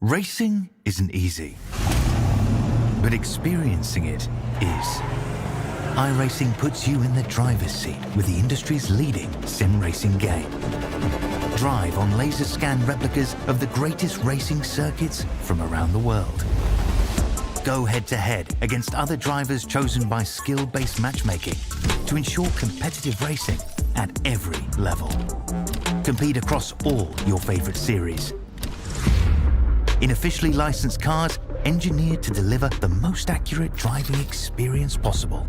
Racing isn't easy, but experiencing it is. iRacing puts you in the driver's seat with the industry's leading sim racing game. Drive on laser scan replicas of the greatest racing circuits from around the world. Go head-to-head against other drivers chosen by skill-based matchmaking to ensure competitive racing at every level. Compete across all your favorite series. In officially licensed cars, engineered to deliver the most accurate driving experience possible.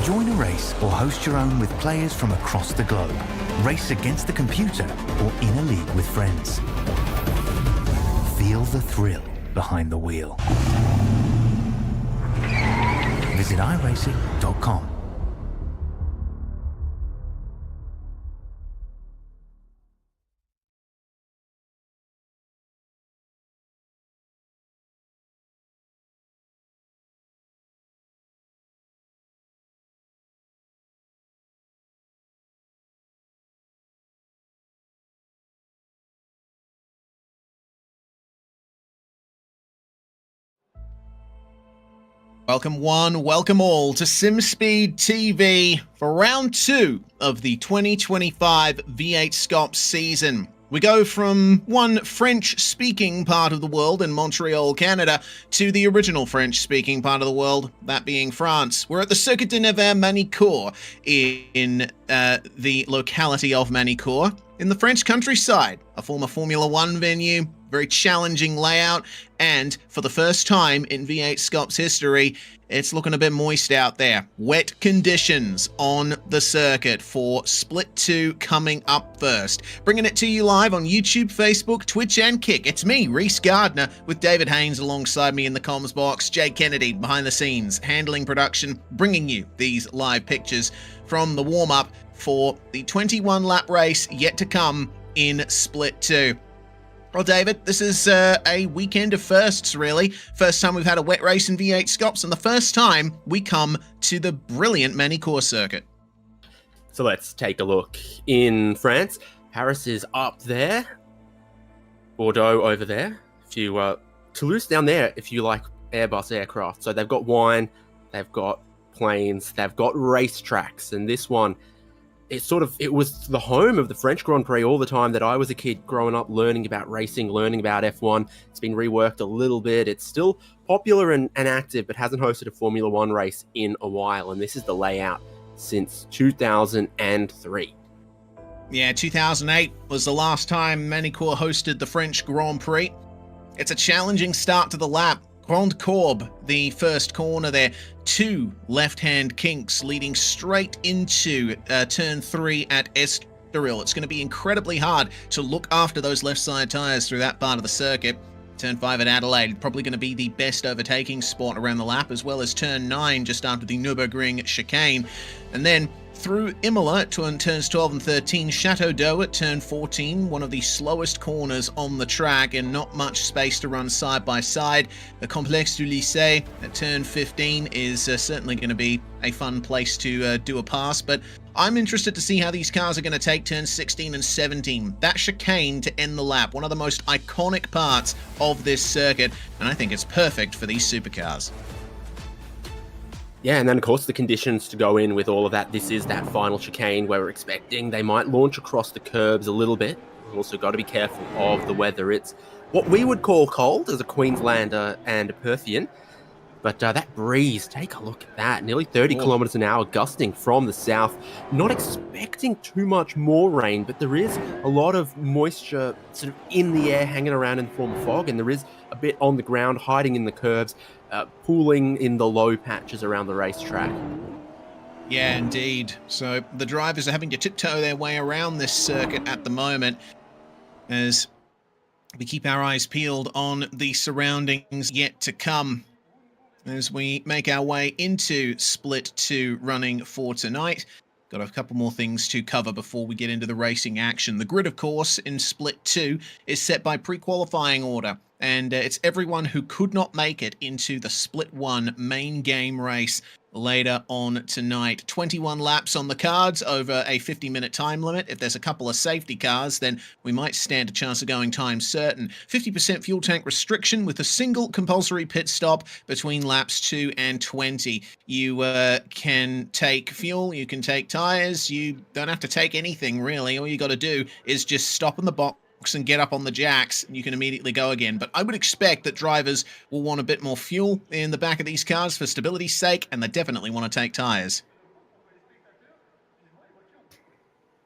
Join a race or host your own with players from across the globe. Race against the computer or in a league with friends. Feel the thrill behind the wheel. Visit iRacing.com. Welcome one, welcome all to SimSpeed TV for round 2 of the 2025 V8SCOPS season. We go from one French-speaking part of the world in Montreal, Canada, to the original French-speaking part of the world, that being France. We're at the Circuit de Nevers Magny-Cours in the locality of Magny-Cours in the French countryside, a former Formula 1 venue, very challenging layout, and for the first time in V8SCOPS history, it's looking a bit moist out there. Wet conditions on the circuit for Split 2 coming up first. Bringing it to you live on YouTube, Facebook, Twitch, and Kick. It's me, Reese Gardner, with David Haynes alongside me in the comms box, Jay Kennedy behind the scenes, handling production, bringing you these live pictures from the warm-up for the 21-lap race yet to come in Split 2. Well, David, this is a weekend of firsts, really. First time we've had a wet race in V8SCOPS, and the first time we come to the brilliant Magny-Cours circuit. So let's take a look. In France, Paris is up there, Bordeaux over there, Toulouse down there if you like Airbus aircraft. So they've got wine, they've got planes, they've got racetracks, and this one, it was the home of the French Grand Prix all the time that I was a kid growing up, learning about racing, learning about F1. It's been reworked a little bit. It's still popular and active, but hasn't hosted a Formula 1 race in a while. And this is the layout since 2003. Yeah, 2008 was the last time Magny-Cours hosted the French Grand Prix. It's a challenging start to the lap. Grande Courbe, the first corner there, 2 left-hand kinks leading straight into turn 3 at Estoril. It's going to be incredibly hard to look after those left side tyres through that part of the circuit. Turn 5 at Adelaide, probably going to be the best overtaking spot around the lap, as well as turn 9 just after the Nürburgring chicane. And then through Imola at turns 12 and 13, Chateau d'Eau at turn 14, one of the slowest corners on the track and not much space to run side by side. The Complexe du Lycée at turn 15 is certainly going to be a fun place to do a pass, but I'm interested to see how these cars are going to take turns 16 and 17. That chicane to end the lap, one of the most iconic parts of this circuit, and I think it's perfect for these supercars. Yeah, and then of course the conditions to go in with all of that. This is that final chicane where we're expecting they might launch across the curbs a little bit. We've also got to be careful of the weather. It's what we would call cold as a Queenslander and a Perthian. But that breeze, take a look at that. Nearly 30 kilometers an hour gusting from the south. Not expecting too much more rain, but there is a lot of moisture sort of in the air hanging around in the form of fog, and there is a bit on the ground hiding in the curves, pooling in the low patches around the racetrack. Yeah, indeed. So the drivers are having to tiptoe their way around this circuit at the moment as we keep our eyes peeled on the surroundings yet to come, as we make our way into Split 2 running for tonight. Got a couple more things to cover before we get into the racing action. The grid, of course, in Split 2 is set by pre-qualifying order, and it's everyone who could not make it into the Split 1 main game race. later on tonight. 21 laps on the cards over a 50-minute time limit. If there's a couple of safety cars, then we might stand a chance of going time certain. 50% fuel tank restriction with a single compulsory pit stop between laps 2 and 20. You can take fuel, you can take tires, you don't have to take anything really. All you got to do is just stop in the box and get up on the jacks, and you can immediately go again. But I would expect that drivers will want a bit more fuel in the back of these cars for stability's sake, and they definitely want to take tires.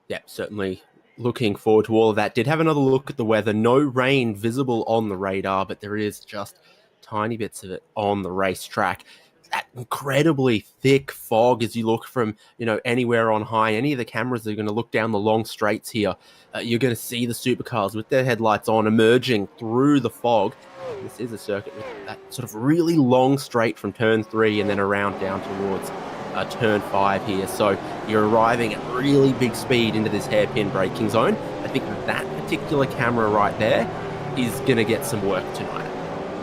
Yeah, certainly looking forward to all of that. Did have another look at the weather. No rain visible on the radar, but there is just tiny bits of it on the racetrack. That incredibly thick fog as you look from, anywhere on high. Any of the cameras that are going to look down the long straights here, you're going to see the supercars with their headlights on emerging through the fog. This is a circuit with that sort of really long straight from turn 3 and then around down towards turn 5 here. So you're arriving at really big speed into this hairpin braking zone. I think that particular camera right there is going to get some work tonight.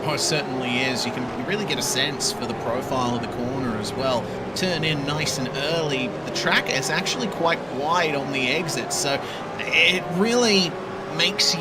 Oh, it certainly is. You can really get a sense for the profile of the corner as well. Turn in nice and early. The track is actually quite wide on the exit, so it really tempts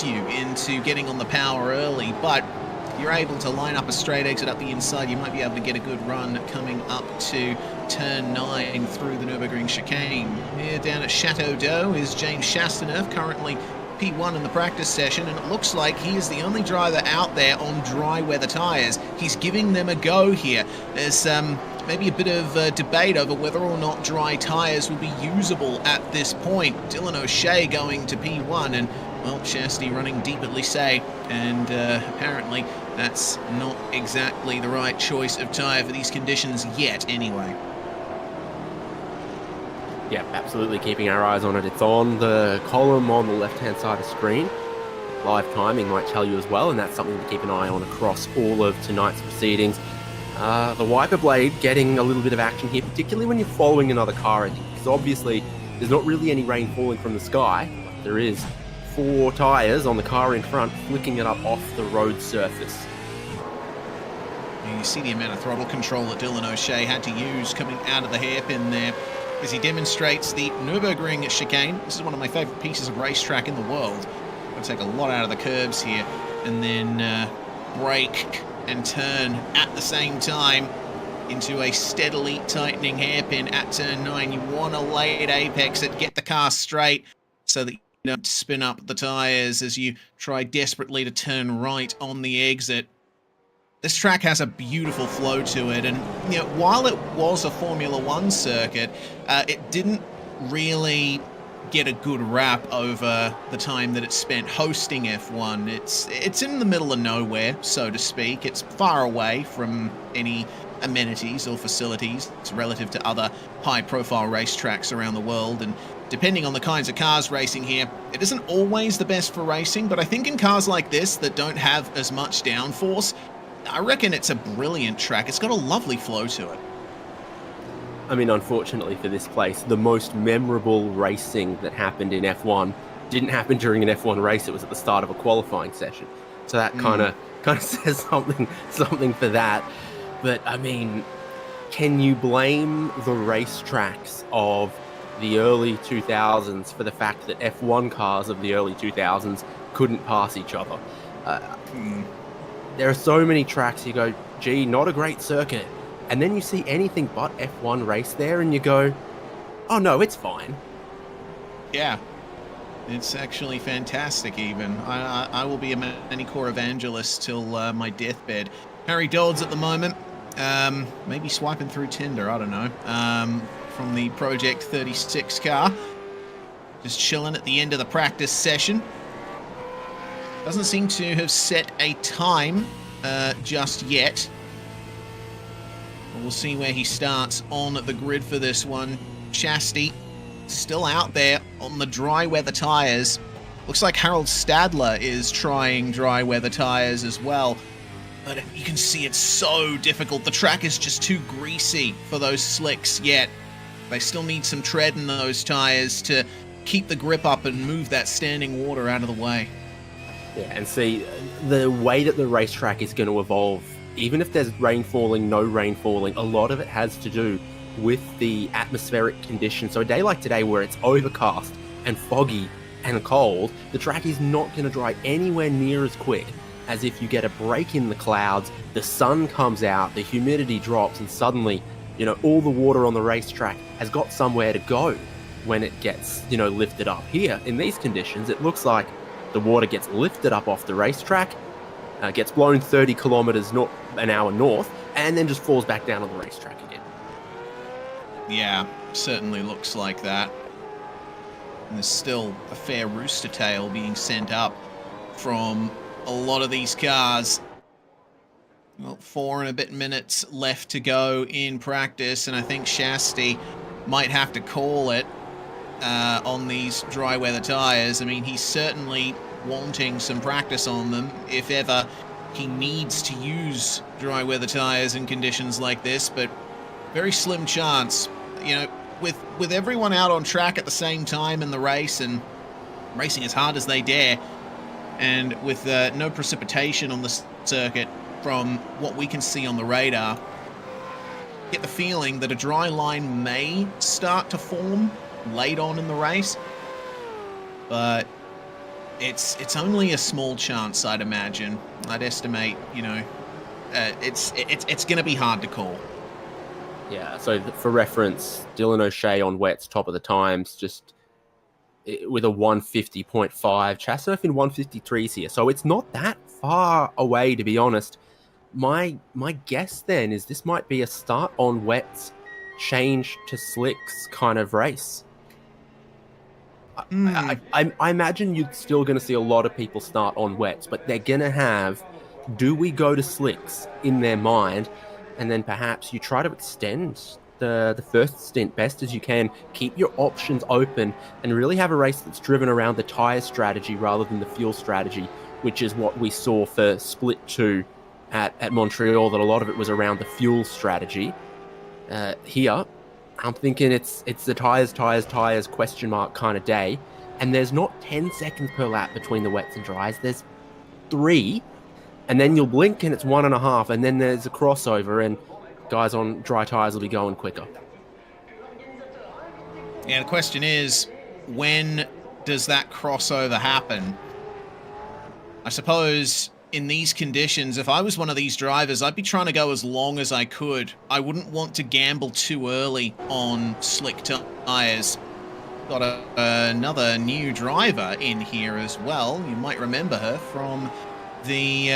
you into getting on the power early, but if you're able to line up a straight exit up the inside, you might be able to get a good run coming up to turn 9 through the Nürburgring chicane. Here down at Chateau d'Eau is James Chastaneuf, currently P1 in the practice session, and it looks like he is the only driver out there on dry weather tyres. He's giving them a go here. There's maybe a bit of debate over whether or not dry tyres will be usable at this point. Dylan O'Shea going to P1, and well, Shasty running deep at Lycée, and apparently that's not exactly the right choice of tyre for these conditions yet anyway. Yeah, absolutely keeping our eyes on it. It's on the column on the left-hand side of the screen. Live timing might tell you as well, and that's something to keep an eye on across all of tonight's proceedings. The wiper blade getting a little bit of action here, particularly when you're following another car, because obviously there's not really any rain falling from the sky, but there is 4 tyres on the car in front flicking it up off the road surface. You see the amount of throttle control that Dylan O'Shea had to use coming out of the hairpin there as he demonstrates the Nürburgring chicane. This is one of my favourite pieces of racetrack in the world. I'm going to take a lot out of the curbs here and then brake and turn at the same time into a steadily tightening hairpin at turn 9. You want to lay at apex it, get the car straight so that you don't spin up the tyres as you try desperately to turn right on the exit. This track has a beautiful flow to it, and while it was a Formula One circuit, it didn't really get a good rap over the time that it spent hosting F1. It's in the middle of nowhere, so to speak. It's far away from any amenities or facilities relative to other high-profile racetracks around the world, and depending on the kinds of cars racing here, it isn't always the best for racing, but I think in cars like this that don't have as much downforce, I reckon it's a brilliant track. It's got a lovely flow to it. I mean, unfortunately for this place, the most memorable racing that happened in F1 didn't happen during an F1 race. It was at the start of a qualifying session. So that kind of says something for that. But I mean, can you blame the racetracks of the early 2000s for the fact that F1 cars of the early 2000s couldn't pass each other? There are so many tracks you go, gee, not a great circuit. And then you see anything but F1 race there and you go, oh no, it's fine. Yeah, it's actually fantastic even. I will be a Magny-Cours evangelist till my deathbed. Harry Dodds at the moment, maybe swiping through Tinder, I don't know, from the Project 36 car. Just chilling at the end of the practice session. Doesn't seem to have set a time just yet. We'll see where he starts on the grid for this one. Shasty still out there on the dry weather tyres. Looks like Harold Stadler is trying dry weather tyres as well. But you can see it's so difficult. The track is just too greasy for those slicks yet. They still need some tread in those tyres to keep the grip up and move that standing water out of the way. Yeah, and see, the way that the racetrack is going to evolve even if there's rain falling, no rain falling, a lot of it has to do with the atmospheric conditions. So a day like today where it's overcast and foggy and cold, the track is not going to dry anywhere near as quick as if you get a break in the clouds, the sun comes out, the humidity drops, and suddenly, all the water on the racetrack has got somewhere to go when it gets, lifted up. Here, in these conditions, it looks like the water gets lifted up off the racetrack, gets blown 30 kilometers an hour north, and then just falls back down on the racetrack again. Yeah, certainly looks like that. And there's still a fair rooster tail being sent up from a lot of these cars. Well, 4 and a bit minutes left to go in practice, and I think Shasti might have to call it on these dry weather tires. I mean, he's certainly wanting some practice on them if ever he needs to use dry weather tires in conditions like this, but very slim chance. With everyone out on track at the same time in the race and racing as hard as they dare, and with no precipitation on the circuit from what we can see on the radar, get the feeling that a dry line may start to form late on in the race, but it's only a small chance, I'd imagine. I'd estimate, it's going to be hard to call. Yeah, so for reference, Dylan O'Shea on wets, top of the times, just with a 150.5. Chassurf in 153s here, so it's not that far away, to be honest. My guess then is this might be a start on wets, change to slicks kind of race. I imagine you're still going to see a lot of people start on wets, but they're going to have, do we go to slicks in their mind? And then perhaps you try to extend the first stint best as you can, keep your options open, and really have a race that's driven around the tyre strategy rather than the fuel strategy, which is what we saw for Split 2 at Montreal, that a lot of it was around the fuel strategy. Here, I'm thinking it's the tyres question mark kind of day, and there's not 10 seconds per lap between the wets and dries, there's 3, and then you'll blink and it's 1.5, and then there's a crossover, and guys on dry tyres will be going quicker. Yeah, the question is, when does that crossover happen? I suppose in these conditions, if I was one of these drivers, I'd be trying to go as long as I could. I wouldn't want to gamble too early on slick tyres. Got another new driver in here as well. You might remember her from the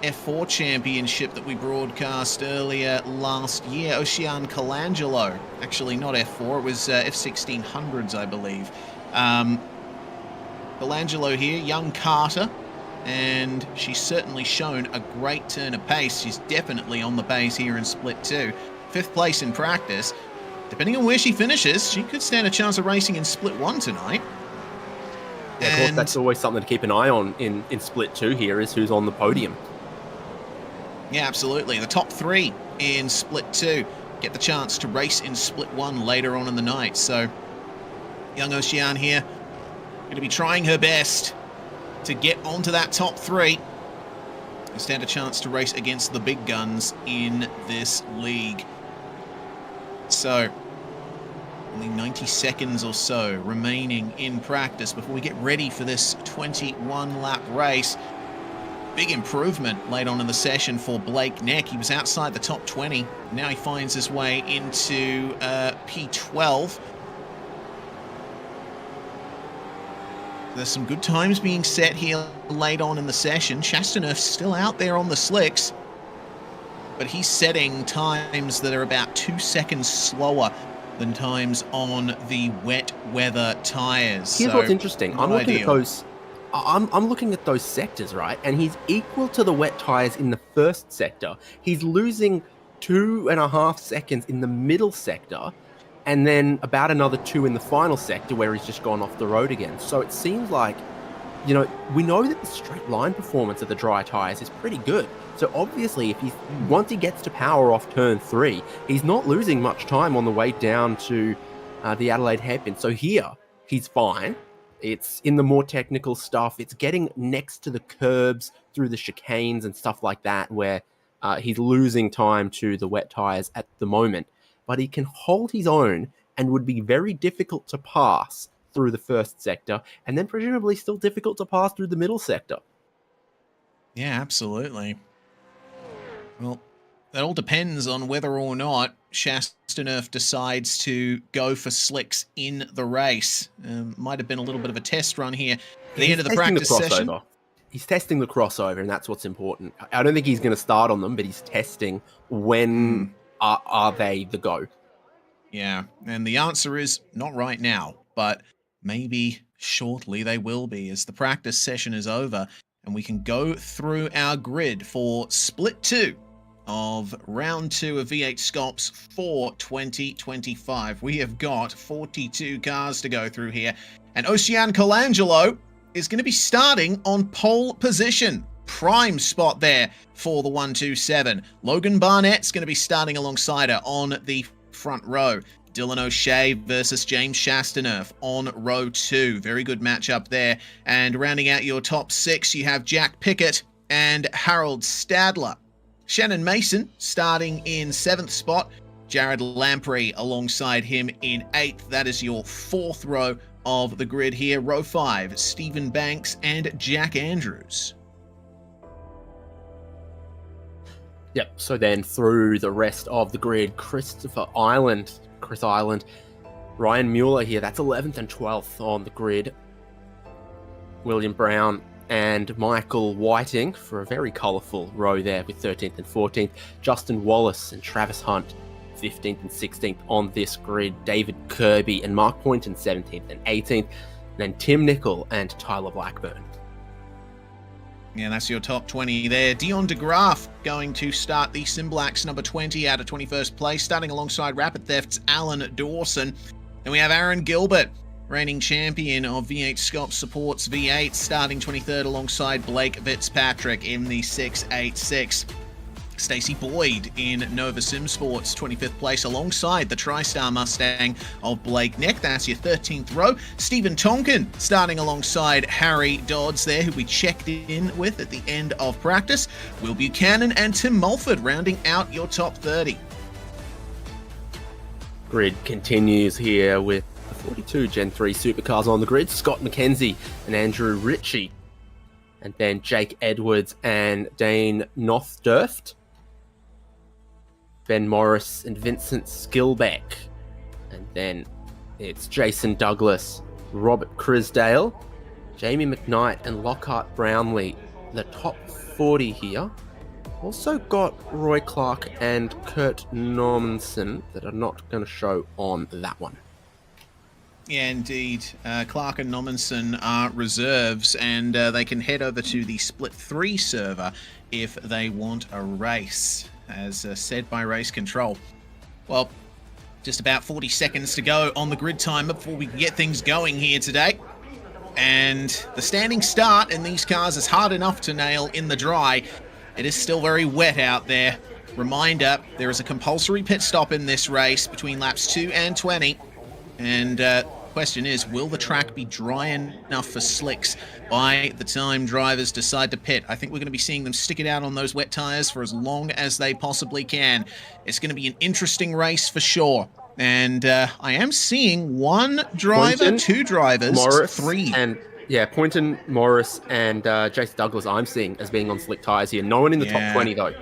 F4 championship that we broadcast earlier last year, Ocean Colangelo. Actually, not F4, it was F1600s, I believe. Colangelo here, young Carter, and she's certainly shown a great turn of pace. She's definitely on the pace here in Split 2. 5th place in practice. Depending on where she finishes, she could stand a chance of racing in Split 1 tonight. Yeah, of course, that's always something to keep an eye on in Split 2 here, is who's on the podium. Yeah, absolutely. The top 3 in Split 2 get the chance to race in Split 1 later on in the night. So, young Ocean here going to be trying her best to get onto that top 3 and stand a chance to race against the big guns in this league. So, only 90 seconds or so remaining in practice before we get ready for this 21-lap race. Big improvement late on in the session for Blake Neck. He was outside the top 20. Now he finds his way into P12. There's some good times being set here late on in the session. Chastaneuf's still out there on the slicks, but he's setting times that are about 2 seconds slower than times on the wet weather tires. Here's what's interesting. I'm looking at those. I'm looking at those sectors, right? And he's equal to the wet tires in the first sector. He's losing 2.5 seconds in the middle sector, and then about another 2 in the final sector where he's just gone off the road again. So it seems like, we know that the straight line performance of the dry tires is pretty good. So obviously, once he gets to power off turn 3, he's not losing much time on the way down to the Adelaide hairpin. So here, he's fine. It's in the more technical stuff. It's getting next to the curbs through the chicanes and stuff like that, where He's losing time to the wet tyres at the moment, but he can hold his own and would be very difficult to pass through the first sector, and then presumably still difficult to pass through the middle sector. Yeah, absolutely. Well, that all depends on whether or not Chasteneuf decides to go for slicks in the race. Might have been a little bit of a test run here at the end of the practice session. He's testing the crossover, and that's what's important. I don't think he's going to start on them, but he's testing when are they the go. Yeah, and the answer is not right now, but maybe shortly they will be as the practice session is over and we can go through our grid for split 2 of round 2 of V8SCOPS for 2025. We have got 42 cars to go through here, and Ocean Colangelo is going to be starting on pole position. Prime spot there for the 127. Logan Barnett's going to be starting alongside her on the front row. Dylan O'Shea versus James Chasteneuf on row 2. Very good matchup there. And rounding out your top 6, you have Jack Pickett and Harold Stadler. Shannon Mason starting in 7th spot. Jared Lamprey alongside him in 8th. That is your 4th row of the grid here. Row 5, Stephen Banks and Jack Andrews. Yep, so then through the rest of the grid, Chris Island, Ryan Mueller here, that's 11th and 12th on the grid. William Brown and Michael Whiting for a very colourful row there with 13th and 14th. Justin Wallace and Travis Hunt, 15th and 16th on this grid. David Kirby and Mark Poynton, 17th and 18th. And then Tim Nicol and Tyler Blackburn. Yeah, that's your top 20 there. Dion DeGraaf going to start the Simblacks number 20 out of 21st place, starting alongside Rapid Theft's Alan Dawson. Then we have Aaron Gilbert, reigning champion of V8SCOPS Supports V8, starting 23rd alongside Blake Fitzpatrick in the 686. Stacey Boyd in Nova Sim Sports, 25th place alongside the TriStar Mustang of Blake Neck. That's your 13th row. Stephen Tonkin starting alongside Harry Dodds there, who we checked in with at the end of practice. Will Buchanan and Tim Mulford rounding out your top 30. Grid continues here with the 42 Gen 3 supercars on the grid. Scott McKenzie and Andrew Ritchie. And then Jake Edwards and Dane Nothdurft. Ben Morris and Vincent Skilbeck. And then it's Jason Douglas, Robert Crisdale, Jamie McKnight and Lockhart Brownlee. The top 40 here. Also got Roy Clark and Kurt Normanson that are not going to show on that one. Yeah, indeed. Clark and Normanson are reserves, and they can head over to the Split 3 server if they want a race, as said by Race Control. Well, just about 40 seconds to go on the grid timer before we can get things going here today. And the standing start in these cars is hard enough to nail in the dry. It is still very wet out there. Reminder, there is a compulsory pit stop in this race between laps 2 and 20. And question is, will the track be dry enough for slicks by the time drivers decide to pit? I think we're going to be seeing them stick it out on those wet tyres for as long as they possibly can. It's going to be an interesting race for sure. And I am seeing one driver, Poynton, 2 drivers, Morris, 3. And yeah, Poynton, Morris, and Jason Douglas I'm seeing as being on slick tyres here. No one in the top 20 though.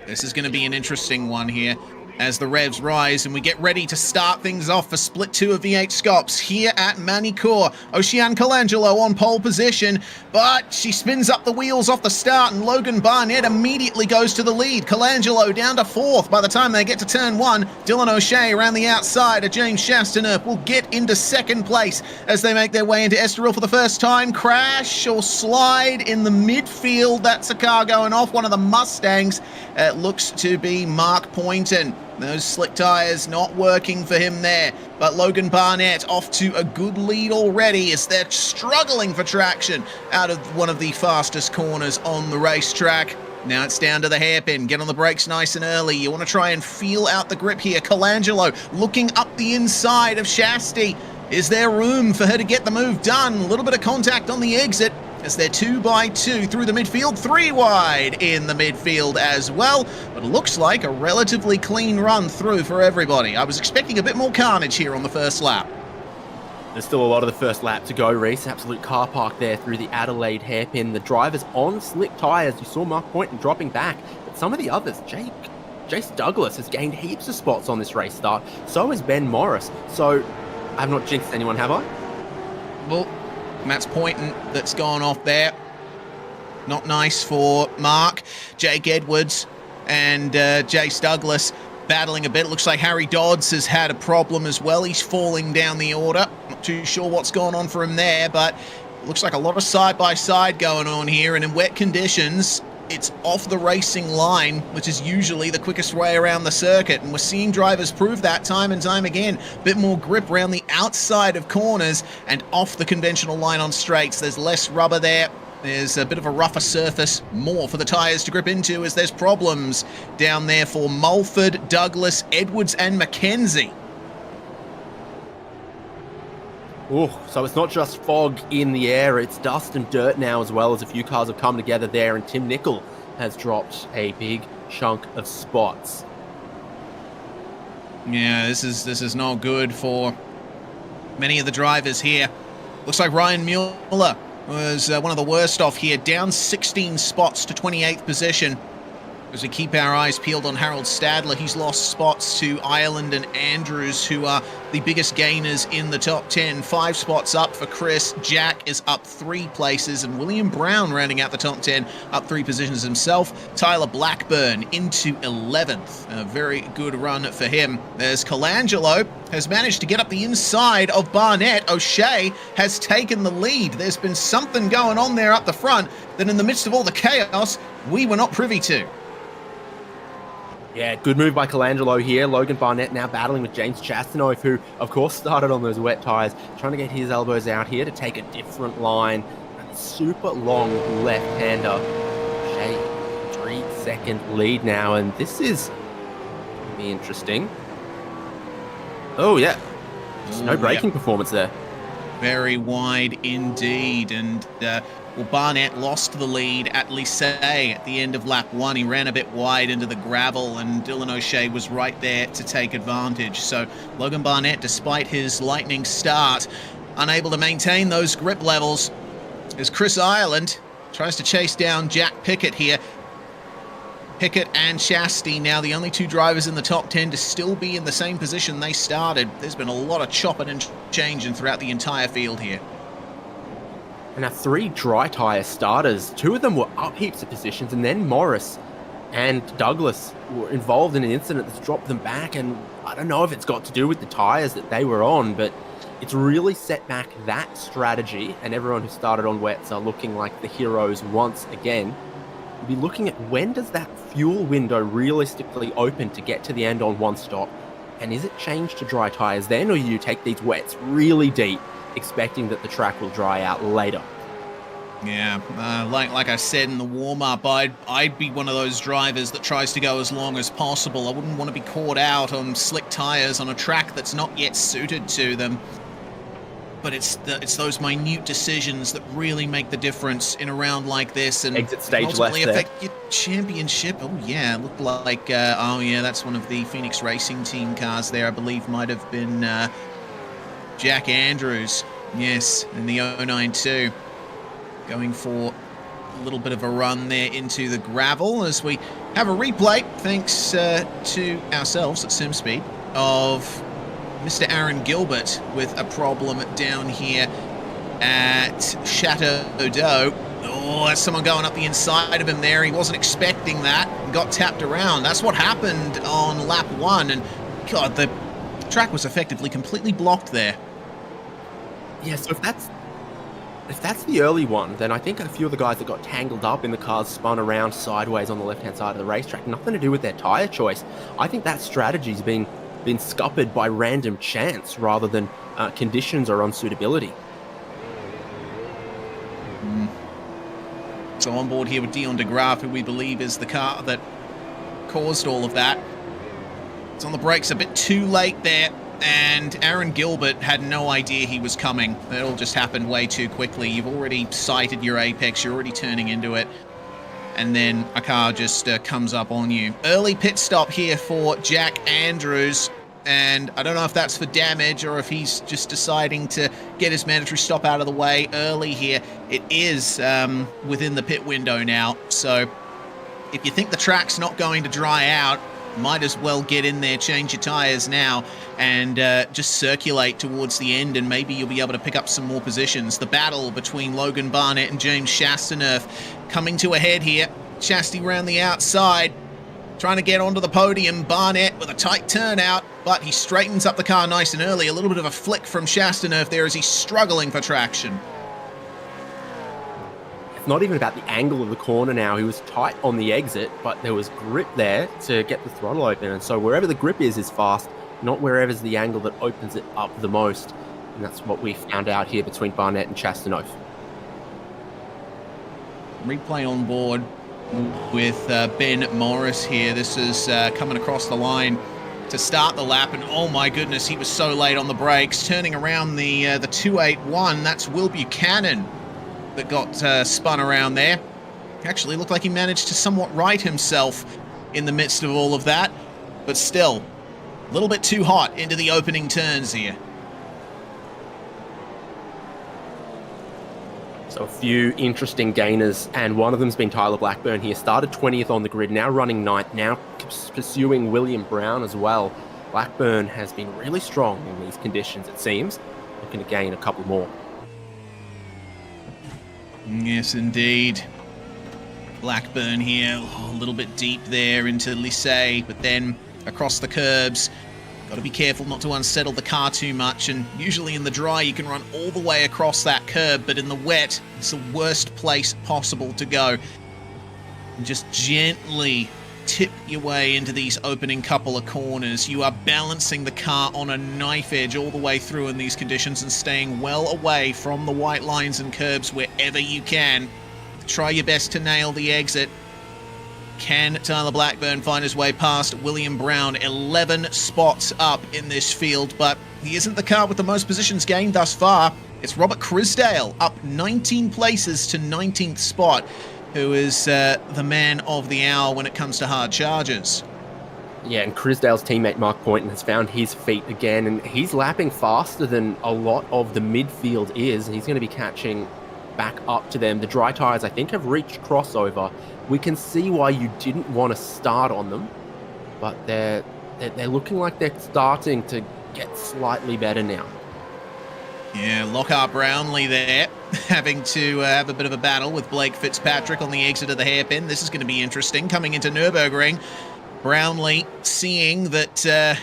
This is going to be an interesting one here as the revs rise and we get ready to start things off for split 2 of V8SCOPS here at Magny-Cours. Ocean Colangelo on pole position, but she spins up the wheels off the start and Logan Barnett immediately goes to the lead. Colangelo down to 4th by the time they get to turn 1. Dylan O'Shea around the outside of James Chasteneuf will get into 2nd place as they make their way into Estoril for the first time. Crash or slide in the midfield. That's a car going off, one of the Mustangs. It looks to be Mark Poynton. Those slick tyres not working for him there. But Logan Barnett off to a good lead already as they're struggling for traction out of one of the fastest corners on the racetrack. Now it's down to the hairpin. Get on the brakes nice and early. You want to try and feel out the grip here. Colangelo looking up the inside of Shasti. Is there room for her to get the move done? A little bit of contact on the exit. as they're 2 by 2 through the midfield, 3 wide in the midfield as well. But it looks like a relatively clean run through for everybody. I was expecting a bit more carnage here on the first lap. There's still a lot of the first lap to go, Reese. Absolute car park there through the Adelaide hairpin. The drivers on slick tyres. You saw Mark Poynton dropping back. But some of the others, Jace Douglas has gained heaps of spots on this race start. So has Ben Morris. So I have not jinxed anyone, have I? Well, Matt's Poynton that's gone off there. Not nice for Mark. Jake Edwards and Jace Douglas battling a bit. Looks like Harry Dodds has had a problem as well. He's falling down the order. Not too sure what's going on for him there, but looks like a lot of side-by-side going on here. And in wet conditions, it's off the racing line, which is usually the quickest way around the circuit. And we're seeing drivers prove that time and time again. Bit more grip around the outside of corners and off the conventional line on straights. There's less rubber there. There's a bit of a rougher surface, more for the tyres to grip into as there's problems down there for Mulford, Douglas, Edwards and McKenzie. Oh, so it's not just fog in the air, it's dust and dirt now as well, as a few cars have come together there, and Tim Nicol has dropped a big chunk of spots. Yeah, this is not good for many of the drivers here. Looks like Ryan Mueller was one of the worst off here, down 16 spots to 28th position. As we keep our eyes peeled on Harold Stadler, he's lost spots to Ireland and Andrews, who are the biggest gainers in the top 10. 5 spots up for Chris. Jack is up 3 places, and William Brown rounding out the top 10, up 3 positions himself. Tyler Blackburn into 11th. A very good run for him. There's Colangelo has managed to get up the inside of Barnett. O'Shea has taken the lead. There's been something going on there up the front that in the midst of all the chaos, we were not privy to. Yeah, good move by Colangelo here. Logan Barnett now battling with James Chastanoff, who, of course, started on those wet tyres, trying to get his elbows out here to take a different line. Super long left-hander. Shea, 3-second lead now, and this is going to be interesting. Oh, yeah. Just no braking performance there. Very wide indeed, and well, Barnett lost the lead at Lycée at the end of lap 1. He ran a bit wide into the gravel, and Dylan O'Shea was right there to take advantage. So Logan Barnett, despite his lightning start, unable to maintain those grip levels as Chris Ireland tries to chase down Jack Pickett here. Pickett and Shasty now the only 2 drivers in the top 10 to still be in the same position they started. There's been a lot of chopping and changing throughout the entire field here. And our 3 dry tyre starters, 2 of them were up heaps of positions, and then Morris and Douglas were involved in an incident that's dropped them back, and I don't know if it's got to do with the tyres that they were on, but it's really set back that strategy, and everyone who started on wets are looking like the heroes once again. We'll be looking at when does that fuel window realistically open to get to the end on one stop, and is it changed to dry tyres then, or you take these wets really deep, expecting that the track will dry out later? Yeah, like I said in the warm-up, I'd be one of those drivers that tries to go as long as possible. I wouldn't want to be caught out on slick tyres on a track that's not yet suited to them. But it's those minute decisions that really make the difference in a round like this, and exit stage ultimately left affect your championship. Oh yeah, looked like oh yeah, that's one of the Phoenix Racing Team cars there. I believe might have been Jack Andrews. Yes, in the 092, going for a little bit of a run there into the gravel as we have a replay, thanks to ourselves at SimSpeed, of Mr. Aaron Gilbert with a problem down here at Chateau d'Eau. Oh, that's someone going up the inside of him there. He wasn't expecting that and got tapped around. That's what happened on lap 1, and God, the track was effectively completely blocked there. Yeah, so if that's the early one, then I think a few of the guys that got tangled up in the cars spun around sideways on the left-hand side of the racetrack. Nothing to do with their tyre choice. I think that strategy's been scuppered by random chance rather than conditions or unsuitability. So on board here with Dion de Graaf, who we believe is the car that caused all of that. It's on the brakes a bit too late there. and Aaron Gilbert had no idea he was coming. It all just happened way too quickly. You've already sighted your apex, you're already turning into it, and then a car just comes up on you. Early pit stop here for Jack Andrews, and I don't know if that's for damage or if he's just deciding to get his mandatory stop out of the way early here. It is within the pit window now, so if you think the track's not going to dry out, might as well get in there, change your tires now, and just circulate towards the end, and maybe you'll be able to pick up some more positions. The battle between Logan Barnett and James Chastaneuf coming to a head here. Chasty around the outside, trying to get onto the podium. Barnett with a tight turnout, but he straightens up the car nice and early. A little bit of a flick from Chastaneuf there as he's struggling for traction. Not even about the angle of the corner now. He was tight on the exit, but there was grip there to get the throttle open. And so wherever the grip is fast, not wherever's the angle that opens it up the most. And that's what we found out here between Barnett and Chastaneuf. Replay on board with Ben Morris here. This is coming across the line to start the lap, and oh my goodness, he was so late on the brakes. Turning around the 281, that's Will Buchanan that got spun around there. Actually looked like he managed to somewhat right himself in the midst of all of that, but still a little bit too hot into the opening turns here. So a few interesting gainers, and one of them's been Tyler Blackburn here. Started 20th on the grid, now running 9th, now pursuing William Brown as well. Blackburn has been really strong in these conditions, it seems. Looking to gain a couple more. Yes, indeed. Blackburn here, a little bit deep there into Lycée, but then across the curbs. Got to be careful not to unsettle the car too much, and usually in the dry you can run all the way across that curb, but in the wet it's the worst place possible to go. And just gently tip your way into these opening couple of corners. You are balancing the car on a knife edge all the way through in these conditions and staying well away from the white lines and curbs wherever you can. Try your best to nail the exit. Can Tyler Blackburn find his way past William Brown? 11 spots up in this field, but he isn't the car with the most positions gained thus far. It's Robert Crisdale up 19 places to 19th spot, who is the man of the hour when it comes to hard charges. Yeah, and Crisdale's teammate Mark Poynton has found his feet again, and he's lapping faster than a lot of the midfield is, and he's going to be catching back up to them. The dry tyres, I think, have reached crossover. We can see why you didn't want to start on them, but they're looking like they're starting to get slightly better now. Yeah, Lockhart Brownlee there, having to have a bit of a battle with Blake Fitzpatrick on the exit of the hairpin. This is going to be interesting. Coming into Nürburgring, Brownlee seeing that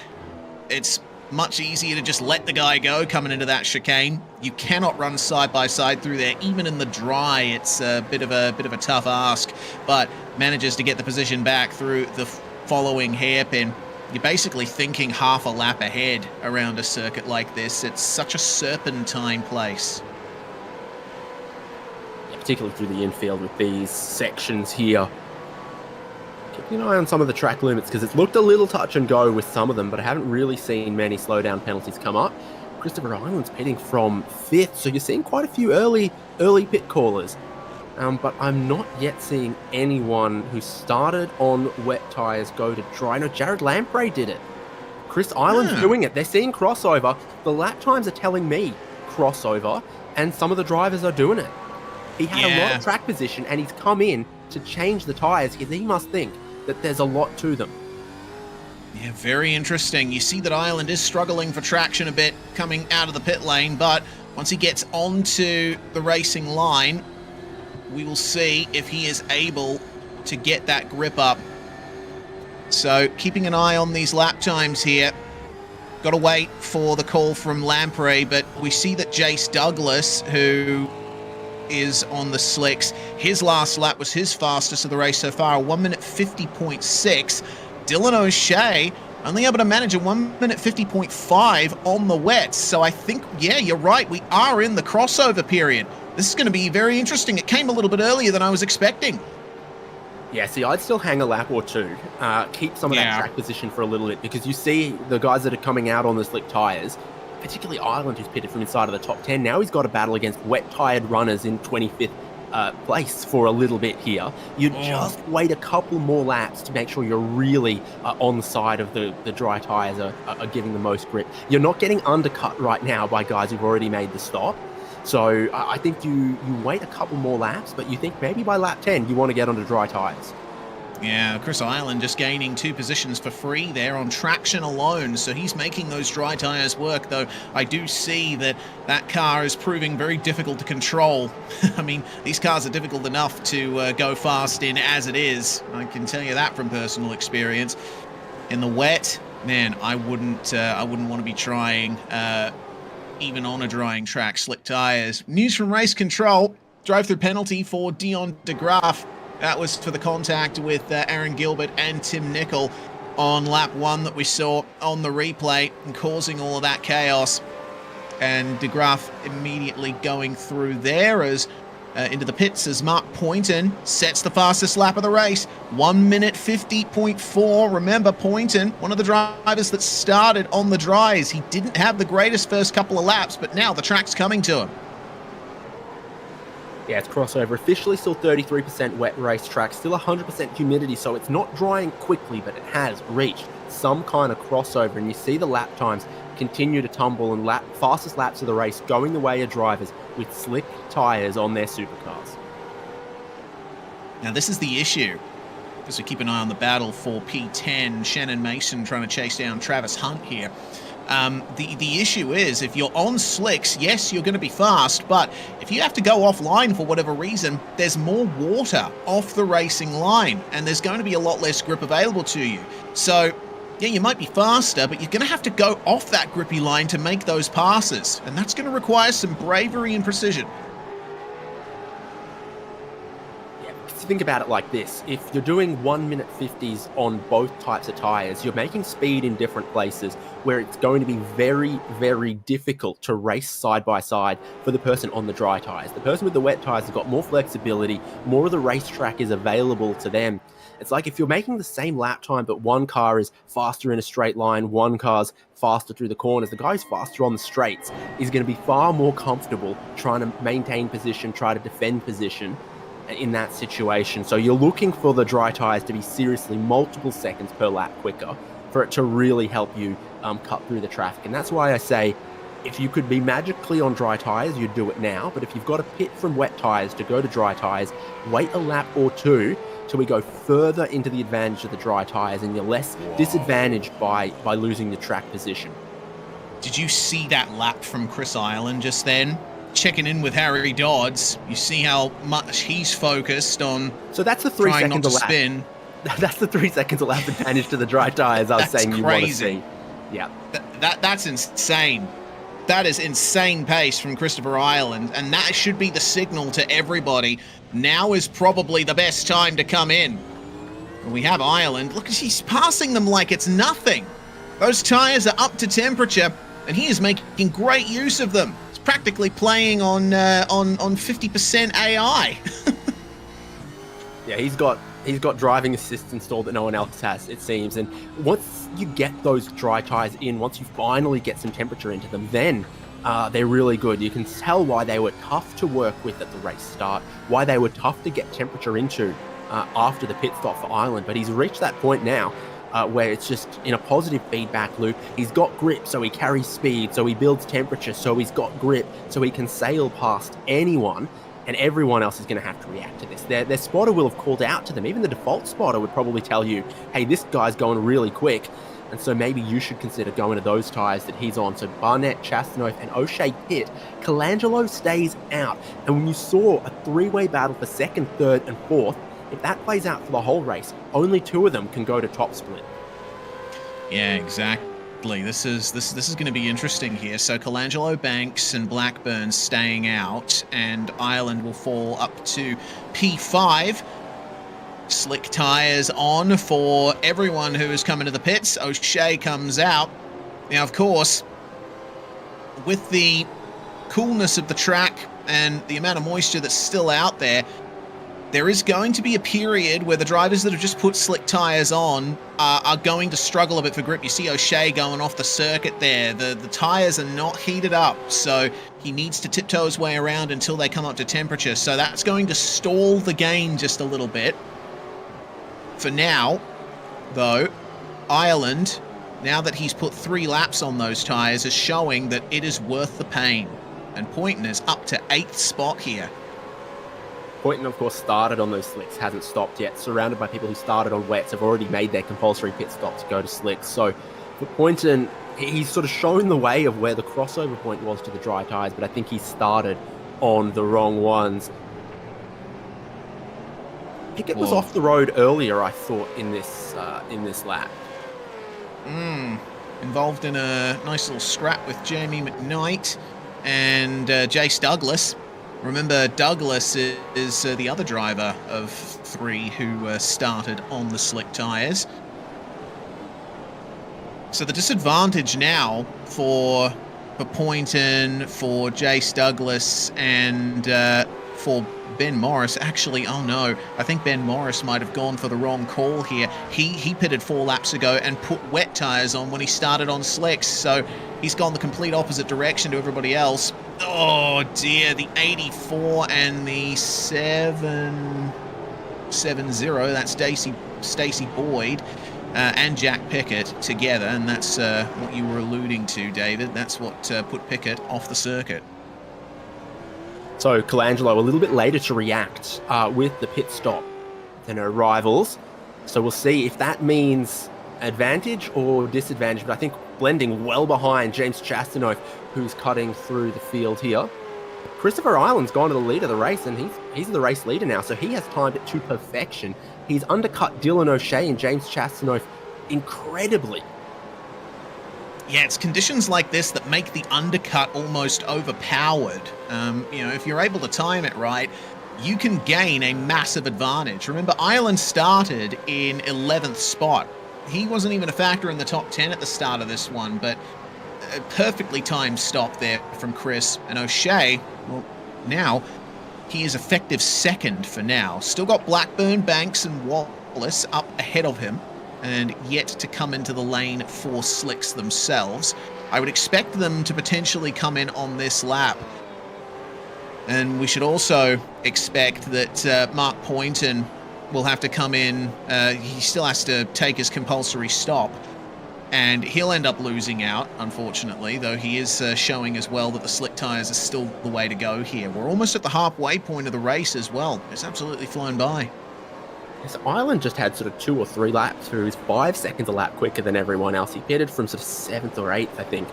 it's much easier to just let the guy go coming into that chicane. You cannot run side by side through there, even in the dry. It's a bit of a tough ask, but manages to get the position back through the following hairpin. You're basically thinking half a lap ahead around a circuit like this. It's such a serpentine place. Yeah, particularly through the infield with these sections here. Keeping an eye on some of the track limits, because it's looked a little touch and go with some of them, but I haven't really seen many slowdown penalties come up. Christopher Island's pitting from 5th, so you're seeing quite a few early pit callers. But I'm not yet seeing anyone who started on wet tyres go to dry. No, Jared Lamprey did it. Chris Island's doing it. They're seeing crossover. The lap times are telling me crossover, and some of the drivers are doing it. He had a lot of track position, and he's come in to change the tyres because he must think that there's a lot to them. Yeah, very interesting. You see that Ireland is struggling for traction a bit coming out of the pit lane, but once he gets onto the racing line, we will see if he is able to get that grip up. So keeping an eye on these lap times here. Got to wait for the call from Lamprey, but we see that Jace Douglas, who is on the slicks, his last lap was his fastest of the race so far, 1 minute 50.6. Dylan O'Shea only able to manage a 1 minute 50.5 on the wets. So I think, yeah, you're right. We are in the crossover period. This is going to be very interesting. It came a little bit earlier than I was expecting. Yeah, see, I'd still hang a lap or two, keep some of that track position for a little bit, because you see the guys that are coming out on the slick tyres, particularly Ireland, who's pitted from inside of the top 10. Now he's got a battle against wet-tyred runners in 25th place for a little bit here. You just wait a couple more laps to make sure you're really on the side of the dry tyres are giving the most grip. You're not getting undercut right now by guys who've already made the stop. So I think you wait a couple more laps, but you think maybe by lap 10 you want to get onto dry tyres. Yeah, Chris Ireland just gaining 2 positions for free there on traction alone, so he's making those dry tyres work, though I do see that car is proving very difficult to control. I mean, these cars are difficult enough to go fast in as it is. I can tell you that from personal experience. In the wet, man, I wouldn't want to be trying even on a drying track, slick tyres. News from race control, drive-through penalty for Dion de Graaf. That was for the contact with Aaron Gilbert and Tim Nicol on lap 1 that we saw on the replay, and causing all of that chaos. And de Graaf immediately going through there as into the pits as Mark Poynton sets the fastest lap of the race. 1 minute 50.4. Remember, Poynton, one of the drivers that started on the dries. He didn't have the greatest first couple of laps, but now the track's coming to him. Yeah, it's crossover. Officially still 33% wet racetrack, still 100% humidity, so it's not drying quickly, but it has reached some kind of crossover, and you see the lap times continue to tumble, and fastest laps of the race going the way of drivers with slick tyres on their supercars. Now this is the issue, as we keep an eye on the battle for P10. Shannon Mason trying to chase down Travis Hunt here. The issue is, if you're on slicks, yes, you're going to be fast, but if you have to go offline for whatever reason, there's more water off the racing line, and there's going to be a lot less grip available to you. So, yeah, you might be faster, but you're going to have to go off that grippy line to make those passes, and that's going to require some bravery and precision. Think about it like this. If you're doing 1 minute 50s on both types of tyres, you're making speed in different places where it's going to be very, very difficult to race side by side for the person on the dry tyres. The person with the wet tyres has got more flexibility, more of the racetrack is available to them. It's like if you're making the same lap time, but one car is faster in a straight line, one car's faster through the corners, the guy who's faster on the straights is going to be far more comfortable trying to maintain position, try to defend position in that situation. So you're looking for the dry tyres to be seriously multiple seconds per lap quicker for it to really help you cut through the traffic. And that's why I say, if you could be magically on dry tyres, you'd do it now. But if you've got to pit from wet tyres to go to dry tyres, wait a lap or two till we go further into the advantage of the dry tyres, and you're less disadvantaged by losing the track position. Did you see that lap from Chris Ireland just then? Checking in with Harry Dodds, you see how much he's focused on. So that's the 3 seconds a lap. Spin. That's the 3 seconds a lap advantage to the dry tyres. I was saying you want to see. Yeah, that's insane. That is insane pace from Christopher Ireland, and that should be the signal to everybody. Now is probably the best time to come in. We have Ireland. Look, he's passing them like it's nothing. Those tyres are up to temperature, and he is making great use of them. Practically playing on 50% AI. Yeah, he's got driving assist installed that no one else has, it seems. And once you get those dry tyres in, once you finally get some temperature into them, then they're really good. You can tell why they were tough to work with at the race start, why they were tough to get temperature into after the pit stop for Ireland. But he's reached that point now where it's just in a positive feedback loop. He's got grip, so he carries speed, so he builds temperature, so he's got grip, so he can sail past anyone, and everyone else is going to have to react to this. Their spotter will have called out to them. Even the default spotter would probably tell you, hey, this guy's going really quick, and so maybe you should consider going to those tyres that he's on. So Barnett, Chastanoff, and O'Shea pit. Colangelo stays out, and when you saw a three-way battle for second, third, and fourth, if that plays out for the whole race, only 2 of them can go to top split. Yeah, exactly. This is going to be interesting here. So Colangelo, Banks, and Blackburn staying out, and Ireland will fall up to P5. Slick tyres on for everyone who is coming to the pits. O'Shea comes out. Now, of course, with the coolness of the track and the amount of moisture that's still out there, there is going to be a period where the drivers that have just put slick tyres on are going to struggle a bit for grip. You see O'Shea going off the circuit there. The tyres are not heated up, so he needs to tiptoe his way around until they come up to temperature. So that's going to stall the game just a little bit. For now, though, Ireland, now that he's put 3 laps on those tyres, is showing that it is worth the pain. And Poynton is up to 8th spot here. Poynton, of course, started on those slicks, hasn't stopped yet. Surrounded by people who started on wets, have already made their compulsory pit stop to go to slicks. So for Poynton, he's sort of shown the way of where the crossover point was to the dry tyres, but I think he started on the wrong ones. Pickett was off the road earlier, I thought, in this lap. Involved in a nice little scrap with Jamie McKnight and Jace Douglas. Remember, Douglas is the other driver of 3 who started on the slick tyres. So the disadvantage now for Poynton, for Jace Douglas, and for Ben Morris. Actually, oh no, I think Ben Morris might have gone for the wrong call here. He pitted 4 laps ago and put wet tyres on when he started on slicks, so he's gone the complete opposite direction to everybody else. Oh dear, the 84 and the 770, that's Stacey Boyd and Jack Pickett together, and that's what you were alluding to, David. That's what put Pickett off the circuit. So Colangelo a little bit later to react with the pit stop than her rivals. So we'll see if that means advantage or disadvantage, but I think blending well behind James Chastanoff, who's cutting through the field here. Christopher Ireland's gone to the lead of the race, and he's the race leader now, so he has timed it to perfection. He's undercut Dylan O'Shea and James Chastanoff incredibly. Yeah, it's conditions like this that make the undercut almost overpowered. If you're able to time it right, you can gain a massive advantage. Remember, Ireland started in 11th spot. He wasn't even a factor in the top 10 at the start of this one, but a perfectly timed stop there from Chris. And O'Shea, well, now he is effective 2nd for now. Still got Blackburn, Banks, and Wallace up ahead of him, and yet to come into the lane for slicks themselves. I would expect them to potentially come in on this lap. And we should also expect that Mark Poynton will have to come in. He still has to take his compulsory stop, and he'll end up losing out, unfortunately, though he is showing as well that the slick tyres are still the way to go here. We're almost at the halfway point of the race as well. It's absolutely flown by. So Ireland just had sort of 2 or 3 laps through. He's 5 seconds a lap quicker than everyone else. He pitted from sort of 7th or 8th, I think,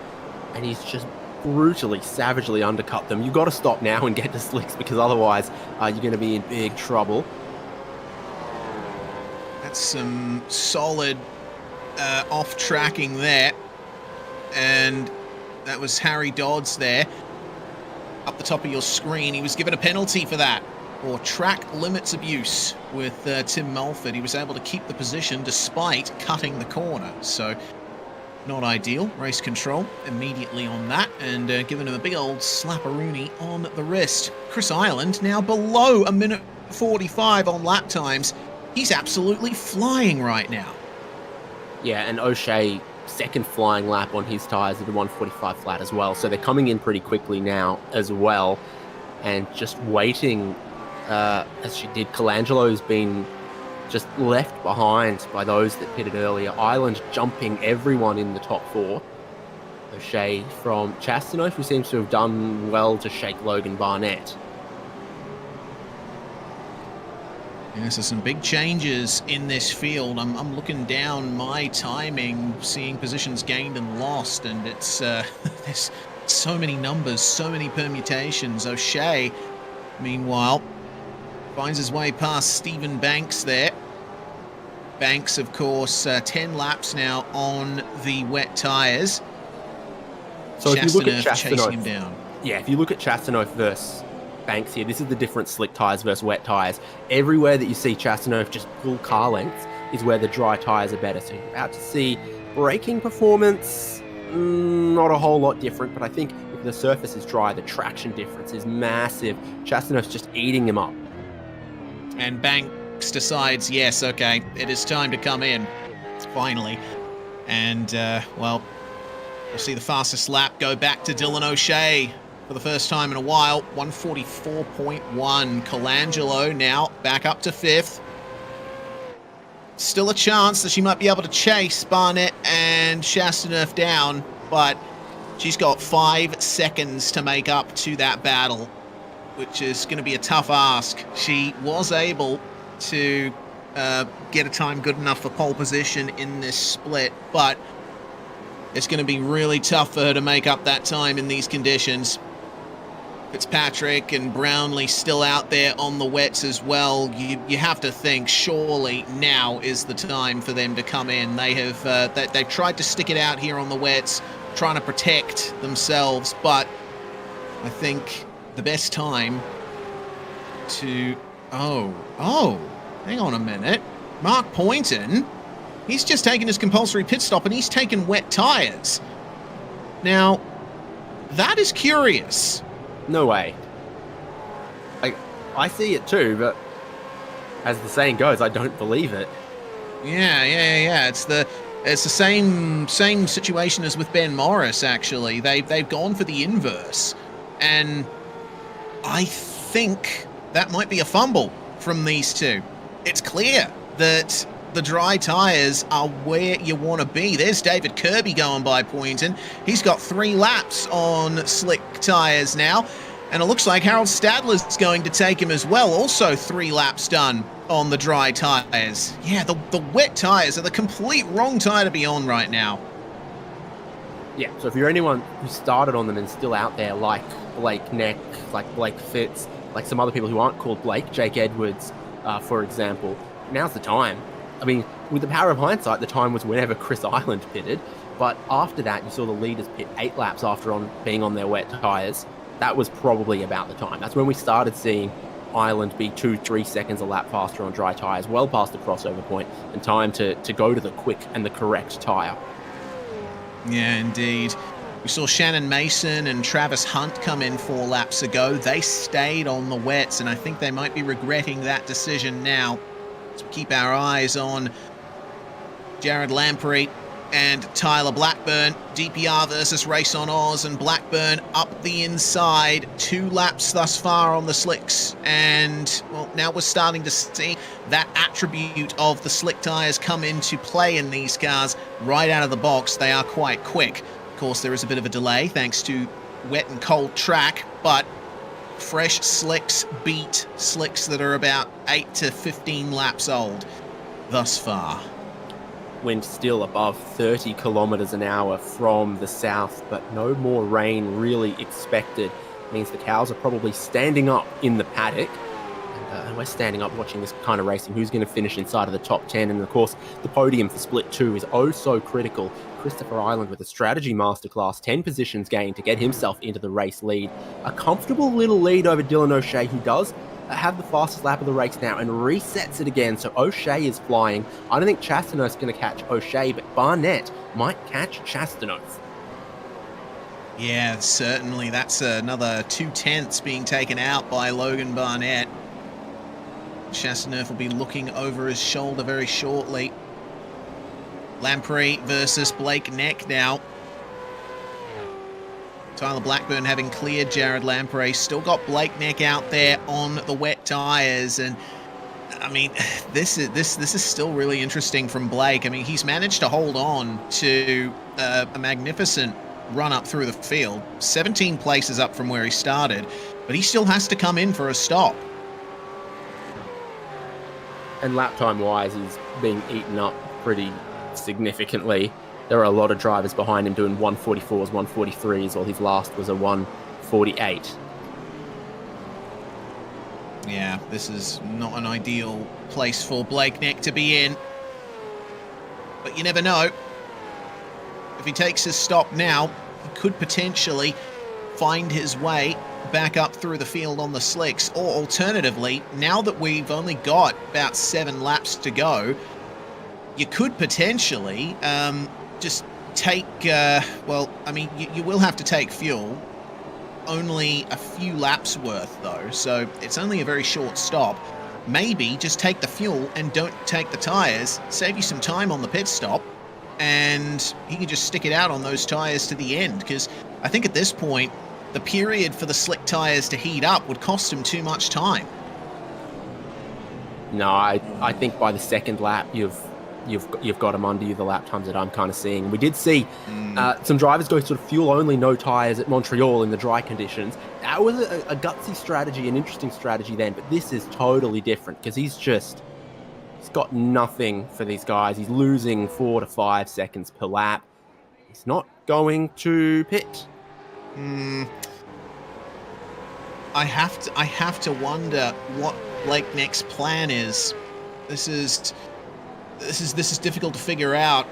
and he's just brutally, savagely undercut them. You've got to stop now and get to slicks, because otherwise you're going to be in big trouble. That's some solid off-tracking there, and that was Harry Dodds there up the top of your screen. He was given a penalty for that, or track limits abuse with Tim Mulford. He was able to keep the position despite cutting the corner, so not ideal. Race control immediately on that, and giving him a big old slapperoonie on the wrist. Chris Ireland now below 1:45 on lap times. He's absolutely flying right now. Yeah, and O'Shea, 2nd flying lap on his tyres at a 1:45 flat as well. So they're coming in pretty quickly now as well, and just waiting as she did. Colangelo's been just left behind by those that pitted earlier. Ireland jumping everyone in the top 4. O'Shea from Chastanoff, who seems to have done well to shake Logan Barnett. Yeah, so some big changes in this field. I'm looking down my timing, seeing positions gained and lost, and it's there's so many numbers, so many permutations. O'Shea, meanwhile, finds his way past Stephen Banks there. Banks, of course, 10 laps now on the wet tyres. So if you look at chasing him Chastanoff, down. yeah, if you look at Chastanoff versus Banks here, this is the different slick tyres versus wet tyres. Everywhere that you see Chastanoff just full car length is where the dry tyres are better. So you're about to see braking performance, not a whole lot different, but I think if the surface is dry, the traction difference is massive. Chastanoff's just eating him up. And Banks decides, yes, okay, it is time to come in, finally. And, well, we'll see the fastest lap go back to Dylan O'Shea for the first time in a while. 144.1. Colangelo now back up to 5th. Still a chance that she might be able to chase Barnett and Chastaneuf down, but she's got 5 seconds to make up to that battle, which is going to be a tough ask. She was able to get a time good enough for pole position in this split, but it's going to be really tough for her to make up that time in these conditions. Fitzpatrick and Brownlee still out there on the wets as well. You have to think surely now is the time for them to come in. They have they've tried to stick it out here on the wets, trying to protect themselves, but I think the best time to hang on a minute. Mark Poynton, he's just taken his compulsory pit stop and he's taken wet tires. Now that is curious. No way. I see it too, but as the saying goes, I don't believe it. Yeah. It's the same situation as with Ben Morris. Actually, they've gone for the inverse, and I think that might be a fumble from these two. It's clear that the dry tires are where you want to be. There's David Kirby going by Poynton. He's got 3 laps on slick tires now. And it looks like Harold Stadler's going to take him as well. Also 3 laps done on the dry tires. Yeah, the wet tires are the complete wrong tire to be on right now. Yeah, so if you're anyone who started on them and still out there, like Blake Neck, like Blake Fitz, like some other people who aren't called Blake, Jake Edwards, for example, now's the time. I mean, with the power of hindsight, the time was whenever Chris Island pitted. But after that, you saw the leaders pit 8 laps after being on their wet tyres. That was probably about the time. That's when we started seeing Island be 2-3 seconds a lap faster on dry tyres, well past the crossover point, and time to go to the quick and the correct tyre. Yeah, indeed. We saw Shannon Mason and Travis Hunt come in 4 laps ago. They stayed on the wets, and I think they might be regretting that decision now. So keep our eyes on Jared Lamprey and Tyler Blackburn. DPR versus Race on Oz, and Blackburn up the inside. 2 laps thus far on the slicks, and well, now we're starting to see that attribute of the slick tyres come into play in these cars right out of the box. They are quite quick. Of course, there is a bit of a delay thanks to wet and cold track, but fresh slicks beat slicks that are about 8 to 15 laps old thus far. Wind still above 30 kilometers an hour from the south, but no more rain really expected. Means the cows are probably standing up in the paddock, and we're standing up watching this kind of racing. Who's going to finish inside of the top 10? And of course, the podium for split 2 is oh so critical. Christopher Island with a strategy masterclass, 10 positions gained to get himself into the race lead. A comfortable little lead over Dylan O'Shea, who does have the fastest lap of the race now and resets it again. So O'Shea is flying. I don't think Chastaneuf's going to catch O'Shea, but Barnett might catch Chastaneuf. Yeah, certainly. That's another 2/10 being taken out by Logan Barnett. Chastaneuf will be looking over his shoulder very shortly. Lamprey versus Blake Neck now. Tyler Blackburn having cleared Jared Lamprey. Still got Blake Neck out there on the wet tyres. And, I mean, this is still really interesting from Blake. I mean, he's managed to hold on to a magnificent run up through the field. 17 places up from where he started. But he still has to come in for a stop. And lap time wise, he's being eaten up pretty significantly. There are a lot of drivers behind him doing 144s, 143s, while his last was a 148. Yeah, this is not an ideal place for Blake Neck to be in. But you never know. If he takes his stop now, he could potentially find his way back up through the field on the slicks. Or alternatively, now that we've only got about 7 laps to go, you could potentially just take, well, I mean, you will have to take fuel. Only a few laps worth, though, so it's only a very short stop. maybe just take the fuel and don't take the tires, save you some time on the pit stop, and he can just stick it out on those tires to the end, because I think at this point, the period for the slick tires to heat up would cost him too much time. No, I think by the second lap, you've got him under you, the lap times that I'm kind of seeing. We did see some drivers go sort of fuel only, no tyres at Montreal in the dry conditions. That was a gutsy strategy, an interesting strategy then, but this is totally different because he's got nothing for these guys. He's losing 4 to 5 seconds per lap. He's not going to pit. I have to wonder what Blake Neck's plan is. This is difficult to figure out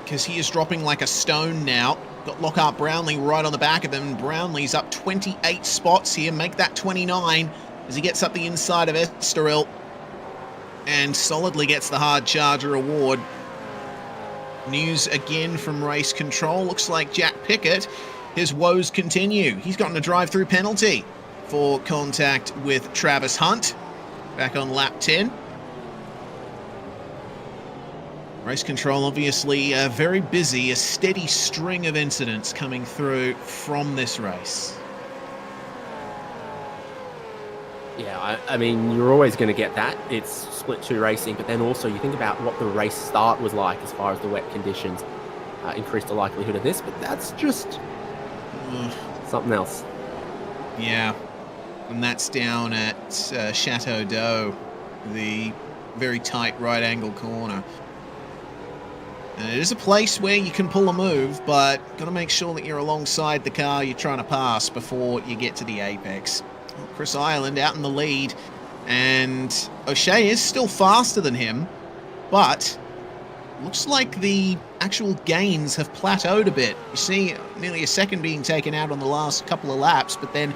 because he is dropping like a stone now. Got Lockhart Brownlee right on the back of him. Brownlee's up 28 spots here. Make that 29 as he gets up the inside of Estoril and solidly gets the hard charger award. News again from race control. Looks like Jack Pickett, his woes continue. He's gotten a drive-through penalty for contact with Travis Hunt back on lap 10. Race control obviously very busy, a steady string of incidents coming through from this race. Yeah, I mean, you're always going to get that. It's split 2 racing, but then also you think about what the race start was like as far as the wet conditions increased the likelihood of this, but that's just something else. Yeah, and that's down at Chateau d'Eau, the very tight right angle corner. And it is a place where you can pull a move, but got to make sure that you're alongside the car you're trying to pass before you get to the apex. Chris Ireland out in the lead, and O'Shea is still faster than him, but looks like the actual gains have plateaued a bit. You see nearly a second being taken out on the last couple of laps, but then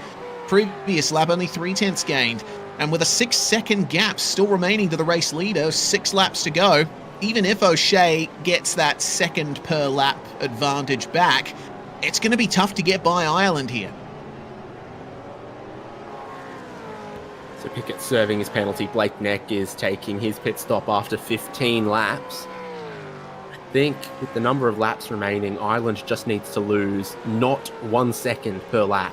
previous lap only 0.3 gained, and with a 6-second gap still remaining to the race leader, 6 laps to go. Even if O'Shea gets that second per lap advantage back, it's going to be tough to get by Ireland here. So Pickett serving his penalty. Blake Neck is taking his pit stop after 15 laps. I think with the number of laps remaining, Ireland just needs to lose not 1 second per lap.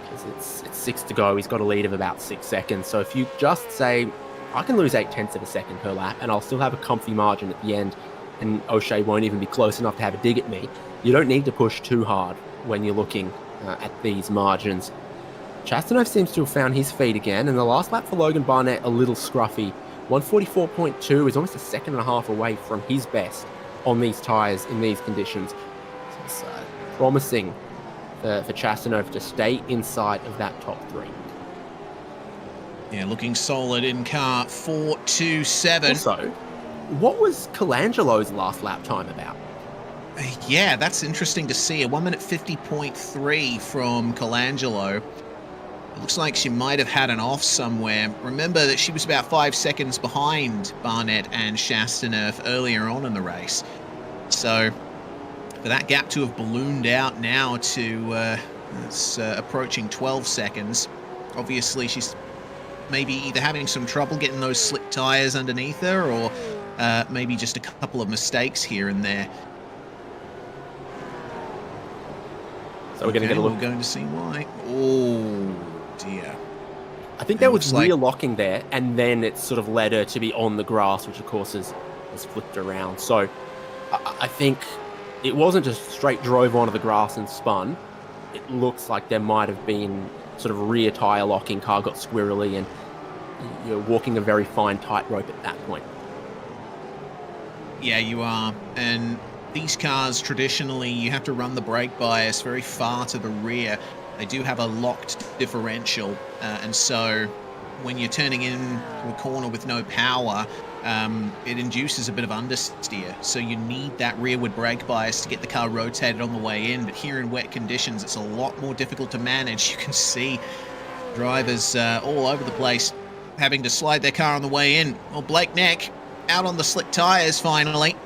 Because it's 6 to go. He's got a lead of about 6 seconds. So if you just say, I can lose 0.8 of a second per lap and I'll still have a comfy margin at the end, and O'Shea won't even be close enough to have a dig at me. You don't need to push too hard when you're looking at these margins. Chastanov seems to have found his feet again, and the last lap for Logan Barnett a little scruffy. 144.2 is almost a second and a half away from his best on these tyres in these conditions. So it's promising for Chastanov to stay inside of that top 3. Yeah, looking solid in car 427. Also, what was Colangelo's last lap time about? Yeah, that's interesting to see. A 1 minute 50.3 from Colangelo. It looks like she might have had an off somewhere. Remember that she was about 5 seconds behind Barnett and Chastanov earlier on in the race. So for that gap to have ballooned out now to it's approaching 12 seconds. Obviously, she's maybe either having some trouble getting those slick tires underneath her, or maybe just a couple of mistakes here and there. So we're going to get a look. We're going to see why. Oh dear. I think there was rear locking there, and then it sort of led her to be on the grass, which of course has flipped around. So I think it wasn't just straight drove onto the grass and spun. It looks like there might have been sort of rear tyre locking, car got squirrely, and you're walking a very fine tightrope at that point. Yeah, you are. And these cars, traditionally, you have to run the brake bias very far to the rear. They do have a locked differential, and so when you're turning into a corner with no power, it induces a bit of understeer. So you need that rearward brake bias to get the car rotated on the way in. But here in wet conditions, it's a lot more difficult to manage. You can see drivers all over the place having to slide their car on the way in. Well, Blake Neck out on the slick tyres finally.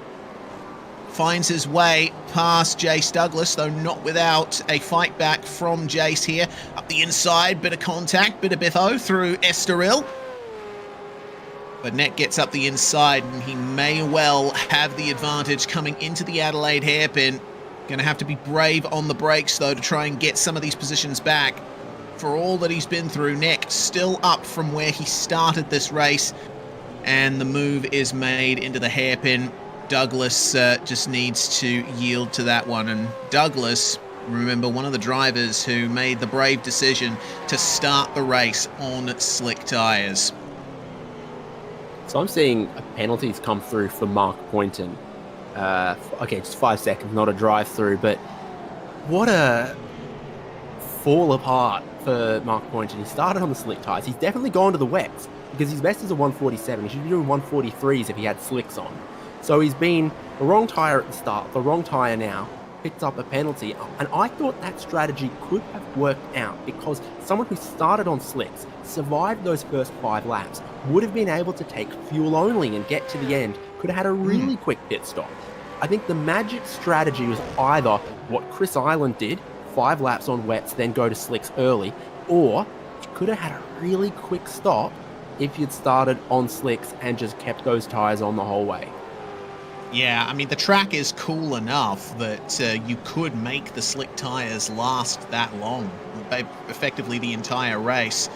Finds his way past Jace Douglas, though not without a fight back from Jace here. Up the inside, bit of contact, bit of biffo through Estoril. But Neck gets up the inside, and he may well have the advantage coming into the Adelaide hairpin. Going to have to be brave on the brakes, though, to try and get some of these positions back. For all that he's been through, Neck still up from where he started this race. And the move is made into the hairpin. Douglas just needs to yield to that one. And Douglas, remember, one of the drivers who made the brave decision to start the race on slick tyres. So I'm seeing penalties come through for Mark Poynton. Okay, just 5 seconds, not a drive-through, but what a fall apart for Mark Poynton. He started on the slick tyres. He's definitely gone to the wets because his best is a 147. He should be doing 143s if he had slicks on. So he's been the wrong tyre at the start, the wrong tyre now, picked up a penalty. And I thought that strategy could have worked out because someone who started on slicks, survived those first 5 laps, would have been able to take fuel only and get to the end, could have had a really quick pit stop. I think the magic strategy was either what Chris Island did, 5 laps on wets, then go to slicks early, or you could have had a really quick stop if you'd started on slicks and just kept those tyres on the whole way. Yeah, I mean, the track is cool enough that you could make the slick tyres last that long, effectively the entire race.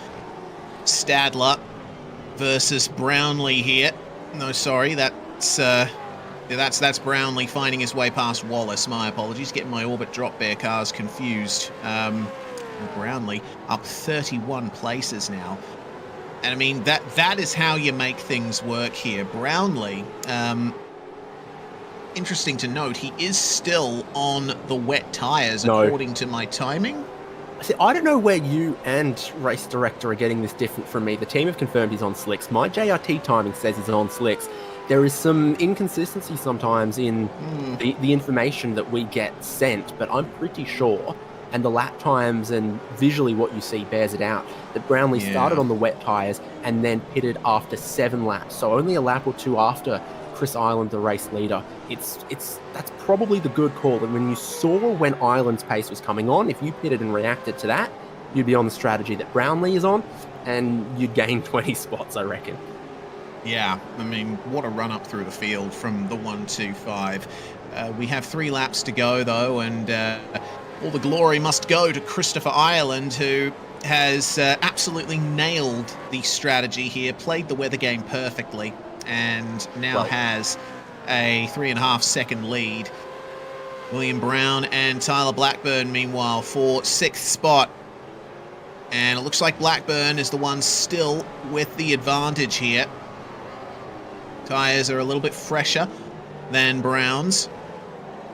Stadler versus Brownlee here. No, sorry, that's Brownlee finding his way past Wallace. My apologies, getting my Orbit Drop Bear cars confused. Brownlee up 31 places now. And I mean, that is how you make things work here. Brownlee, interesting to note, he is still on the wet tyres according to my timing. See, I don't know where you and race director are getting this different from me. The team have confirmed he's on slicks. My JRT timing says he's on slicks. There is some inconsistency sometimes in the information that we get sent, but I'm pretty sure, and the lap times and visually what you see bears it out, that Brownlee started on the wet tyres and then pitted after 7 laps. So only a lap or 2 after Chris Island, the race leader. That's probably the good call. And when you saw when Island's pace was coming on, if you pitted and reacted to that, you'd be on the strategy that Brownlee is on, and you'd gain 20 spots, I reckon. Yeah, I mean, what a run up through the field from the 1-2-5. We have 3 laps to go, though, and all the glory must go to Christopher Ireland, who has absolutely nailed the strategy here, played the weather game perfectly, and now has a 3.5 second lead. William Brown and Tyler Blackburn, meanwhile, for 6th spot. And it looks like Blackburn is the one still with the advantage here. Tyres are a little bit fresher than Brown's.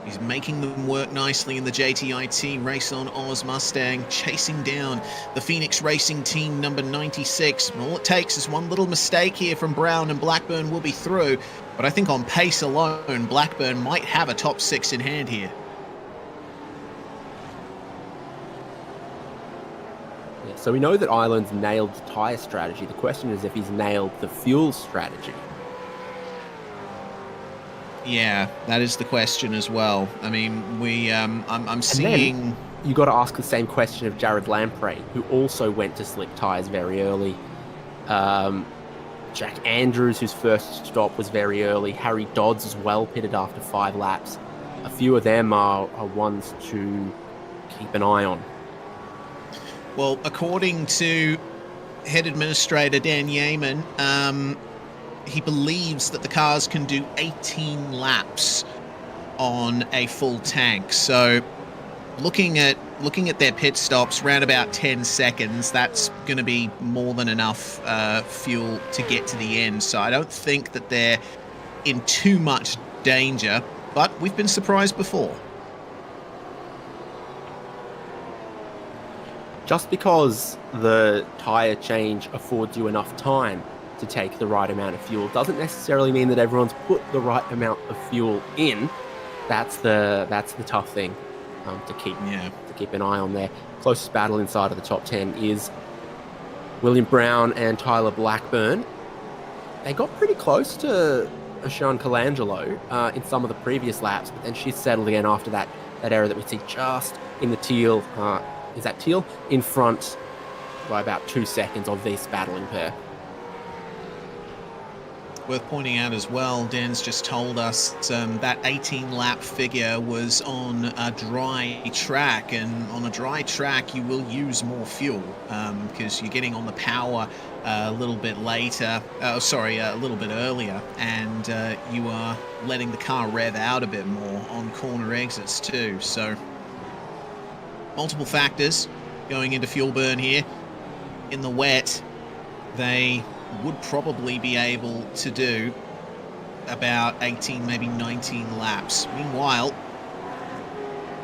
He's making them work nicely in the JTIT Race on Oz Mustang, chasing down the Phoenix Racing Team number 96. And all it takes is one little mistake here from Brown and Blackburn will be through. But I think on pace alone, Blackburn might have a top 6 in hand here. Yeah, so we know that Ireland's nailed the tyre strategy. The question is if he's nailed the fuel strategy. Yeah, that is the question as well. I mean, I'm seeing... You got to ask the same question of Jared Lamprey, who also went to slick tyres very early. Jack Andrews, whose first stop was very early. Harry Dodds as well, pitted after 5 laps. A few of them are ones to keep an eye on. Well, according to head administrator Dan Yeaman, he believes that the cars can do 18 laps on a full tank. So looking at their pit stops, around about 10 seconds, that's going to be more than enough fuel to get to the end. So I don't think that they're in too much danger, but we've been surprised before. Just because the tyre change affords you enough time to take the right amount of fuel doesn't necessarily mean that everyone's put the right amount of fuel in. That's the tough thing to keep an eye on there. Closest battle inside of the top 10 is William Brown and Tyler Blackburn. They got pretty close to Sean Colangelo in some of the previous laps, but then she settled again after that error that we see just in the teal. Is that teal? In front by about 2 seconds of this battling pair. Worth pointing out as well, Dan's just told us that 18-lap figure was on a dry track, and on a dry track you will use more fuel because you're getting on the power a little bit later, a little bit earlier, and you are letting the car rev out a bit more on corner exits too. So multiple factors going into fuel burn here. In the wet, they would probably be able to do about 18, maybe 19 laps. Meanwhile,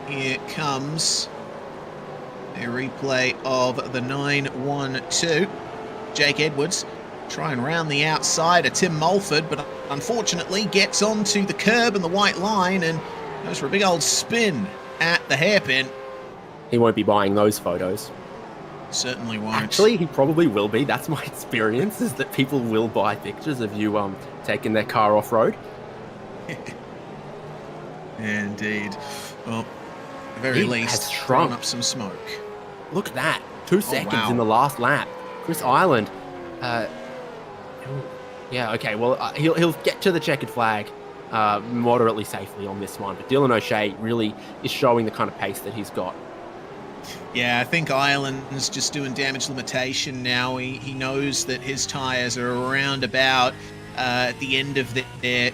here comes a replay of the 9-1-2. Jake Edwards trying round the outside of Tim Mulford, but unfortunately gets onto the curb and the white line and goes for a big old spin at the hairpin. He won't be buying those photos. Certainly won't. Actually, he probably will be. That's my experience, is that people will buy pictures of you taking their car off-road. Indeed. Well, at the very least, throwing up some smoke. Look at that. 2 seconds in the last lap. Chris Ireland. Yeah, okay, well, he'll get to the checkered flag moderately safely on this one. But Dylan O'Shea really is showing the kind of pace that he's got. Yeah, I think Ireland's just doing damage limitation now. He knows that his tyres are around about at the end of their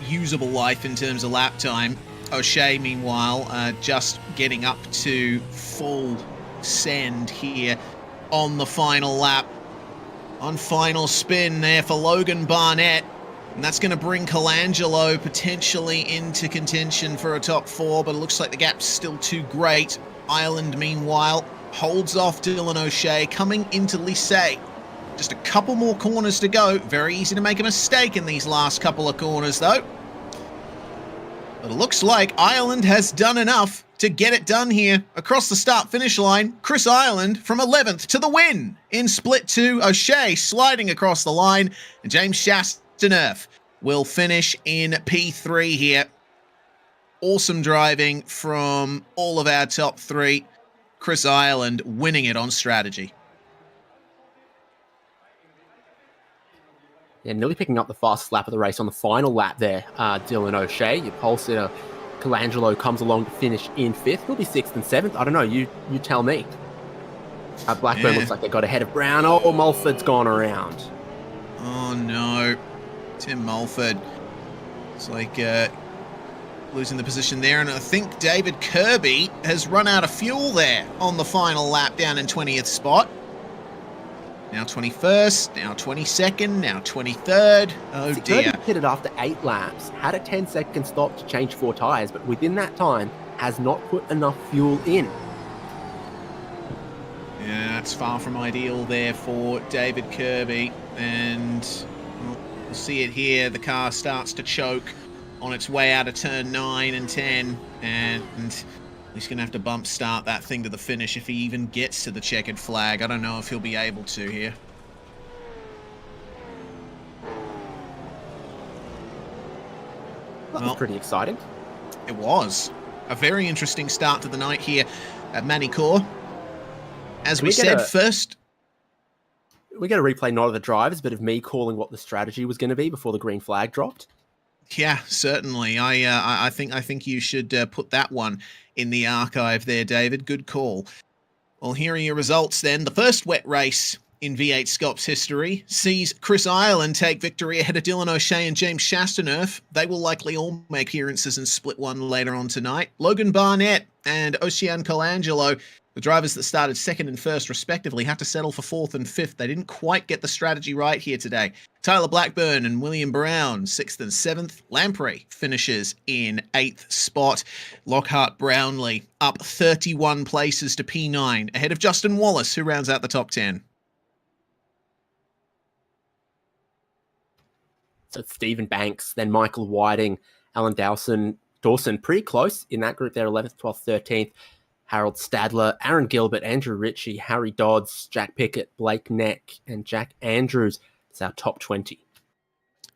usable life in terms of lap time. O'Shea, meanwhile, just getting up to full send here on the final lap. On final spin there for Logan Barnett. And that's going to bring Colangelo potentially into contention for a top 4, but it looks like the gap's still too great. Ireland, meanwhile, holds off Dylan O'Shea, coming into Lycée. Just a couple more corners to go. Very easy to make a mistake in these last couple of corners, though. But it looks like Ireland has done enough to get it done here. Across the start-finish line, Chris Ireland from 11th to the win. In split 2, O'Shea sliding across the line, and James Chastaneuf will finish in P3 here. Awesome driving from all of our top 3. Chris Ireland winning it on strategy. Yeah, nearly picking up the fastest lap of the race on the final lap there, Dylan O'Shea. Your pole sitter, Colangelo, comes along to finish in 5th. He'll be 6th and 7th. I don't know. You tell me. Blackburn looks like they got ahead of Brown. Oh, Mulford's gone around. Oh, no. Tim Mulford. It's like losing the position there. And I think David Kirby has run out of fuel there on the final lap down in 20th spot. Now 21st, now 22nd, now 23rd. Oh dear. Kirby pitted after 8 laps, had a 10-second stop to change 4 tyres, but within that time has not put enough fuel in. Yeah, that's far from ideal there for David Kirby. And we'll see it here. The car starts to choke on its way out of turn 9 and 10. And he's going to have to bump start that thing to the finish if he even gets to the checkered flag. I don't know if he'll be able to here. That was pretty exciting. It was. A very interesting start to the night here at Magny-Cours. As we said first... We get a replay not of the drivers, but of me calling what the strategy was going to be before the green flag dropped. Yeah, certainly. I think you should put that one in the archive there, David. Good call. Well, here are your results then. The first wet race in V8SCOPS history sees Chris Ireland take victory ahead of Dylan O'Shea and James Chastaneuf. They will likely all make appearances in Split 1 later on tonight. Logan Barnett and Ocean Colangelo, the drivers that started 2nd and 1st respectively, have to settle for 4th and 5th. They didn't quite get the strategy right here today. Tyler Blackburn and William Brown, 6th and 7th. Lamprey finishes in 8th spot. Lockhart Brownlee up 31 places to P9, ahead of Justin Wallace, who rounds out the top 10. So it's Stephen Banks, then Michael Whiting, Alan Dawson, pretty close in that group there, 11th, 12th, 13th. Harold Stadler, Aaron Gilbert, Andrew Ritchie, Harry Dodds, Jack Pickett, Blake Neck, and Jack Andrews. It's our top 20.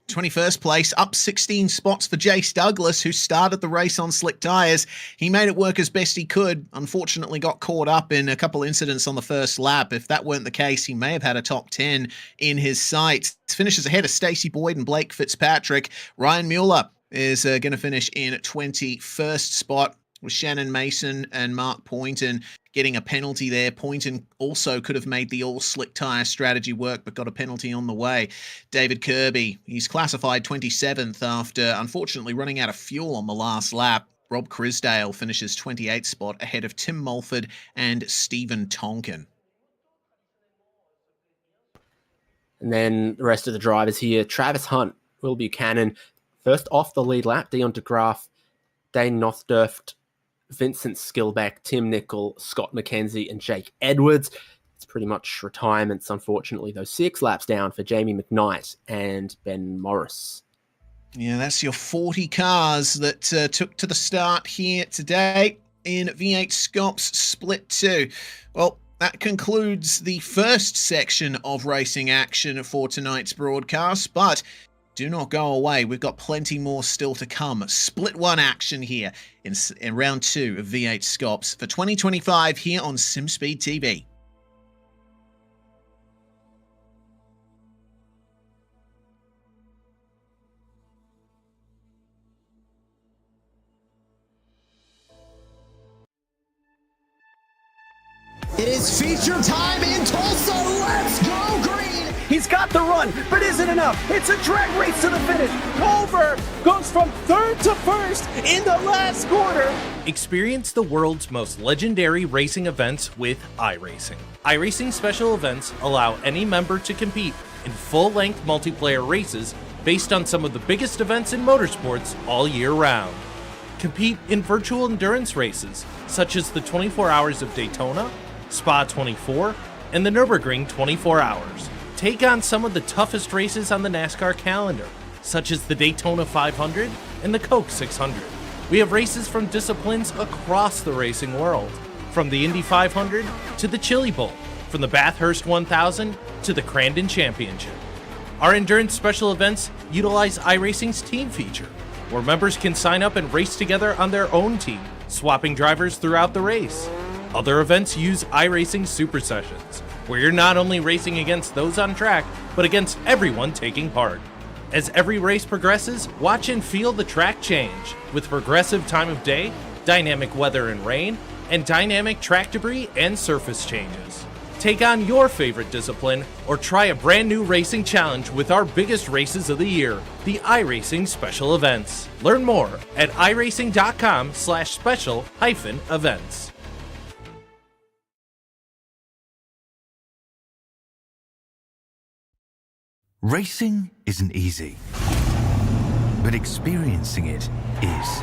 21st place, up 16 spots for Jace Douglas, who started the race on slick tyres. He made it work as best he could. Unfortunately, got caught up in a couple incidents on the first lap. If that weren't the case, he may have had a top 10 in his sights. Finishes ahead of Stacey Boyd and Blake Fitzpatrick. Ryan Mueller is going to finish in 21st spot, with Shannon Mason and Mark Poynton getting a penalty there. Poynton also could have made the all-slick tyre strategy work, but got a penalty on the way. David Kirby, he's classified 27th after, unfortunately, running out of fuel on the last lap. Rob Crisdale finishes 28th spot ahead of Tim Mulford and Stephen Tonkin. And then the rest of the drivers here, Travis Hunt, Will Buchanan, first off the lead lap, Dion DeGraaf, Dane Northdurft, Vincent Skilbeck, Tim Nicol, Scott McKenzie, and Jake Edwards. It's pretty much retirements, unfortunately, those 6 laps down for Jamie McKnight and Ben Morris. Yeah, that's your 40 cars that took to the start here today in V8SCOPS Split 2. Well, that concludes the first section of racing action for tonight's broadcast, but do not go away. We've got plenty more still to come. Split 1 action here in round 2 of V8SCOPS for 2025 here on SimSpeed TV. It is feature time in Tulsa. Let's go green. He's got the run, but is it enough? It's a drag race to the finish. Culver goes from 3rd to 1st in the last quarter. Experience the world's most legendary racing events with iRacing. iRacing special events allow any member to compete in full-length multiplayer races based on some of the biggest events in motorsports all year round. Compete in virtual endurance races such as the 24 Hours of Daytona, Spa 24, and the Nürburgring 24 Hours. Take on some of the toughest races on the NASCAR calendar, such as the Daytona 500 and the Coke 600. We have races from disciplines across the racing world, from the Indy 500 to the Chili Bowl, from the Bathurst 1000 to the Crandon Championship. Our endurance special events utilize iRacing's team feature, where members can sign up and race together on their own team, swapping drivers throughout the race. Other events use iRacing Super Sessions, where you're not only racing against those on track, but against everyone taking part. As every race progresses, watch and feel the track change, with progressive time of day, dynamic weather and rain, and dynamic track debris and surface changes. Take on your favorite discipline, or try a brand new racing challenge with our biggest races of the year, the iRacing Special Events. Learn more at iracing.com/special-events. Racing isn't easy, but experiencing it is.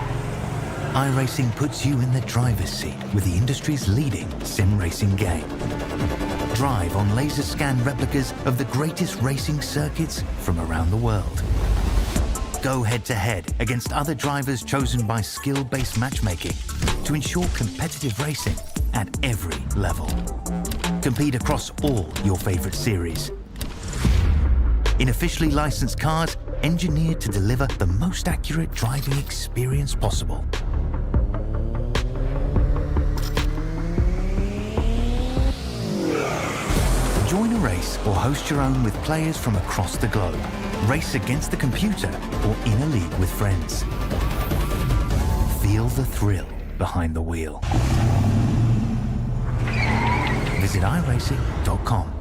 iRacing puts you in the driver's seat with the industry's leading sim racing game. Drive on laser scan replicas of the greatest racing circuits from around the world. Go head to head against other drivers chosen by skill-based matchmaking to ensure competitive racing at every level. Compete across all your favorite series in officially licensed cars engineered to deliver the most accurate driving experience possible. Join a race or host your own with players from across the globe. Race against the computer or in a league with friends. Feel the thrill behind the wheel. Visit iRacing.com.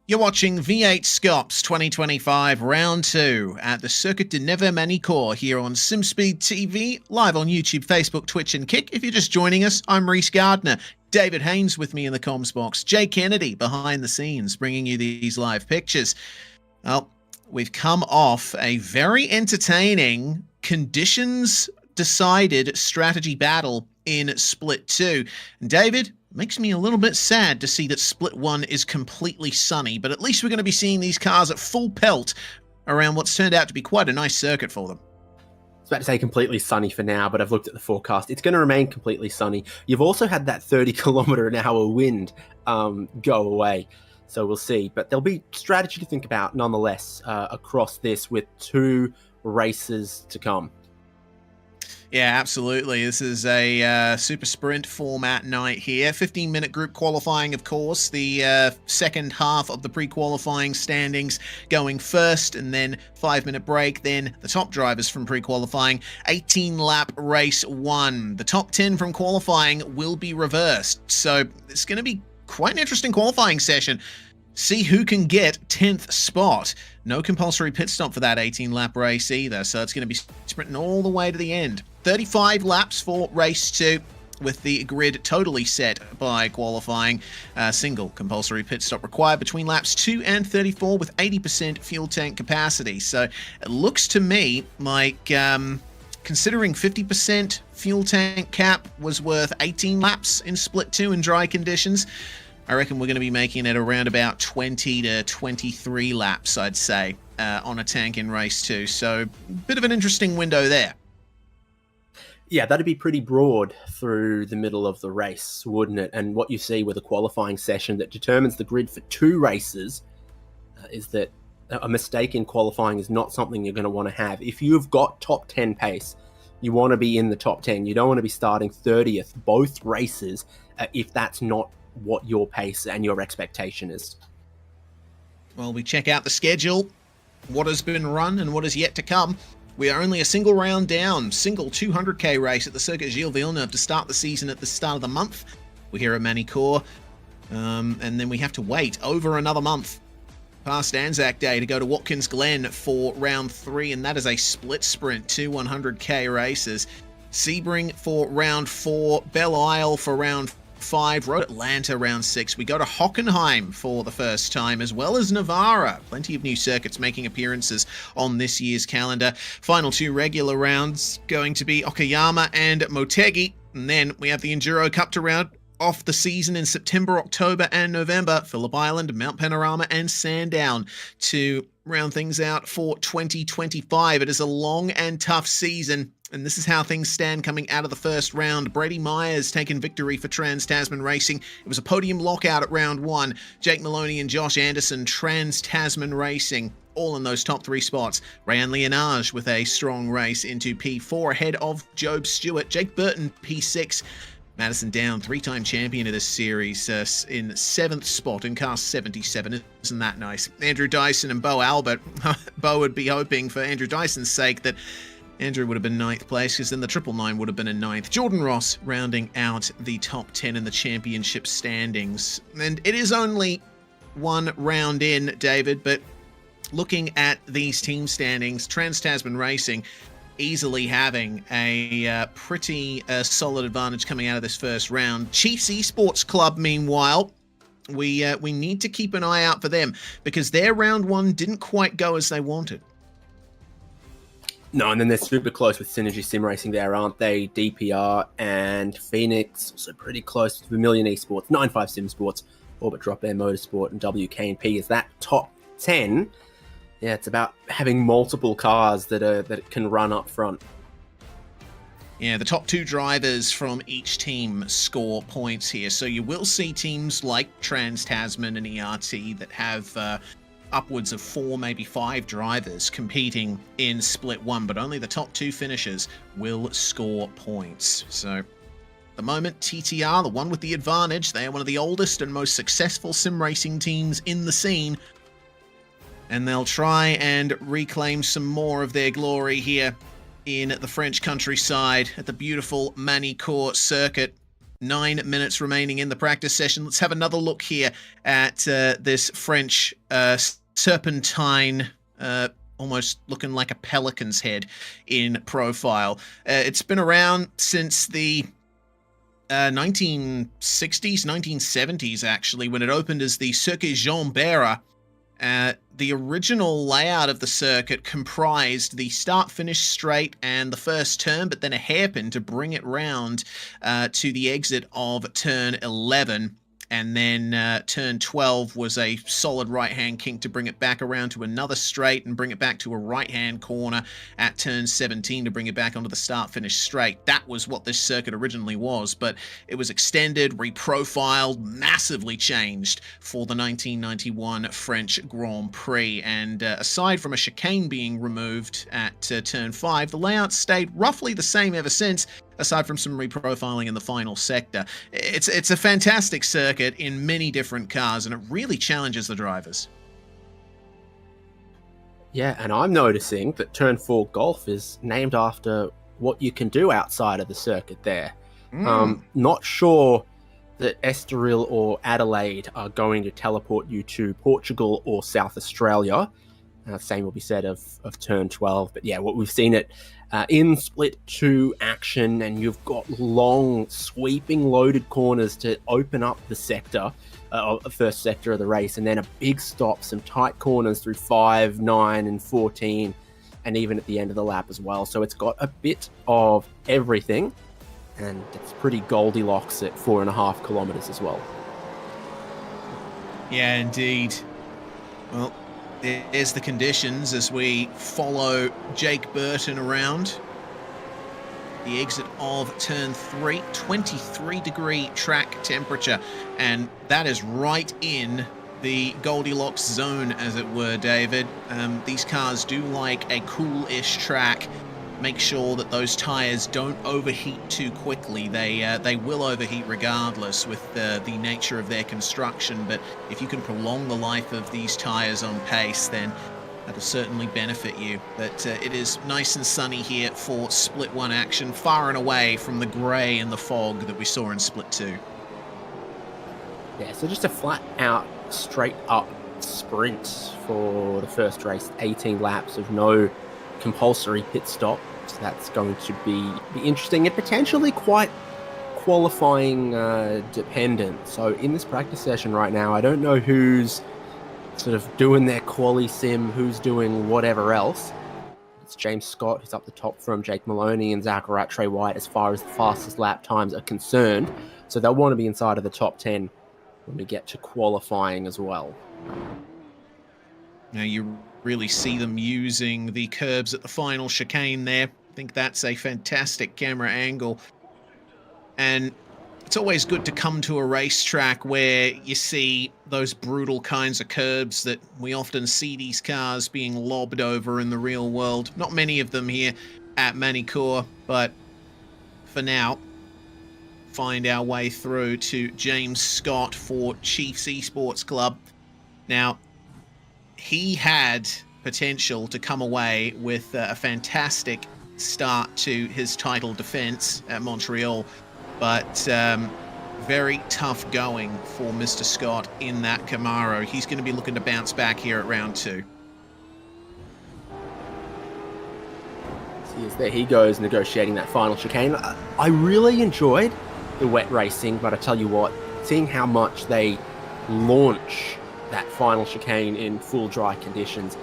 You're watching V8SCOPS 2025 Round 2 at the Circuit de Neve Magny-Cours here on SimSpeed TV, live on YouTube, Facebook, Twitch, and Kick. If you're just joining us, I'm Reese Gardner. David Haynes with me in the comms box. Jay Kennedy behind the scenes, bringing you these live pictures. Well, we've come off a very entertaining conditions-decided strategy battle in Split 2. And David, makes me a little bit sad to see that Split 1 is completely sunny, but at least we're going to be seeing these cars at full pelt around what's turned out to be quite a nice circuit for them. I was about to say completely sunny for now, but I've looked at the forecast. It's going to remain completely sunny. You've also had that 30-kilometre-an-hour wind go away, so we'll see. But there'll be strategy to think about nonetheless across this with 2 races to come. Yeah, absolutely. This is a super sprint format night here. 15-minute group qualifying, of course. The second half of the pre-qualifying standings going first, and then 5-minute break. Then the top drivers from pre-qualifying. 18-lap race 1. The top 10 from qualifying will be reversed. So it's going to be quite an interesting qualifying session. See who can get 10th spot. No compulsory pit stop for that 18-lap race either, so it's going to be sprinting all the way to the end. 35 laps for race 2, with the grid totally set by qualifying. Single compulsory pit stop required between laps 2 and 34 with 80% fuel tank capacity. So it looks to me like considering 50% fuel tank cap was worth 18 laps in Split 2 in dry conditions, I reckon we're going to be making it around about 20 to 23 laps, I'd say, on a tank in race 2. So, bit of an interesting window there. Yeah, that'd be pretty broad through the middle of the race, wouldn't it? And what you see with a qualifying session that determines the grid for 2 races is that a mistake in qualifying is not something you're going to want to have. If you've got top 10 pace, you want to be in the top 10. You don't want to be starting 30th both races if that's not what your pace and your expectation is. Well, we check out the schedule, what has been run and what is yet to come. We are only a single round down, single 200k race at the Circuit Gilles Villeneuve to start the season at the start of the month. We're here at Magny-Cours, and then we have to wait over another month past Anzac Day to go to Watkins Glen for round 3, and that is a split sprint, 2 100k races. Sebring for round 4, Belle Isle for round 5, Road Atlanta round 6. We go to Hockenheim for the first time, as well as Navarra. Plenty of new circuits making appearances on this year's calendar. Final 2 regular rounds going to be Okayama and Motegi. And then we have the Enduro Cup to round off the season in September, October, and November. Phillip Island, Mount Panorama, and Sandown to round things out for 2025. It is a long and tough season, and this is how things stand coming out of the first round. Brady Myers taking victory for Trans-Tasman Racing. It was a podium lockout at round 1. Jake Maloney and Josh Anderson, Trans-Tasman Racing, all in those top 3 spots. Rayan Leonage with a strong race into P4 ahead of Job Stewart. Jake Burton, P6. Madison Down, 3-time champion of this series, in 7th spot in car 77. Isn't that nice? Andrew Dyson and Bo Albert. Bo would be hoping, for Andrew Dyson's sake, that Andrew would have been 9th place, because then the 999 would have been in 9th. Jordan Ross rounding out the top 10 in the championship standings. And it is only one round in, David, but looking at these team standings, Trans-Tasman Racing easily having a pretty solid advantage coming out of this first round. Chiefs Esports Club, meanwhile, we need to keep an eye out for them, because their round 1 didn't quite go as they wanted. No, and then they're super close with Synergy Sim Racing there, aren't they? DPR and Phoenix, also pretty close with Vermilion Esports, 95 Sim Sports, Orbit Drop Air Motorsport, and WKNP is that top 10. Yeah, it's about having multiple cars that can run up front. Yeah, the top 2 drivers from each team score points here. So you will see teams like Trans-Tasman and ERT that have upwards of 4, maybe 5 drivers competing in Split 1, but only the top 2 finishers will score points. So at the moment, TTR, the one with the advantage, they are one of the oldest and most successful sim racing teams in the scene, and they'll try and reclaim some more of their glory here in the French countryside at the beautiful Magny-Cours circuit. 9 minutes remaining in the practice session. Let's have another look here at this French serpentine, almost looking like a pelican's head in profile. It's been around since the 1960s, 1970s, actually, when it opened as the Circuit Jean Bera. The original layout of the circuit comprised the start-finish straight and the first turn, but then a hairpin to bring it round to the exit of turn 11. And then turn 12 was a solid right-hand kink to bring it back around to another straight and bring it back to a right-hand corner at turn 17 to bring it back onto the start-finish straight. That was what this circuit originally was, but it was extended, reprofiled, massively changed for the 1991 French Grand Prix. And aside from a chicane being removed at turn 5, the layout stayed roughly the same ever since, aside from some reprofiling in the final sector. It's a fantastic circuit in many different cars, and it really challenges the drivers. Yeah, and I'm noticing that Turn 4 Golf is named after what you can do outside of the circuit there. Not sure that Estoril or Adelaide are going to teleport you to Portugal or South Australia. Same will be said of Turn 12. But yeah, what we've seen it in Split 2 action, and you've got long, sweeping, loaded corners to open up the sector, the first sector of the race, and then a big stop, some tight corners through 5, 9, and 14, and even at the end of the lap as well. So it's got a bit of everything, and it's pretty Goldilocks at 4.5 kilometers as well. Yeah, indeed. Well, there's the conditions as we follow Jake Burton around. The exit of turn 3, 23-degree track temperature, and that is right in the Goldilocks zone, as it were, David. These cars do like a cool-ish track. Make sure that those tires don't overheat too quickly. They will overheat regardless with the nature of their construction, but if you can prolong the life of these tires on pace, then that'll certainly benefit you. But it is nice and sunny here for Split 1 action, far and away from the grey and the fog that we saw in Split 2. Yeah, so just a flat out, straight up sprint for the first race, 18 laps of no compulsory pit stop. So that's going to be interesting and potentially quite qualifying dependent. So in this practice session right now, I don't know who's sort of doing their quali sim, who's doing whatever else. It's James Scott who's up the top from Jake Maloney and Zach Rattray White as far as the fastest lap times are concerned. So they'll want to be inside of the top 10 when we get to qualifying as well. Now you really see them using the curbs at the final chicane there. I think that's a fantastic camera angle. And it's always good to come to a racetrack where you see those brutal kinds of curbs that we often see these cars being lobbed over in the real world. Not many of them here at Magny-Cours, but for now, find our way through to James Scott for Chiefs Esports Club. Now, he had potential to come away with a fantastic start to his title defense at Montreal, but very tough going for Mr. Scott in that Camaro. He's going to be looking to bounce back here at round 2. There he goes, negotiating that final chicane. I really enjoyed the wet racing, but I tell you what, seeing how much they launch that final chicane in full dry conditions,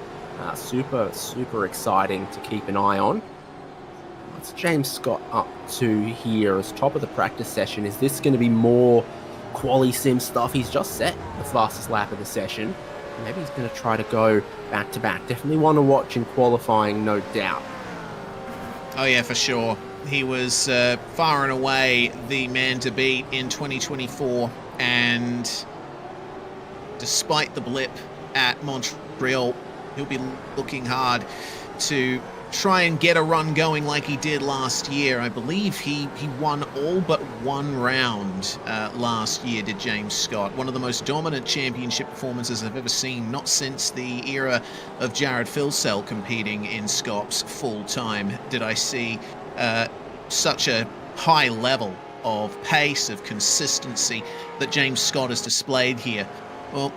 super exciting to keep an eye on. What's James Scott up to here as top of the practice session? Is this going to be more quali sim stuff? He's just set the fastest lap of the session. Maybe he's going to try to go back to back. Definitely want to watch in qualifying, no doubt. Oh yeah, for sure. He was far and away the man to beat in 2024, and despite the blip at Montreal, he'll be looking hard to try and get a run going like he did last year. I believe he won all but one round last year, did James Scott. One of the most dominant championship performances I've ever seen, not since the era of Jared Filsell competing in SCOPS full-time did I see such a high level of pace, of consistency that James Scott has displayed here. Well,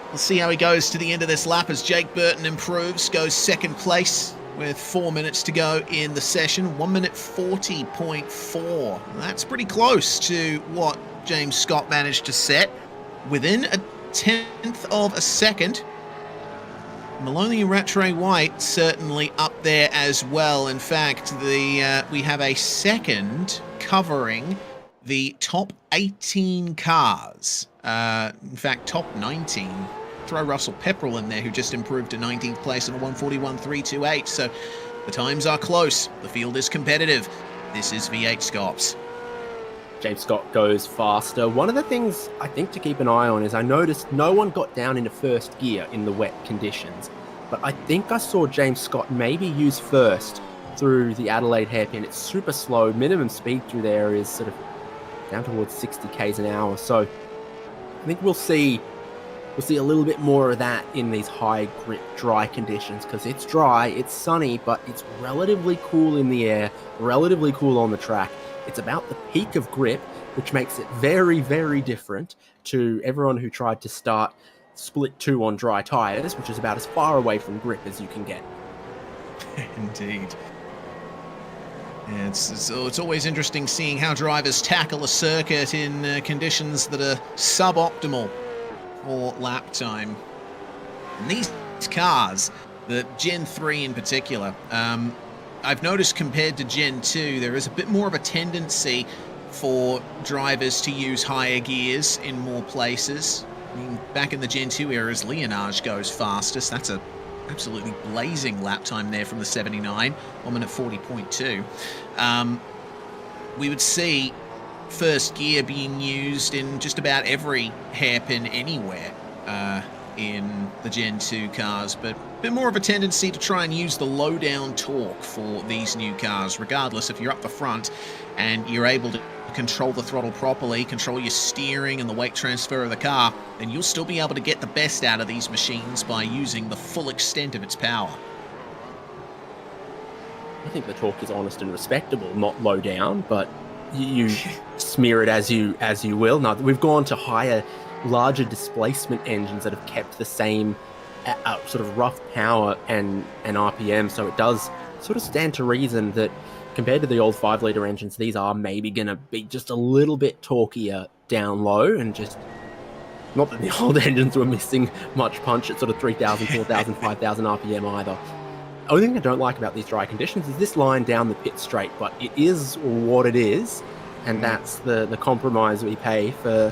we'll see how he goes to the end of this lap as Jake Burton improves, goes second place with 4 minutes to go in the session. 1 minute 40.4. That's pretty close to what James Scott managed to set. Within a 10th of a second. Maloney and Rattray White certainly up there as well. In fact, we have a second covering the top 18 cars. In fact, top 19. Throw Russell Pepperell in there, who just improved to 19th place in a 1:41.328. So the times are close. The field is competitive. This is V8SCOPS. James Scott goes faster. One of the things I think to keep an eye on is I noticed no one got down into first gear in the wet conditions. But I think I saw James Scott maybe use first through the Adelaide hairpin. It's super slow. Minimum speed through there is sort of down towards 60 k's an hour. So I think we'll see a little bit more of that in these high grip dry conditions, because it's dry, it's sunny, but it's relatively cool in the air, relatively cool on the track. It's about the peak of grip, which makes it very, very different to everyone who tried to start split 2 on dry tires, which is about as far away from grip as you can get. Indeed. Yeah, it's always interesting seeing how drivers tackle a circuit in conditions that are suboptimal for lap time. And these cars, the Gen 3 in particular, I've noticed compared to Gen 2, there is a bit more of a tendency for drivers to use higher gears in more places. I mean, back in the Gen 2 era, as Lienage goes fastest, that's a absolutely blazing lap time there from the 79, 1 minute 40.2. We would see first gear being used in just about every hairpin anywhere in the Gen 2 cars, but a bit more of a tendency to try and use the low-down torque for these new cars. Regardless, if you're up the front and you're able to control the throttle properly, control your steering and the weight transfer of the car, then you'll still be able to get the best out of these machines by using the full extent of its power. I think the torque is honest and respectable, not low down, but you smear it as you will. Now, we've gone to higher, larger displacement engines that have kept the same sort of rough power and RPM, so it does sort of stand to reason that compared to the old 5-litre engines, these are maybe going to be just a little bit torquier down low, and just not that the old engines were missing much punch at sort of 3,000, 4,000, 5,000 RPM either. The only thing I don't like about these dry conditions is this line down the pit straight, but it is what it is, and that's the compromise we pay for,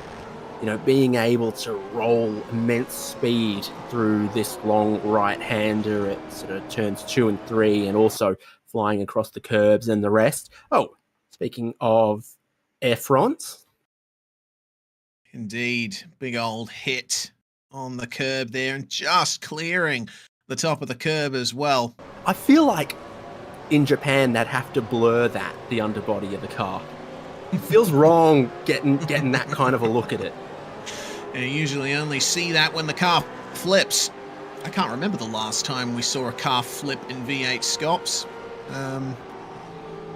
you know, being able to roll immense speed through this long right-hander at sort of turns 2 and 3, and also flying across the curbs and the rest. Oh, speaking of air fronts. Indeed, big old hit on the curb there, and just clearing the top of the curb as well. I feel like in Japan they'd have to blur the underbody of the car. It feels wrong getting that kind of a look at it. And you usually only see that when the car flips. I can't remember the last time we saw a car flip in V8SCOPS.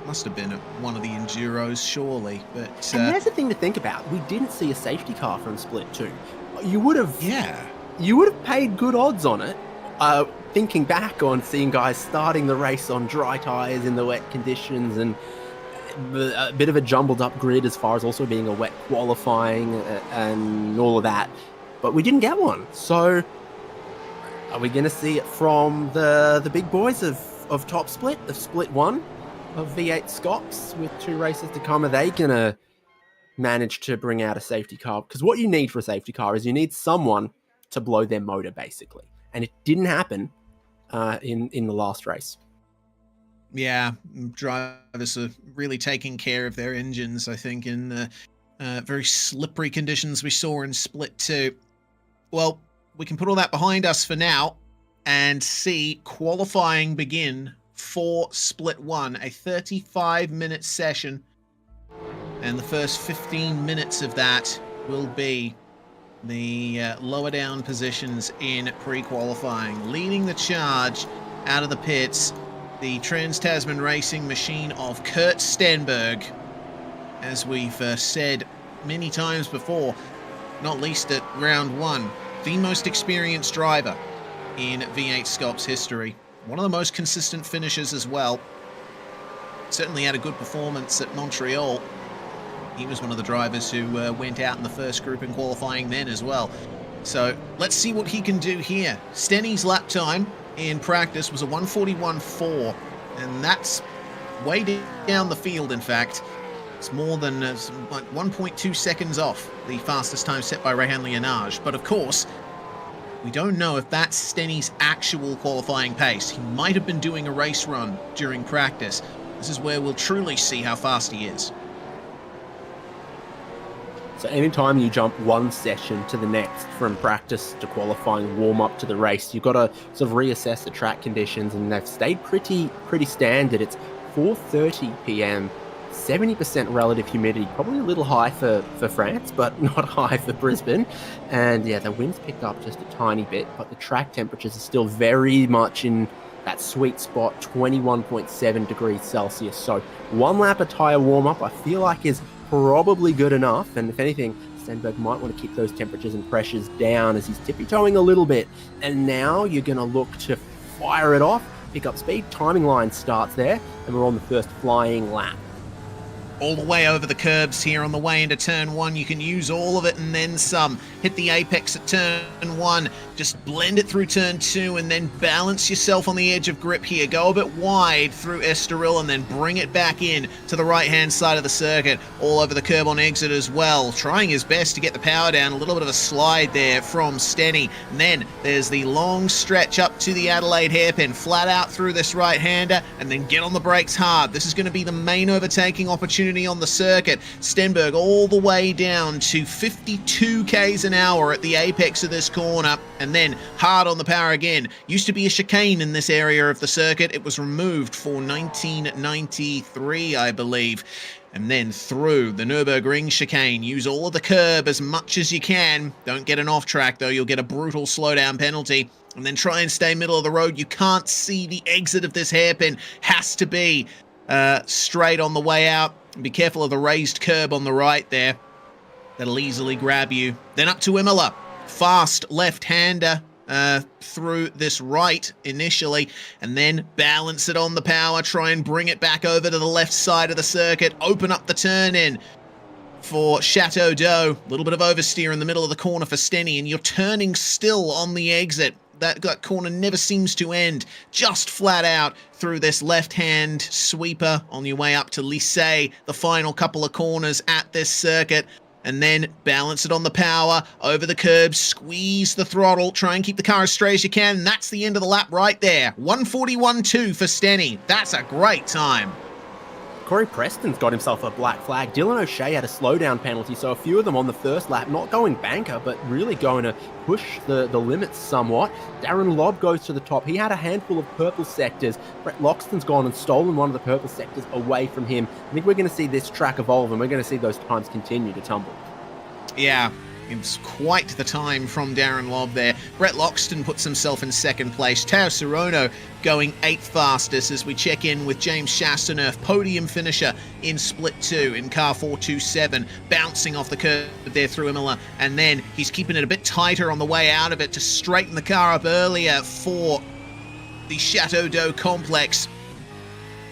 Must have been at one of the Enduros, surely. But and there's the thing to think about. We didn't see a safety car from Split 2. You would have paid good odds on it. Thinking back on seeing guys starting the race on dry tyres in the wet conditions, and a bit of a jumbled up grid as far as also being a wet qualifying and all of that. But we didn't get one. So are we going to see it from the big boys of Top Split, of Split 1, of V8SCOPS with 2 races to come? Are they going to manage to bring out a safety car? Because what you need for a safety car is you need someone to blow their motor, basically. And it didn't happen in the last race. Yeah, drivers are really taking care of their engines, I think, in the very slippery conditions we saw in Split 2. Well, we can put all that behind us for now and see qualifying begin for Split 1, a 35-minute session. And the first 15 minutes of that will be the lower down positions in pre-qualifying. Leading the charge out of the pits, the Trans-Tasman Racing machine of Kurt Stenberg. As we've said many times before, not least at round 1, the most experienced driver in V8SCOPS history. One of the most consistent finishers as well. Certainly had a good performance at Montreal. He was one of the drivers who went out in the first group in qualifying then as well. So let's see what he can do here. Stenny's lap time in practice was a 1:41.4, and that's way down the field, in fact. It's more than like 1.2 seconds off the fastest time set by Rehan Lienage. But of course, we don't know if that's Stenny's actual qualifying pace. He might have been doing a race run during practice. This is where we'll truly see how fast he is. So anytime you jump one session to the next, from practice to qualifying, warm up to the race, you've got to sort of reassess the track conditions, and they've stayed pretty standard. It's 4:30 p.m., 70% relative humidity, probably a little high for France, but not high for Brisbane. And yeah, the wind's picked up just a tiny bit, but the track temperatures are still very much in that sweet spot, 21.7 degrees Celsius. So 1 lap of tyre warm-up, I feel like is probably good enough. And if anything, Stenberg might want to keep those temperatures and pressures down as he's tippy-toeing a little bit. And now you're going to look to fire it off, pick up speed. Timing line starts there, and we're on the first flying lap. all the way over the curbs here on the way into turn 1. You can use all of it and then some. Hit the apex at turn 1, just blend it through turn 2, and then balance yourself on the edge of grip here. Go a bit wide through Estoril and then bring it back in to the right-hand side of the circuit, all over the curb on exit as well. Trying his best to get the power down. A little bit of a slide there from Stenny. And then there's the long stretch up to the Adelaide hairpin, flat out through this right-hander, and then get on the brakes hard. This is going to be the main overtaking opportunity on the circuit. Stenberg all the way down to 52 k's an hour at the apex of this corner, and then hard on the power again. Used to be a chicane in this area of the circuit. It was removed for 1993, I believe. And then through the Nürburgring chicane. Use all of the curb as much as you can. Don't get an off track though, you'll get a brutal slowdown penalty. And then try and stay middle of the road. You can't see the exit of this hairpin. Has to be straight on the way out. Be careful of the raised curb on the right there. That'll easily grab you. Then up to Imola. Fast left-hander through this right initially, and then balance it on the power. Try and bring it back over to the left side of the circuit. Open up the turn in for Chateau d'Eau. A little bit of oversteer in the middle of the corner for Stenny, and you're turning still on the exit. That corner never seems to end. Just flat out through this left-hand sweeper on your way up to Lycée. The final couple of corners at this circuit. And then balance it on the power, over the curb, squeeze the throttle, try and keep the car as straight as you can. And that's the end of the lap right there. 1:41.2 for Stenny. That's a great time. Corey Preston's got himself a black flag. Dylan O'Shea had a slowdown penalty, so a few of them on the first lap, not going banker, but really going to push the limits somewhat. Darren Lobb goes to the top. He had a handful of purple sectors. Brett Loxton's gone and stolen one of the purple sectors away from him. I think we're going to see this track evolve, and we're going to see those times continue to tumble. Yeah. It's quite the time from Darren Lobb there. Brett Loxton puts himself in second place. Tao Sirono going 8th fastest as we check in with James Chastaneuf, podium finisher in split 2 in car 427, bouncing off the curb there through Imola, and then he's keeping it a bit tighter on the way out of it to straighten the car up earlier for the Chateau d'Eau complex.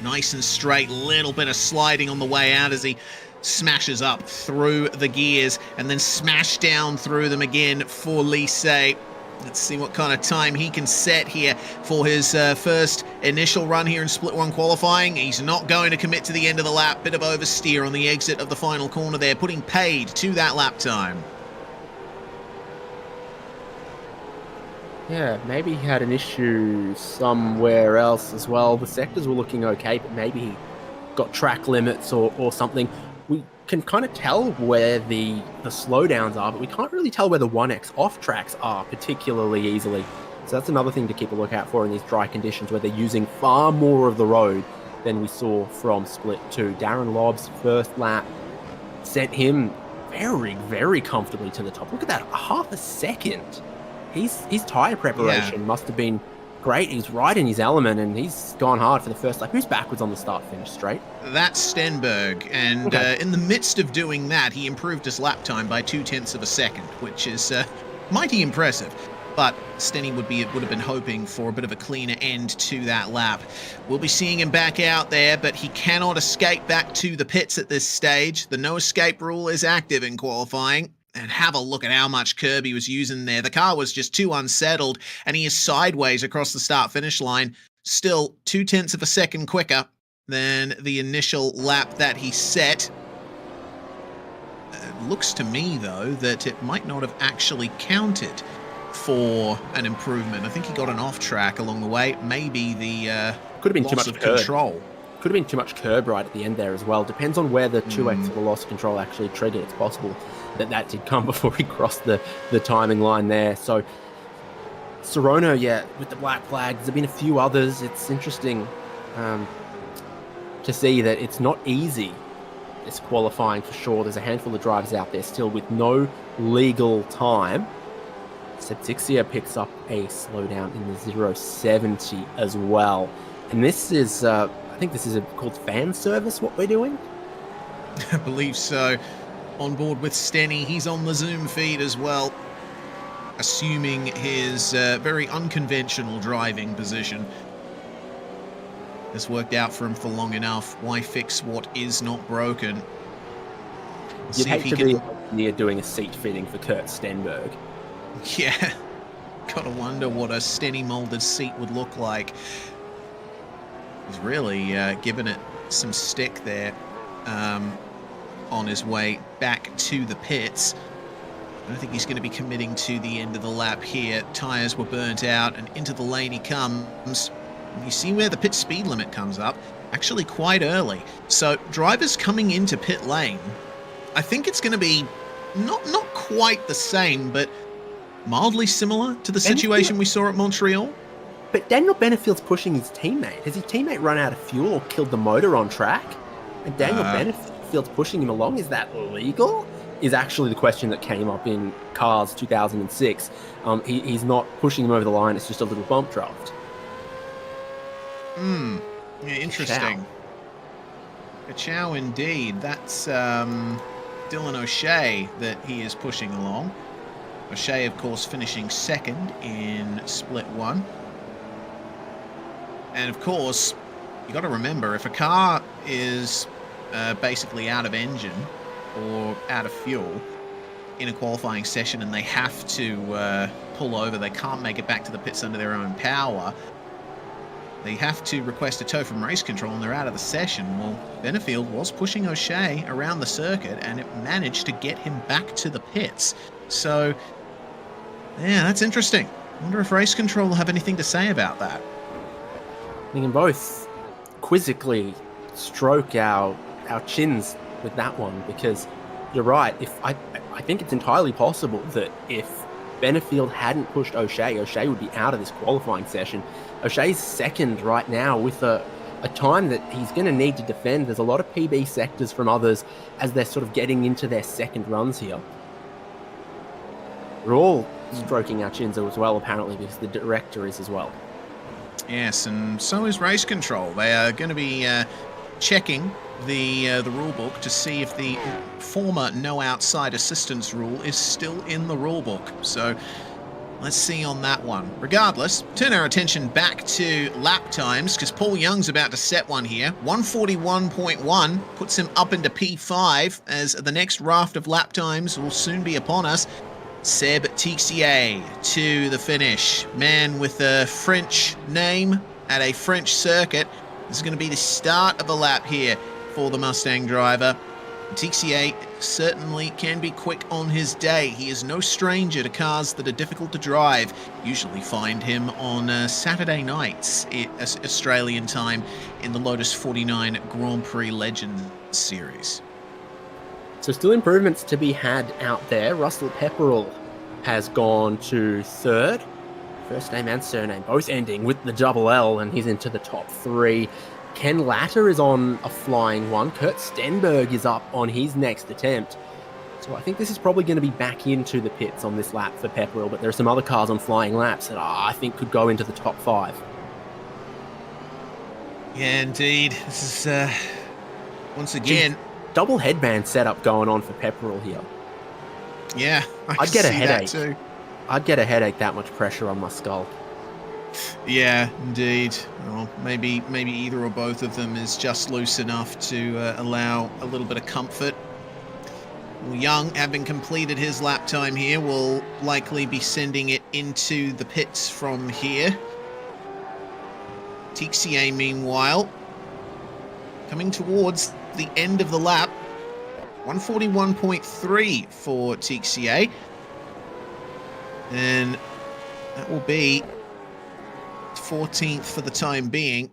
Nice and straight, little bit of sliding on the way out as he smashes up through the gears and then smash down through them again for Lycée. Let's see what kind of time he can set here for his first initial run here in Split 1 qualifying. He's not going to commit to the end of the lap. Bit of oversteer on the exit of the final corner there, putting paid to that lap time. Yeah, maybe he had an issue somewhere else as well. The sectors were looking okay, but maybe he got track limits or something. We can kind of tell where the slowdowns are, but we can't really tell where the 1X off tracks are particularly easily. So that's another thing to keep a lookout for in these dry conditions, where they're using far more of the road than we saw from Split 2. Darren Lobb's first lap sent him very, very comfortably to the top. Look at that, half a second. His tyre preparation must have been great. He's right in his element, and he's gone hard for the first lap. Who's backwards on the start finish straight? That's Stenberg, and in the midst of doing that, he improved his lap time by 0.2 of a second, which is mighty impressive. But Stenny would have been hoping for a bit of a cleaner end to that lap. We'll be seeing him back out there, but he cannot escape back to the pits at this stage. The no escape rule is active in qualifying. And have a look at how much curb he was using there. The car was just too unsettled, and he is sideways across the start-finish line. Still 0.2 of a second quicker than the initial lap that he set. It looks to me, though, that it might not have actually counted for an improvement. I think he got an off-track along the way. Maybe the could have been loss too much of curb. control. Could have been too much curb right at the end there as well. Depends on where the 2x of the loss of control actually triggered. It's possible that did come before he crossed the timing line there. So Sirono, with the black flag. There's been a few others. It's interesting to see that it's not easy, this qualifying for sure. There's a handful of drivers out there still with no legal time. Septixia picks up a slowdown in the 0.70 as well. And this is, I think this is called fan service, what we're doing? I believe so. On board with Stenny, he's on the Zoom feed as well, assuming his very unconventional driving position has worked out for him for long enough. Why fix what is not broken? You'd hate to be near doing a seat fitting for Kurt Stenberg. Yeah. Gotta wonder what a Stenny molded seat would look like. He's really given it some stick there on his way back to the pits. I don't think he's going to be committing to the end of the lap here. Tyres were burnt out, and into the lane he comes. And you see where the pit speed limit comes up, actually quite early. So drivers coming into pit lane, I think it's going to be not quite the same, but mildly similar to the situation we saw at Montreal. But Daniel Benefield's pushing his teammate. Has his teammate run out of fuel or killed the motor on track? And Daniel Benefield's pushing him along. Is that legal? Is actually the question that came up in Cars 2006. He's not pushing him over the line. It's just a little bump draft. Yeah, interesting. A chow indeed. That's Dylan O'Shea that he is pushing along. O'Shea, of course, finishing second in split one. And of course, you got to remember, if a car is basically out of engine or out of fuel in a qualifying session and they have to pull over, they can't make it back to the pits under their own power, they have to request a tow from race control and they're out of the session. Well, Benefield was pushing O'Shea around the circuit and it managed to get him back to the pits. So, yeah, that's interesting. I wonder if race control will have anything to say about that. We can both quizzically stroke our chins with that one, because you're right. I think it's entirely possible that if Benefield hadn't pushed O'Shea, O'Shea would be out of this qualifying session. O'Shea's second right now with a time that he's going to need to defend. There's a lot of PB sectors from others as they're sort of getting into their second runs here. We're all stroking our chins as well, apparently, because the director is as well. Yes, and so is race control. They are going to be checking the rule book to see if the former no outside assistance rule is still in the rule book. So let's see on that one. Regardless, turn our attention back to lap times, because Paul Young's about to set one here. 141.1 puts him up into P5 as the next raft of lap times will soon be upon us. Seb Tixier to the finish. Man with a French name at a French circuit. This is going to be the start of a lap here for the Mustang driver. Tixier certainly can be quick on his day. He is no stranger to cars that are difficult to drive. Usually find him on Saturday nights at Australian time in the Lotus 49 Grand Prix Legends series. So still improvements to be had out there. Russell Pepperell has gone to third. First name and surname both ending with the double L, and he's into the top three. Ken Latter is on a flying one. Kurt Stenberg is up on his next attempt. So I think this is probably going to be back into the pits on this lap for Pepperell, but there are some other cars on flying laps that I think could go into the top five. Yeah, indeed. This is, once again... Double headband setup going on for Pepperell here. Yeah, I'd get a headache. Too. I'd get a headache, that much pressure on my skull. Yeah, indeed. Well, maybe either or both of them is just loose enough to allow a little bit of comfort. Well, Young, having completed his lap time here, will likely be sending it into the pits from here. Tixier, meanwhile, coming towards the end of the lap. 141.3 for Tixier. And that will be 14th for the time being.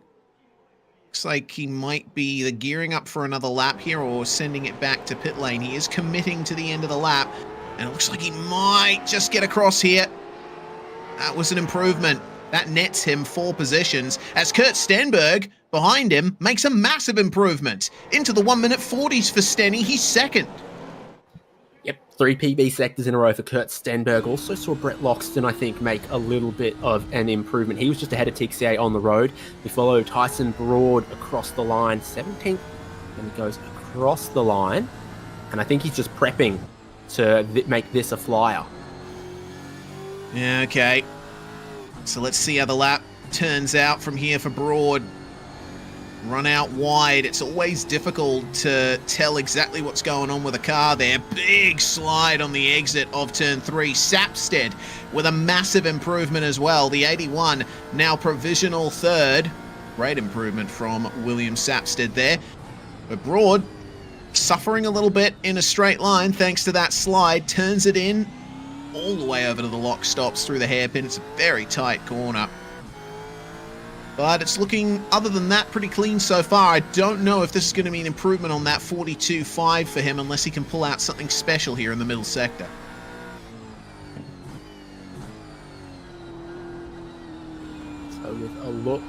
Looks like he might be either gearing up for another lap here or sending it back to pit lane. He is committing to the end of the lap, and it looks like he might just get across here. That was an improvement. That nets him 4 positions as Kurt Stenberg behind him makes a massive improvement. Into the 1 minute 40s for Stenny. He's second. Yep, 3 PB sectors in a row for Kurt Stenberg. Also saw Brett Loxton, I think, make a little bit of an improvement. He was just ahead of Tixier on the road. We follow Tyson Broad across the line, 17th, and he goes across the line. And I think he's just prepping to make this a flyer. Yeah, okay. So let's see how the lap turns out from here for Broad. run out wide. It's always difficult to tell exactly what's going on with a car there. Big slide on the exit of turn 3. Sapstead with a massive improvement as well. The 81 now provisional third. Great improvement from William Sapstead there. But Broad suffering a little bit in a straight line thanks to that slide. Turns it in all the way over to the lock stops through the hairpin. It's a very tight corner. But it's looking, other than that, pretty clean so far. I don't know if this is going to be an improvement on that 42.5 for him unless he can pull out something special here in the middle sector. So with a look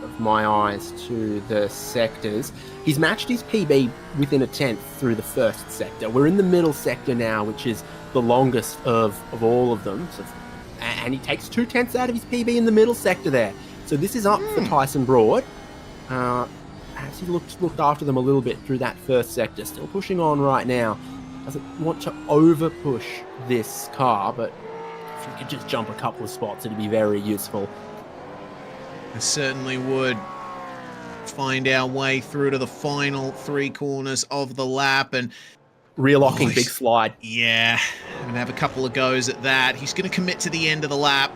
of my eyes to the sectors, he's matched his PB within a tenth through the first sector. We're in the middle sector now, which is the longest of all of them. So, and he takes 2/10 out of his PB in the middle sector there. So this is up for Tyson Broad. As he looked after them a little bit through that first sector, still pushing on right now. Doesn't want to over push this car, but if he could just jump a couple of spots, it'd be very useful. It certainly would. Find our way through to the final 3 corners of the lap, and Rear locking, big slide. Yeah, and have a couple of goes at that. He's going to commit to the end of the lap.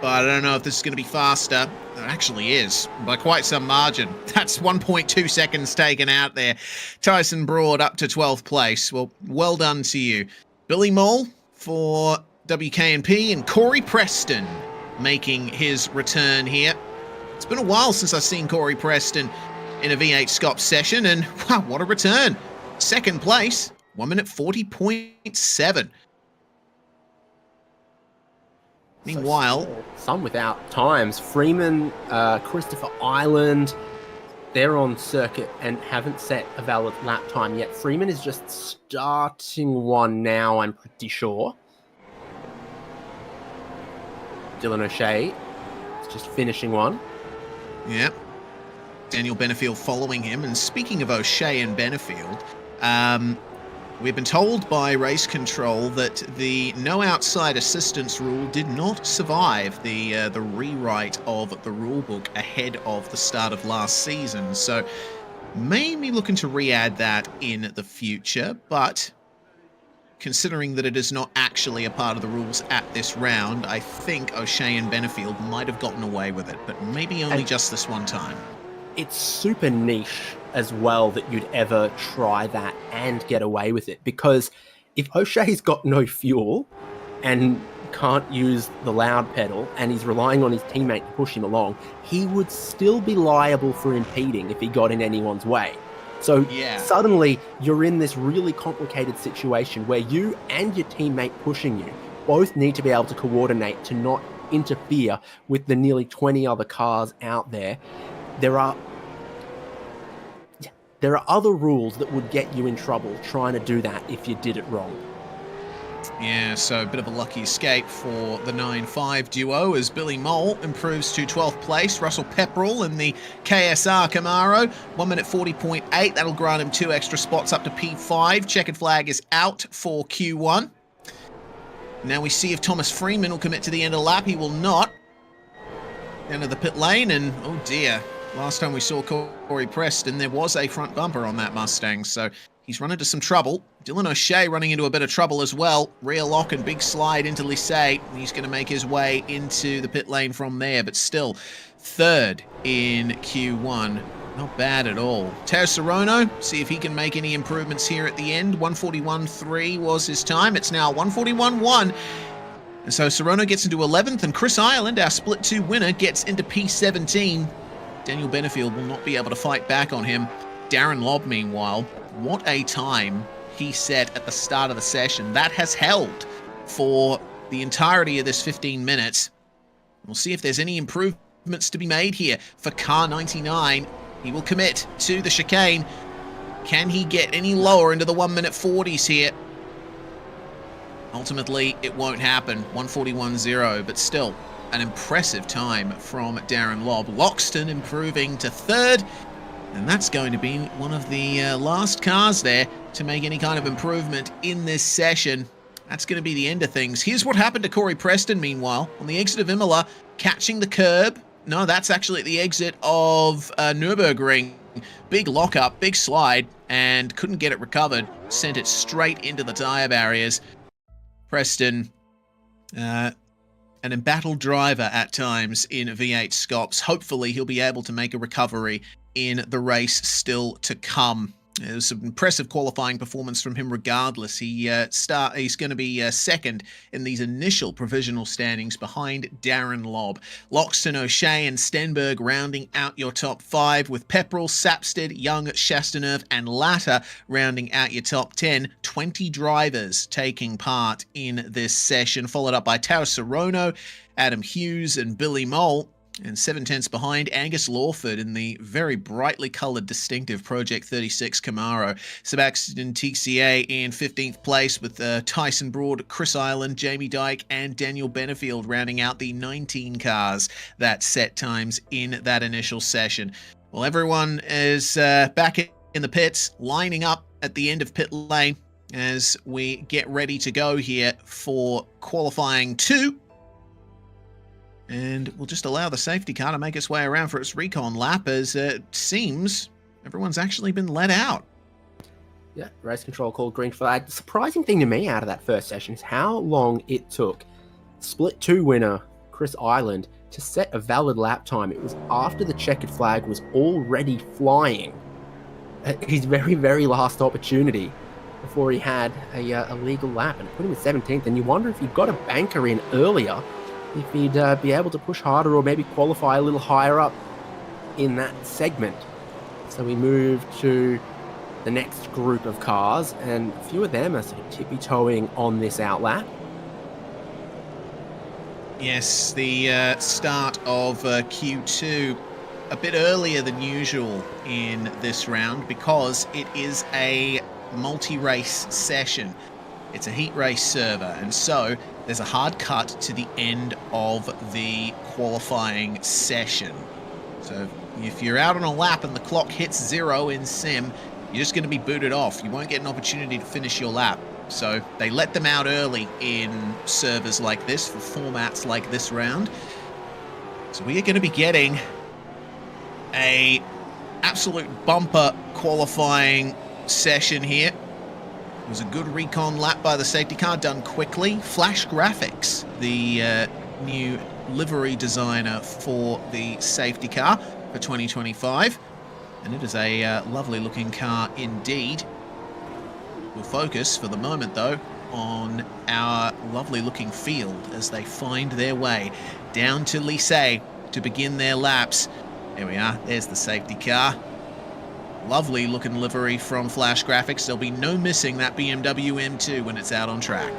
But I don't know if this is going to be faster. It actually is, by quite some margin. That's 1.2 seconds taken out there. Tyson Broad up to 12th place. Well done to you. Billy Mole for WKNP and Corey Preston making his return here. It's been a while since I've seen Corey Preston in a V8SCOPS session, and wow, what a return. Second place, 1 minute 40.7. Meanwhile, some without times. Freeman, Christopher Island, they're on circuit and haven't set a valid lap time yet. Freeman is just starting one now, I'm pretty sure. Dylan O'Shea is just finishing one. Yeah. Daniel Benefield following him. And speaking of O'Shea and Benefield, we've been told by race control that the no outside assistance rule did not survive the rewrite of the rulebook ahead of the start of last season. So may be looking to re-add that in the future, but considering that it is not actually a part of the rules at this round, I think O'Shea and Benefield might have gotten away with it, but maybe only just this one time. It's super niche as well that you'd ever try that and get away with it, because if O'Shea's got no fuel and can't use the loud pedal and he's relying on his teammate to push him along, he would still be liable for impeding if he got in anyone's way. So suddenly you're in this really complicated situation where you and your teammate pushing you both need to be able to coordinate to not interfere with the nearly 20 other cars out there. There are other rules that would get you in trouble trying to do that if you did it wrong. Yeah, so a bit of a lucky escape for the 9-5 duo as Billy Mole improves to 12th place. Russell Pepperell in the KSR Camaro, 1 minute 40.8. That'll grant him 2 extra spots up to P5. Checkered flag is out for Q1. Now we see if Thomas Freeman will commit to the end of the lap. He will not. Down to the pit lane, and oh dear. Last time we saw Corey Preston, there was a front bumper on that Mustang, so he's run into some trouble. Dylan O'Shea running into a bit of trouble as well. Rear lock and big slide into Lissay. He's going to make his way into the pit lane from there, but still third in Q1. Not bad at all. Teo Sorono, see if he can make any improvements here at the end. 141.3 was his time. It's now 141.1. And so Sorono gets into 11th, and Chris Ireland, our split 2 winner, gets into P17. Daniel Benefield will not be able to fight back on him. Darren Lobb, meanwhile, what a time he set at the start of the session. That has held for the entirety of this 15 minutes. We'll see if there's any improvements to be made here for car 99. He will commit to the chicane. Can he get any lower into the 1 minute 40s here? Ultimately, it won't happen. 141.0, but still an impressive time from Darren Lobb. Loxton improving to third, and that's going to be one of the last cars there to make any kind of improvement in this session. That's going to be the end of things. Here's what happened to Corey Preston, meanwhile. On the exit of Imola, catching the curb, No, that's actually at the exit of Nürburgring. Big lockup, big slide, and couldn't get it recovered. Sent it straight into the tyre barriers. Preston, an embattled driver at times in V8SCOPS. Hopefully he'll be able to make a recovery in the race still to come. It was an impressive qualifying performance from him regardless. He's going to be second in these initial provisional standings behind Darren Lobb. Loxton, O'Shea and Stenberg rounding out your top 5, with Pepperell, Sapstead, Young, Chasteauneuf and Latta rounding out your top 10. 20 drivers taking part in this session, followed up by Tara Sarono, Adam Hughes and Billy Mole. And 7 tenths behind, Angus Lawford in the very brightly coloured, distinctive Project 36 Camaro. Sebastian TCA in 15th place, with Tyson Broad, Chris Ireland, Jamie Dyke and Daniel Benefield rounding out the 19 cars that set times in that initial session. Well, everyone is back in the pits, lining up at the end of pit lane as we get ready to go here for qualifying 2. And we'll just allow the safety car to make its way around for its recon lap, as it seems everyone's actually been let out. Yeah, race control called green flag. The surprising thing to me out of that first session is how long it took Split 2 winner Chris Ireland to set a valid lap time. It was after the checkered flag was already flying at his very, very last opportunity before he had a legal lap, and it put him in 17th. And you wonder if he'd got a banker in earlier, if he'd be able to push harder or maybe qualify a little higher up in that segment. So we move to the next group of cars, and a few of them are sort of tippy-toeing on this outlap. Yes, the start of Q2 a bit earlier than usual in this round because it is a multi-race session. It's a heat race server, and so there's a hard cut to the end of the qualifying session. So if you're out on a lap and the clock hits 0 in sim, you're just going to be booted off. You won't get an opportunity to finish your lap. So they let them out early in servers like this, for formats like this round. So we are going to be getting a absolute bumper qualifying session here. It was a good recon lap by the safety car, done quickly. Flash Graphics, the new livery designer for the safety car for 2025. And it is a lovely looking car indeed. We'll focus for the moment though on our lovely looking field as they find their way down to Lycée to begin their laps. There we are, there's the safety car. Lovely looking livery from Flash Graphics. There'll be no missing that BMW M2 when it's out on track.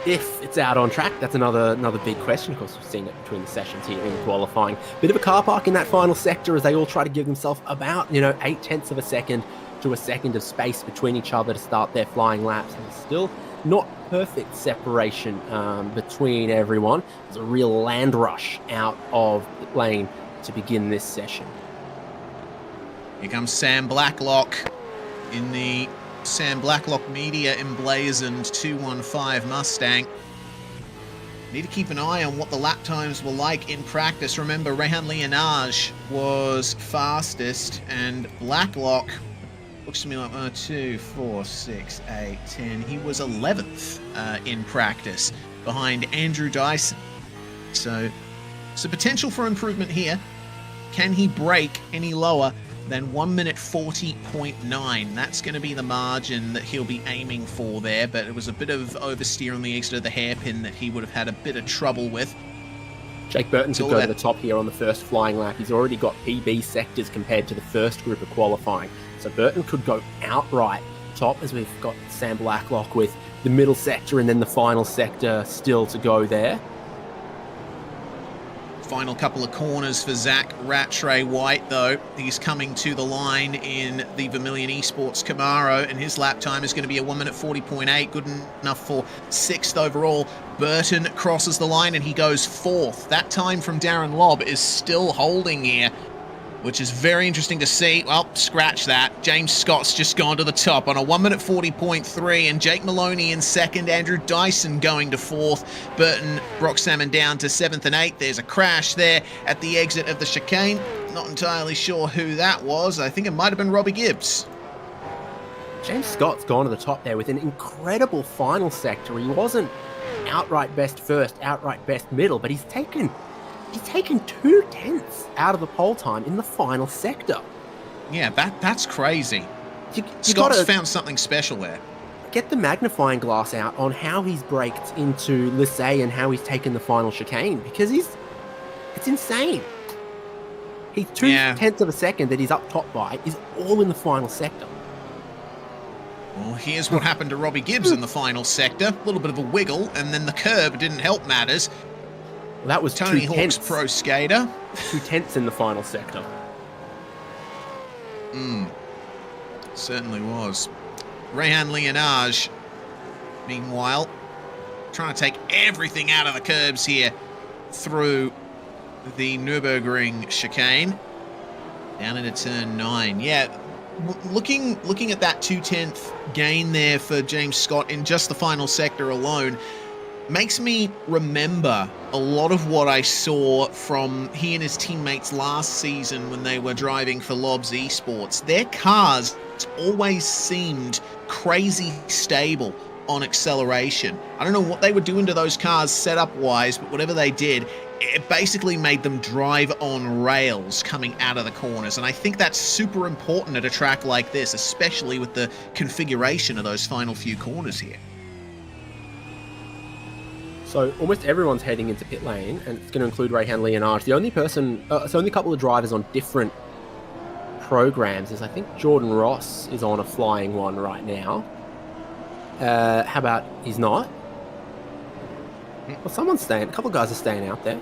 If it's out on track, that's another big question. Of course, we've seen it between the sessions here in qualifying. Bit of a car park in that final sector as they all try to give themselves about, 8 tenths of a second to a second of space between each other to start their flying laps. And still not perfect separation between everyone. There's a real land rush out of the lane to begin this session. Here comes Sam Blacklock in the Sam Blacklock Media emblazoned 215 Mustang. Need to keep an eye on what the lap times were like in practice. Remember, Rehan Leonage was fastest, and Blacklock looks to me like 2, 4, 6, 8, 10. He was 11th in practice behind Andrew Dyson. So potential for improvement here. Can he break any lower than 1 minute 40.9? That's going to be the margin that he'll be aiming for there, but it was a bit of oversteer on the exit of the hairpin that he would have had a bit of trouble with. Jake Burton could go to the top here on the first flying lap. He's already got PB sectors compared to the first group of qualifying. So Burton could go outright top, as we've got Sam Blacklock with the middle sector and then the final sector still to go there. Final couple of corners for Zach Rattray White, though. He's coming to the line in the Vermilion Esports Camaro, and his lap time is going to be a 1 minute 40.8, good enough for 6th overall. Burton crosses the line and he goes 4th. That time from Darren Lobb is still holding here. which is very interesting to see. Well, scratch that. James Scott's just gone to the top on a 1:40.3, and Jake Maloney in second, Andrew Dyson going to fourth, Burton Brock-Salmon down to 7th and 8th. There's a crash there at the exit of the chicane. Not entirely sure who that was. I think it might have been Robbie Gibbs. James Scott's gone to the top there with an incredible final sector. He wasn't outright best first, outright best middle, but he's taken 2/10 out of the pole time in the final sector. Yeah, that's crazy. You Scott's gotta found something special there. get the magnifying glass out on how he's braked into Lissay and how he's taken the final chicane, because it's insane. He's 2/10 of a second that he's up top by is all in the final sector. Well, here's what happened to Robbie Gibbs in the final sector. A little bit of a wiggle, and then the curb didn't help matters. Well, that was Tony 2/10. Hawk's pro skater. 2/10 in the final sector. Certainly was. Rehan Leonage, meanwhile, trying to take everything out of the curbs here through the Nürburgring chicane. Down into turn 9. Yeah, looking at that 2/10 gain there for James Scott in just the final sector alone makes me remember a lot of what I saw from he and his teammates last season when they were driving for Lobs Esports. Their cars always seemed crazy stable on acceleration. I don't know what they were doing to those cars setup-wise, but whatever they did, it basically made them drive on rails coming out of the corners. And I think that's super important at a track like this, especially with the configuration of those final few corners here. So almost everyone's heading into pit lane, and it's going to include Rehan Leonage. The only couple of drivers on different programs is, I think, Jordan Ross is on a flying one right now. How about he's not? Well, someone's staying. A couple of guys are staying out there.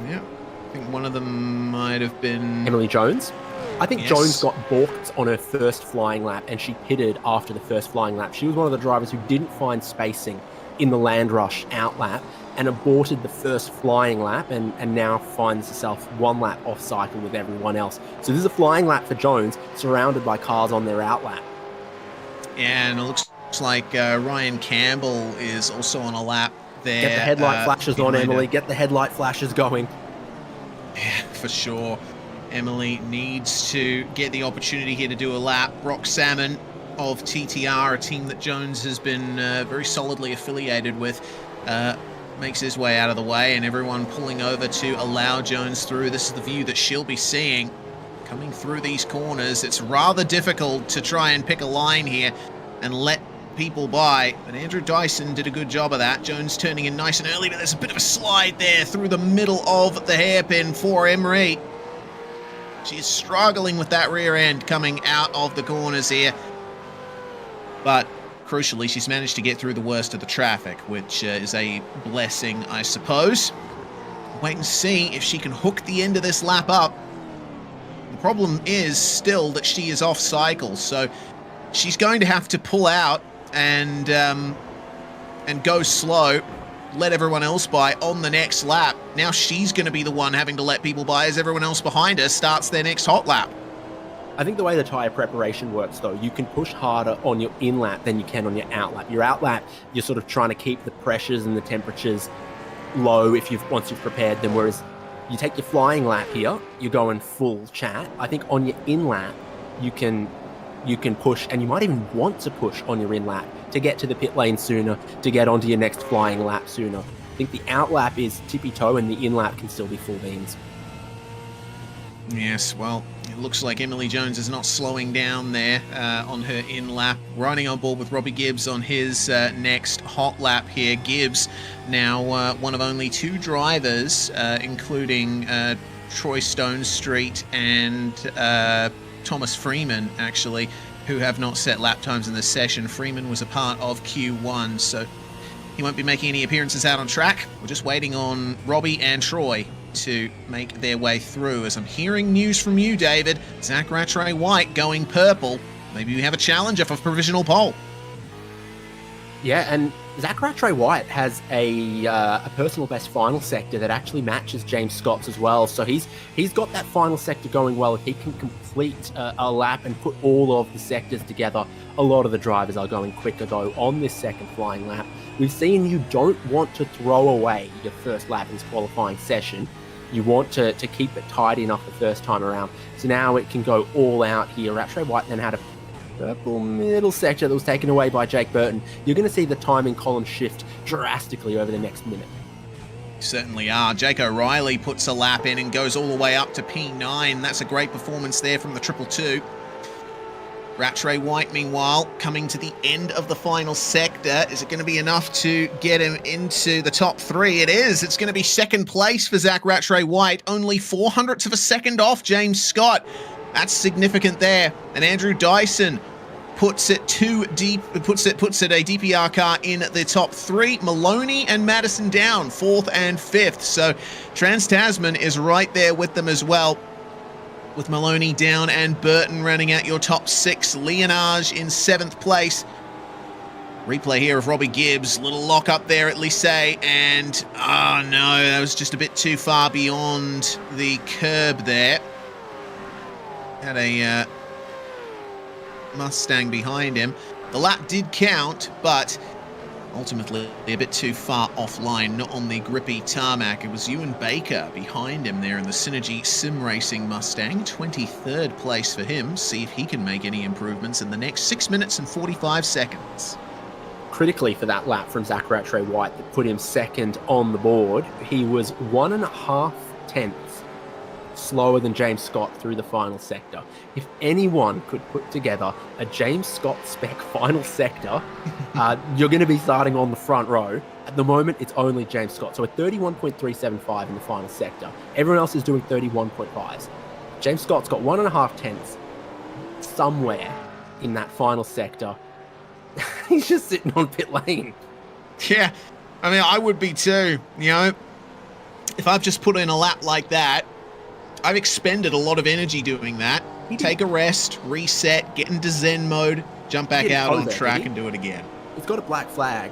Yeah, I think one of them might have been Emily Jones. I think Yes. Jones got balked on her first flying lap, and she pitted after the first flying lap. She was one of the drivers who didn't find spacing in the land rush out lap and aborted the first flying lap, and now finds herself one lap off cycle with everyone else. So this is a flying lap for Jones, surrounded by cars on their out lap. and it looks like Ryan Campbell is also on a lap there. Get the headlight flashes on, behind her. Emily. Get the headlight flashes going. Yeah, for sure. Emily needs to get the opportunity here to do a lap. Brock-Salmon of TTR, a team that Jones has been very solidly affiliated with, makes his way out of the way, and everyone pulling over to allow Jones through. This is the view that she'll be seeing coming through these corners. It's rather difficult to try and pick a line here and let people by, but Andrew Dyson did a good job of that. Jones turning in nice and early, but there's a bit of a slide there through the middle of the hairpin for Emery. She's struggling with that rear end coming out of the corners here, but crucially, she's managed to get through the worst of the traffic, which is a blessing, I suppose. Wait and see if she can hook the end of this lap up. The problem is still that she is off cycle, so she's going to have to pull out and go slow, let everyone else by on the next lap. Now she's going to be the one having to let people by as everyone else behind her starts their next hot lap. I think the way the tyre preparation works, though, you can push harder on your in-lap than you can on your out-lap. Your out-lap, you're sort of trying to keep the pressures and the temperatures low once you've prepared them, whereas you take your flying lap here, you're going full chat. I think on your in-lap, you can push, and you might even want to push on your in-lap to get to the pit lane sooner, to get onto your next flying lap sooner. I think the out-lap is tippy-toe, and the in-lap can still be full beans. Yes, well, it looks like Emily Jones is not slowing down there on her in-lap. Riding on board with Robbie Gibbs on his next hot lap here. Gibbs now one of only two drivers, including Troy Stone Street and Thomas Freeman, actually, who have not set lap times in this session. Freeman was a part of Q1, so he won't be making any appearances out on track. We're just waiting on Robbie and Troy to make their way through. As I'm hearing news from you, David, Zach Rattray White going purple. Maybe we have a challenger for provisional pole. Yeah, and Zach Rattray White has a personal best final sector that actually matches James Scott's as well. So he's got that final sector going well. If he can complete a lap and put all of the sectors together, a lot of the drivers are going quicker though on this second flying lap. We've seen you don't want to throw away your first lap in this qualifying session. You want to keep it tidy enough the first time around. So now it can go all out here. Rattray White then had a purple middle sector that was taken away by Jake Burton. You're going to see the timing column shift drastically over the next minute. Certainly are. Jake O'Reilly puts a lap in and goes all the way up to P9. That's a great performance there from the 222. Rattray White, meanwhile, coming to the end of the final sector. Is it going to be enough to get him into the top 3? It is. It's going to be second place for Zach Rattray White. Only 0.04 of a second off James Scott. That's significant there. And Andrew Dyson puts it a DPR car in the top 3. Maloney and Madison down 4th and 5th. So Trans-Tasman is right there with them as well, with Maloney down and Burton running out your top 6. Leonage in 7th place. Replay here of Robbie Gibbs. Little lock up there at Lycée, and oh no, that was just a bit too far beyond the curb there. Had a Mustang behind him. The lap did count, but ultimately a bit too far offline, not on the grippy tarmac. It was Ewan Baker behind him there in the Synergy Sim Racing Mustang. 23rd place for him. See if he can make any improvements in the next 6 minutes and 45 seconds. Critically for that lap from Zach Rattray White that put him second on the board, he was 1.5 tenths slower than James Scott through the final sector. If anyone could put together a James Scott spec final sector, you're going to be starting on the front row. At the moment, it's only James Scott. So a 31.375 in the final sector. Everyone else is doing 31.5s. James Scott's got 1.5 tenths somewhere in that final sector. He's just sitting on pit lane. Yeah, I mean, I would be too. You know, if I've just put in a lap like that, I've expended a lot of energy doing that. Take a rest, reset, get into Zen mode, jump back out on track and do it again. He's got a black flag.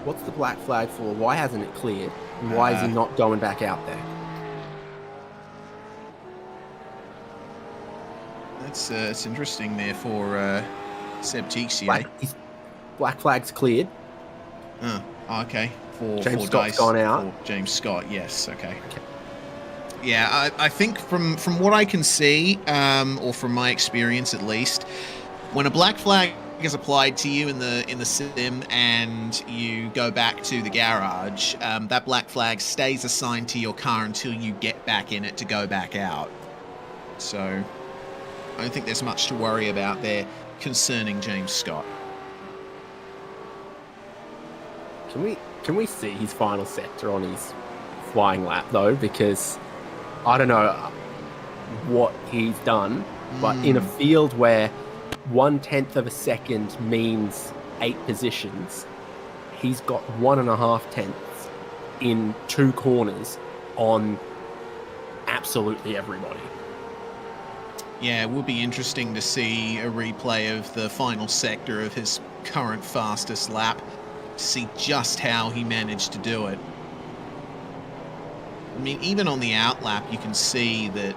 What's the black flag for? Why hasn't it cleared? And why is he not going back out there? That's it's interesting there for Seb Tixier. Black flag's cleared. Oh, okay. For James Scott's Dice, gone out. For James Scott, yes, okay. Yeah, I think from what I can see, or from my experience at least, when a black flag is applied to you in the sim and you go back to the garage, that black flag stays assigned to your car until you get back in it to go back out. So I don't think there's much to worry about there concerning James Scott. Can we see his final sector on his flying lap though? Because I don't know what he's done, but in a field where 1/10 of a second means 8 positions, he's got 1.5 tenths in 2 corners on absolutely everybody. Yeah, it would be interesting to see a replay of the final sector of his current fastest lap, to see just how he managed to do it. I mean, even on the outlap, you can see that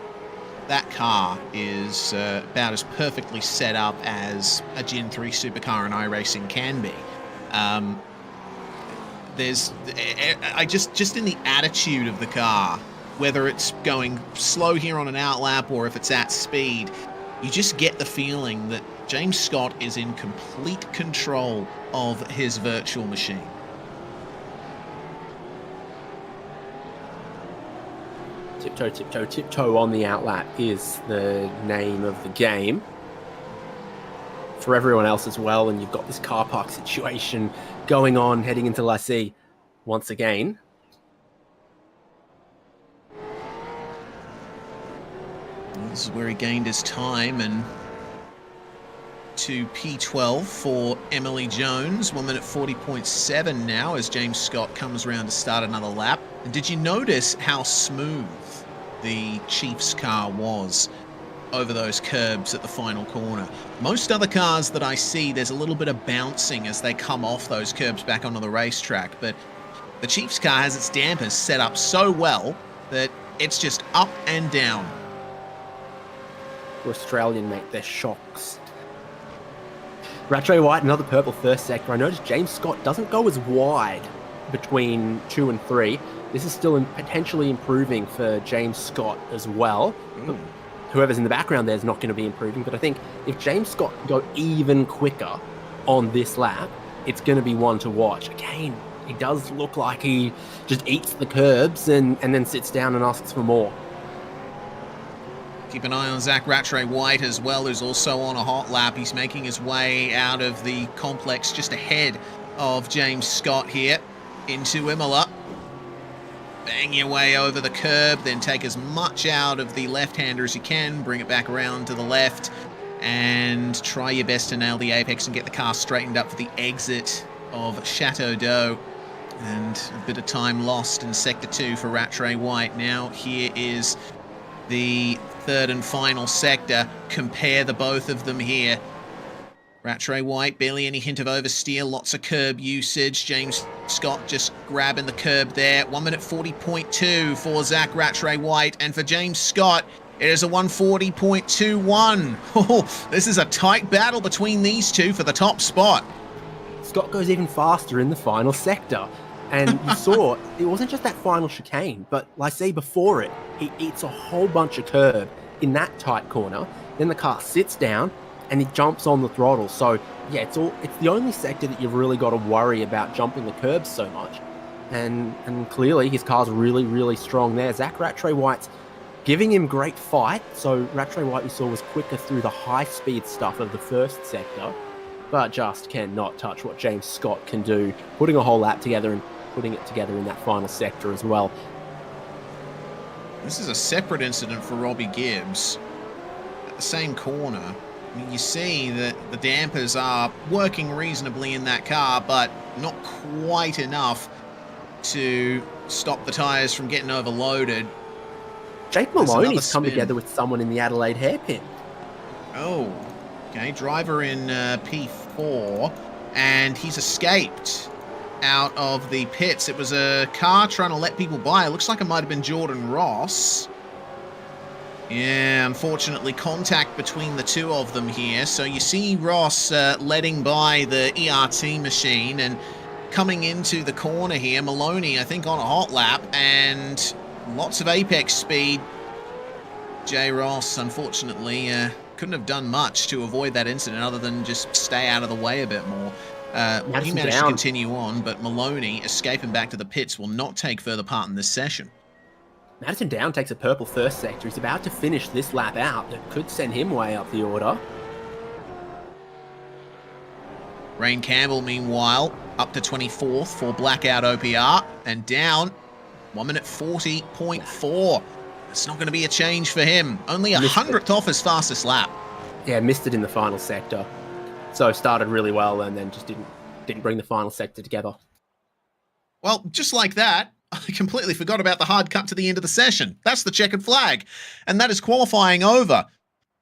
that car is about as perfectly set up as a Gen 3 supercar in iRacing can be. Just in the attitude of the car, whether it's going slow here on an outlap or if it's at speed, you just get the feeling that James Scott is in complete control of his virtual machine. Tiptoe, tiptoe, tiptoe on the outlap is the name of the game. For everyone else as well, and you've got this car park situation going on heading into La C once again. This is where he gained his time, and to P12 for Emily Jones. 1 minute 40.7 now as James Scott comes around to start another lap. And did you notice how smooth the Chiefs car was? over those curbs at the final corner. Most other cars that I see, there's a little bit of bouncing as they come off those curbs back onto the racetrack, but the Chiefs car has its dampers set up so well that it's just up and down. For Australian, mate, they're shocks. Rattray White, another purple first sector. I noticed James Scott doesn't go as wide between 2 and 3. This is still potentially improving for James Scott as well. Whoever's in the background there is not going to be improving, but I think if James Scott can go even quicker on this lap, it's going to be one to watch. Again, he does look like he just eats the curbs and then sits down and asks for more. Keep an eye on Zach Rattray White as well, who's also on a hot lap. He's making his way out of the complex just ahead of James Scott here into Imola. Bang your way over the curb, then take as much out of the left-hander as you can, bring it back around to the left, and try your best to nail the apex and get the car straightened up for the exit of Chateau d'Eau. And a bit of time lost in Sector 2 for Rattray White. Now here is the third and final sector. Compare the both of them here. Rattray White, barely any hint of oversteer, lots of curb usage. James Scott just grabbing the curb there. 1 minute 40.2 for Zach Rattray White, and for James Scott, it is a 140.21. Oh, this is a tight battle between these two for the top spot. Scott goes even faster in the final sector. And you saw, it wasn't just that final chicane, but like I say before it, he eats a whole bunch of curb in that tight corner. Then the car sits down and he jumps on the throttle. So yeah, it's the only sector that you've really got to worry about jumping the curbs so much. And clearly his car's really, really strong there. Zach Rattray White's giving him great fight. So Rattray White we saw was quicker through the high speed stuff of the first sector, but just cannot touch what James Scott can do, putting a whole lap together and putting it together in that final sector as well. This is a separate incident for Robbie Gibbs. At the same corner, I mean, you see that the dampers are working reasonably in that car, but not quite enough to stop the tyres from getting overloaded. Jake Maloney's come together with someone in the Adelaide hairpin. Oh, okay. Driver in P4, and he's escaped out of the pits. It was a car trying to let people by. It looks like it might have been Jordan Ross. Yeah, unfortunately, contact between the two of them here. So you see Ross letting by the ERT machine and coming into the corner here. Maloney, I think, on a hot lap and lots of apex speed. Jay Ross, unfortunately, couldn't have done much to avoid that incident other than just stay out of the way a bit more. He managed to continue on, but Maloney, escaping back to the pits, will not take further part in this session. Madison Down takes a purple first sector. He's about to finish this lap out. That could send him way up the order. Rain Campbell, meanwhile, up to 24th for Blackout OPR, and down 1 minute 40.4. It's not going to be a change for him. Only 100th off his fastest lap. Yeah, missed it in the final sector. So started really well and then just didn't bring the final sector together. Well, just like that, I completely forgot about the hard cut to the end of the session. That's the checkered flag. And that is qualifying over.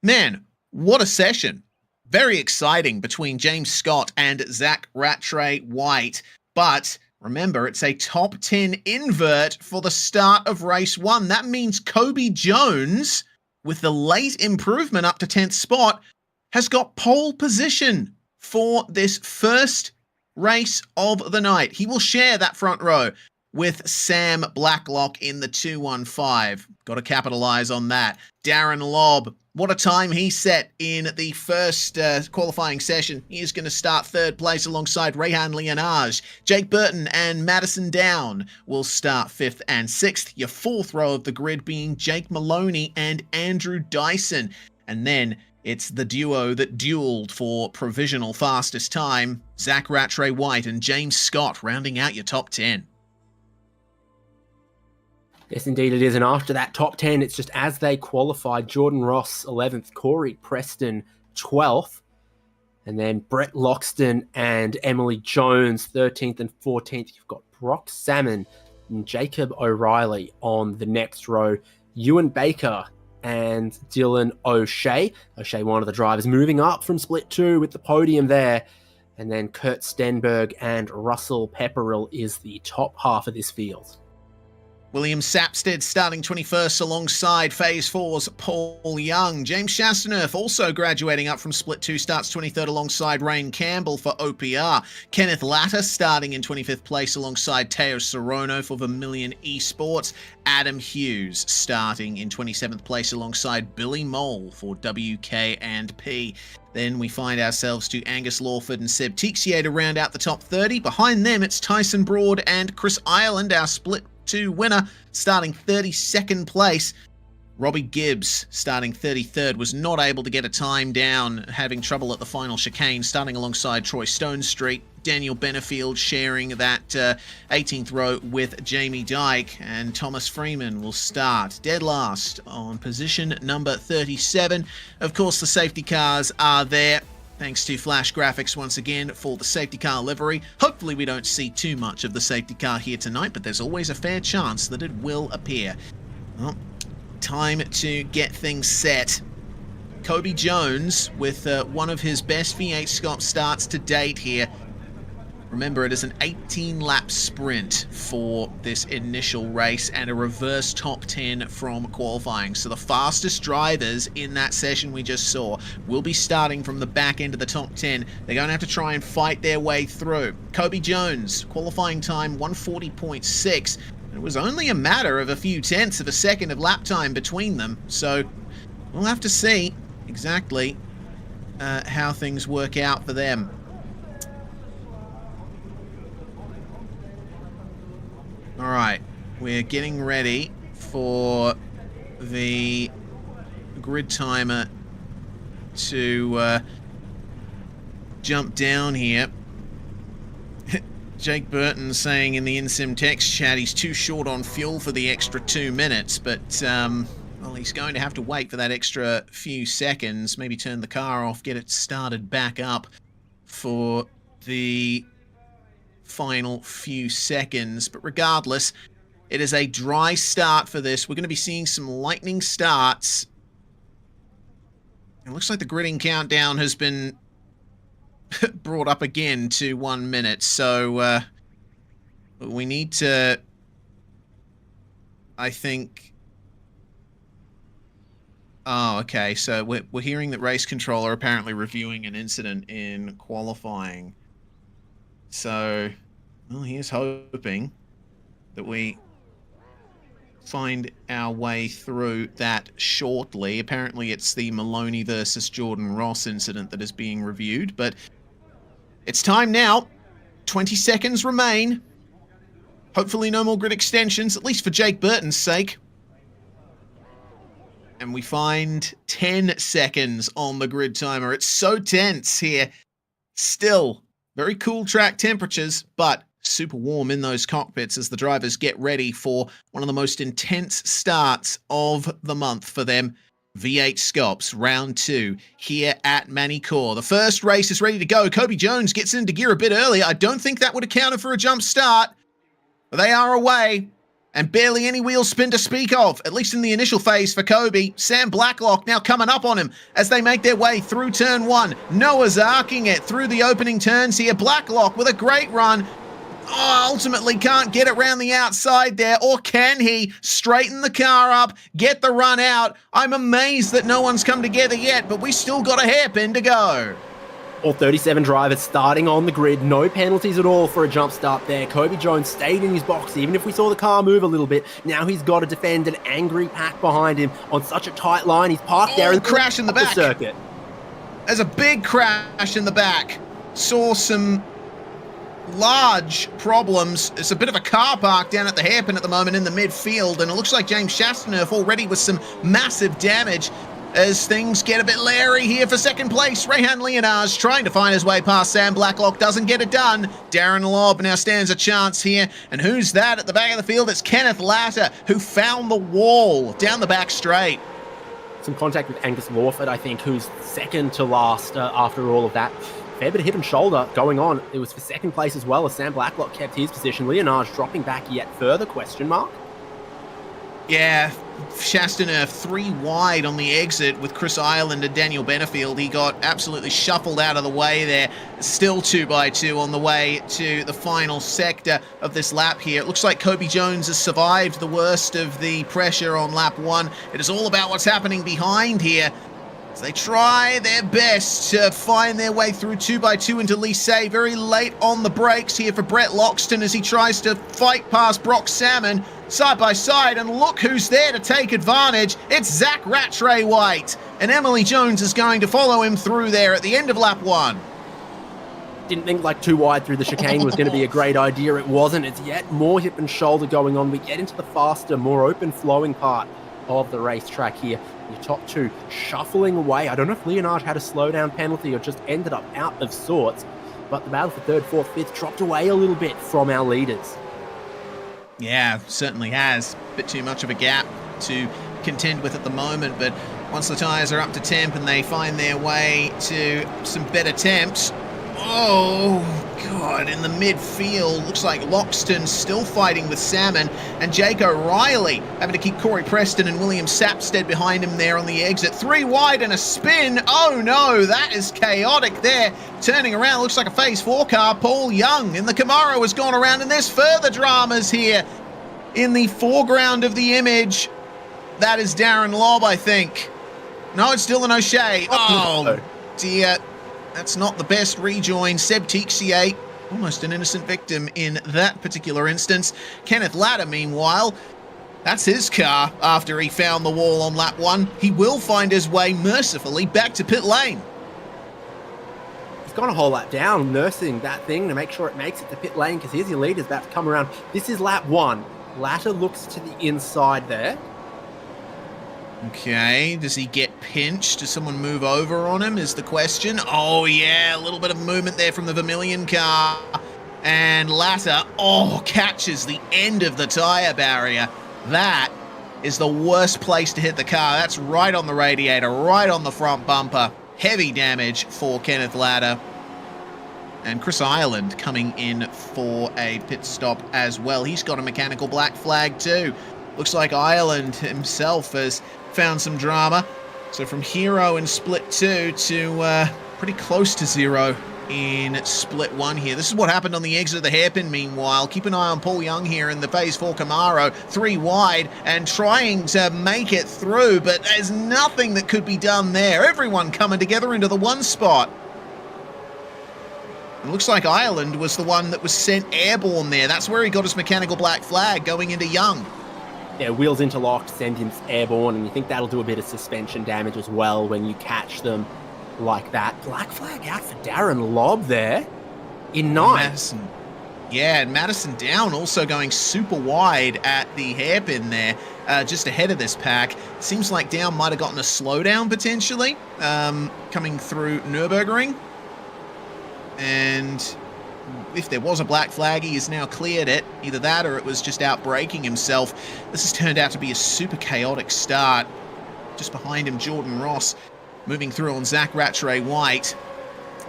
Man, what a session. Very exciting between James Scott and Zach Rattray White. But remember, it's a top 10 invert for the start of race 1. That means Kobe Jones, with the late improvement up to 10th spot, has got pole position for this first race of the night. He will share that front row with Sam Blacklock in the 215. Got to capitalize on that. Darren Lobb, what a time he set in the first qualifying session. He is going to start third place alongside Rehan Leonage. Jake Burton and Madison Down will start 5th and 6th. Your fourth row of the grid being Jake Maloney and Andrew Dyson. And then it's the duo that dueled for provisional fastest time, Zach Rattray White and James Scott, rounding out your top 10. Yes, indeed it is. And after that top 10, it's just as they qualified, Jordan Ross 11th, Corey Preston 12th, and then Brett Loxton and Emily Jones 13th and 14th. You've got Brock Salmon and Jacob O'Reilly on the next row. Ewan Baker and Dylan O'Shea. O'Shea, one of the drivers, moving up from split 2 with the podium there. And then Kurt Stenberg and Russell Pepperell is the top half of this field. William Sapstead starting 21st alongside Phase 4's Paul Young. James Chastaneuf also graduating up from Split 2, starts 23rd alongside Rain Campbell for OPR. Kenneth Latta starting in 25th place alongside Teo Sorono for Vermilion Esports. Adam Hughes starting in 27th place alongside Billy Mole for WK&P. Then we find ourselves to Angus Lawford and Seb Tixier to round out the top 30. Behind them, it's Tyson Broad and Chris Ireland, our Split 2 winner, starting 32nd place. Robbie Gibbs starting 33rd, was not able to get a time down, having trouble at the final chicane, starting alongside Troy Stonestreet. Daniel Benefield sharing that 18th row with Jamie Dyke, and Thomas Freeman will start dead last on position number 37. Of course, the safety cars are there. Thanks to Flash Graphics once again for the safety car livery. Hopefully we don't see too much of the safety car here tonight, but there's always a fair chance that it will appear. Well, time to get things set. Kobe Jones with one of his best V8SCOPS starts to date here. Remember, it is an 18-lap sprint for this initial race and a reverse top 10 from qualifying. So the fastest drivers in that session we just saw will be starting from the back end of the top 10. They're going to have to try and fight their way through. Kobe Jones, qualifying time 140.6. It was only a matter of a few tenths of a second of lap time between them. So we'll have to see exactly how things work out for them. All right, we're getting ready for the grid timer to jump down here. Jake Burton saying in the InSim text chat he's too short on fuel for the extra 2 minutes, but well, he's going to have to wait for that extra few seconds, maybe turn the car off, get it started back up for the final few seconds. But regardless, it is a dry start for this. We're going to be seeing some lightning starts. It looks like the gridding countdown has been brought up again to 1 minute, so we need to, I think... Oh, okay, so we're hearing that race controller apparently reviewing an incident in qualifying. So, well, here's hoping that we find our way through that shortly. Apparently it's the Maloney versus Jordan Ross incident that is being reviewed, but it's time now. 20 seconds remain. Hopefully no more grid extensions, at least for Jake Burton's sake. And we find 10 seconds on the grid timer. It's so tense here. Still, very cool track temperatures, but super warm in those cockpits as the drivers get ready for one of the most intense starts of the month for them. V8SCOPS round 2 here at Magny-Cours. The first race is ready to go. Kobe Jones gets into gear a bit early. I don't think that would have counted for a jump start. But they are away. And barely any wheel spin to speak of, at least in the initial phase for Kobe. Sam Blacklock now coming up on him as they make their way through turn 1. Noah's arcing it through the opening turns here. Blacklock with a great run. Oh, ultimately can't get it round the outside there, or can he? Straighten the car up, get the run out. I'm amazed that no one's come together yet, but we still got a hairpin to go. All 37 drivers starting on the grid. No penalties at all for a jump start there. Kobe Jones stayed in his box, even if we saw the car move a little bit. Now he's got to defend an angry pack behind him on such a tight line. He's parked there and crash in the back. Circuit. There's a big crash in the back. Saw some large problems. It's a bit of a car park down at the hairpin at the moment in the midfield, and it looks like James Chastaneuf already with some massive damage as things get a bit leery here for second place. Rehan Leonards trying to find his way past Sam Blacklock, doesn't get it done. Darren Lobb now stands a chance here, and who's that at the back of the field? It's Kenneth Latta, who found the wall down the back straight. Some contact with Angus Lawford, I think, who's second to last after all of that. Fair bit of hip and shoulder going on. It was for second place as well as Sam Blacklock kept his position. Leonards dropping back yet further, question mark? Yeah, Chastaner 3 wide on the exit with Chris Ireland and Daniel Benefield. He got absolutely shuffled out of the way there. Still 2x2 on the way to the final sector of this lap here. It looks like Kobe Jones has survived the worst of the pressure on lap 1. It is all about what's happening behind here, as they try their best to find their way through 2x2 into Lycée. Very late on the brakes here for Brett Loxton as he tries to fight past Brock Salmon side by side, and look who's there to take advantage. It's Zach Rattray White, and Emily Jones is going to follow him through there at the end of lap 1. Didn't think like too wide through the chicane was going to be a great idea. It wasn't. It's yet more hip and shoulder going on. We get into the faster, more open flowing part of the racetrack here. Your top two shuffling away. I don't know if Leonard had a slowdown penalty or just ended up out of sorts, but the battle for third, fourth, fifth dropped away a little bit from our leaders. Yeah, certainly has. Bit too much of a gap to contend with at the moment, but once the tyres are up to temp and they find their way to some better temps, oh god, in the midfield, looks like Loxton still fighting with Salmon, and Jake O'Reilly having to keep Corey Preston and William Sapstead behind him there on the exit. 3 wide and a spin. Oh no, that is chaotic there. Turning around, looks like a phase 4 car. Paul Young in the Camaro has gone around, and there's further dramas here in the foreground of the image. That is Darren Lobb, I think. No, it's Dylan O'Shea. Oh dear. That's not the best rejoin. Seb Tixier, almost an innocent victim in that particular instance. Kenneth Latta, meanwhile, that's his car after he found the wall on lap 1. He will find his way mercifully back to pit lane. He's gone a whole lap down, nursing that thing to make sure it makes it to pit lane, because here's your leader's about to come around. This is lap 1. Latta looks to the inside there. Okay, does he get pinched? Does someone move over on him is the question. Oh yeah, a little bit of movement there from the Vermilion car. And Latta, catches the end of the tyre barrier. That is the worst place to hit the car. That's right on the radiator, right on the front bumper. Heavy damage for Kenneth Latta. And Chris Ireland coming in for a pit stop as well. He's got a mechanical black flag too. Looks like Ireland himself has found some drama. So from hero in split 2 to pretty close to 0 in split 1 here. This is what happened on the exit of the hairpin meanwhile. Keep an eye on Paul Young here in the phase 4 Camaro. 3 wide and trying to make it through, but there's nothing that could be done there. Everyone coming together into the one spot. It looks like Ireland was the one that was sent airborne there. That's where he got his mechanical black flag going into Young. Yeah, wheels interlocked, send him airborne, and you think that'll do a bit of suspension damage as well when you catch them like that. Black flag out for Darren Lobb there in 9. Madison. Yeah, and Madison down, also going super wide at the hairpin there, just ahead of this pack. Seems like Down might have gotten a slowdown potentially, coming through Nürburgring. And if there was a black flag, he has now cleared it. Either that or it was just out braking himself. This has turned out to be a super chaotic start. Just behind him, Jordan Ross moving through on Zach Rattray White.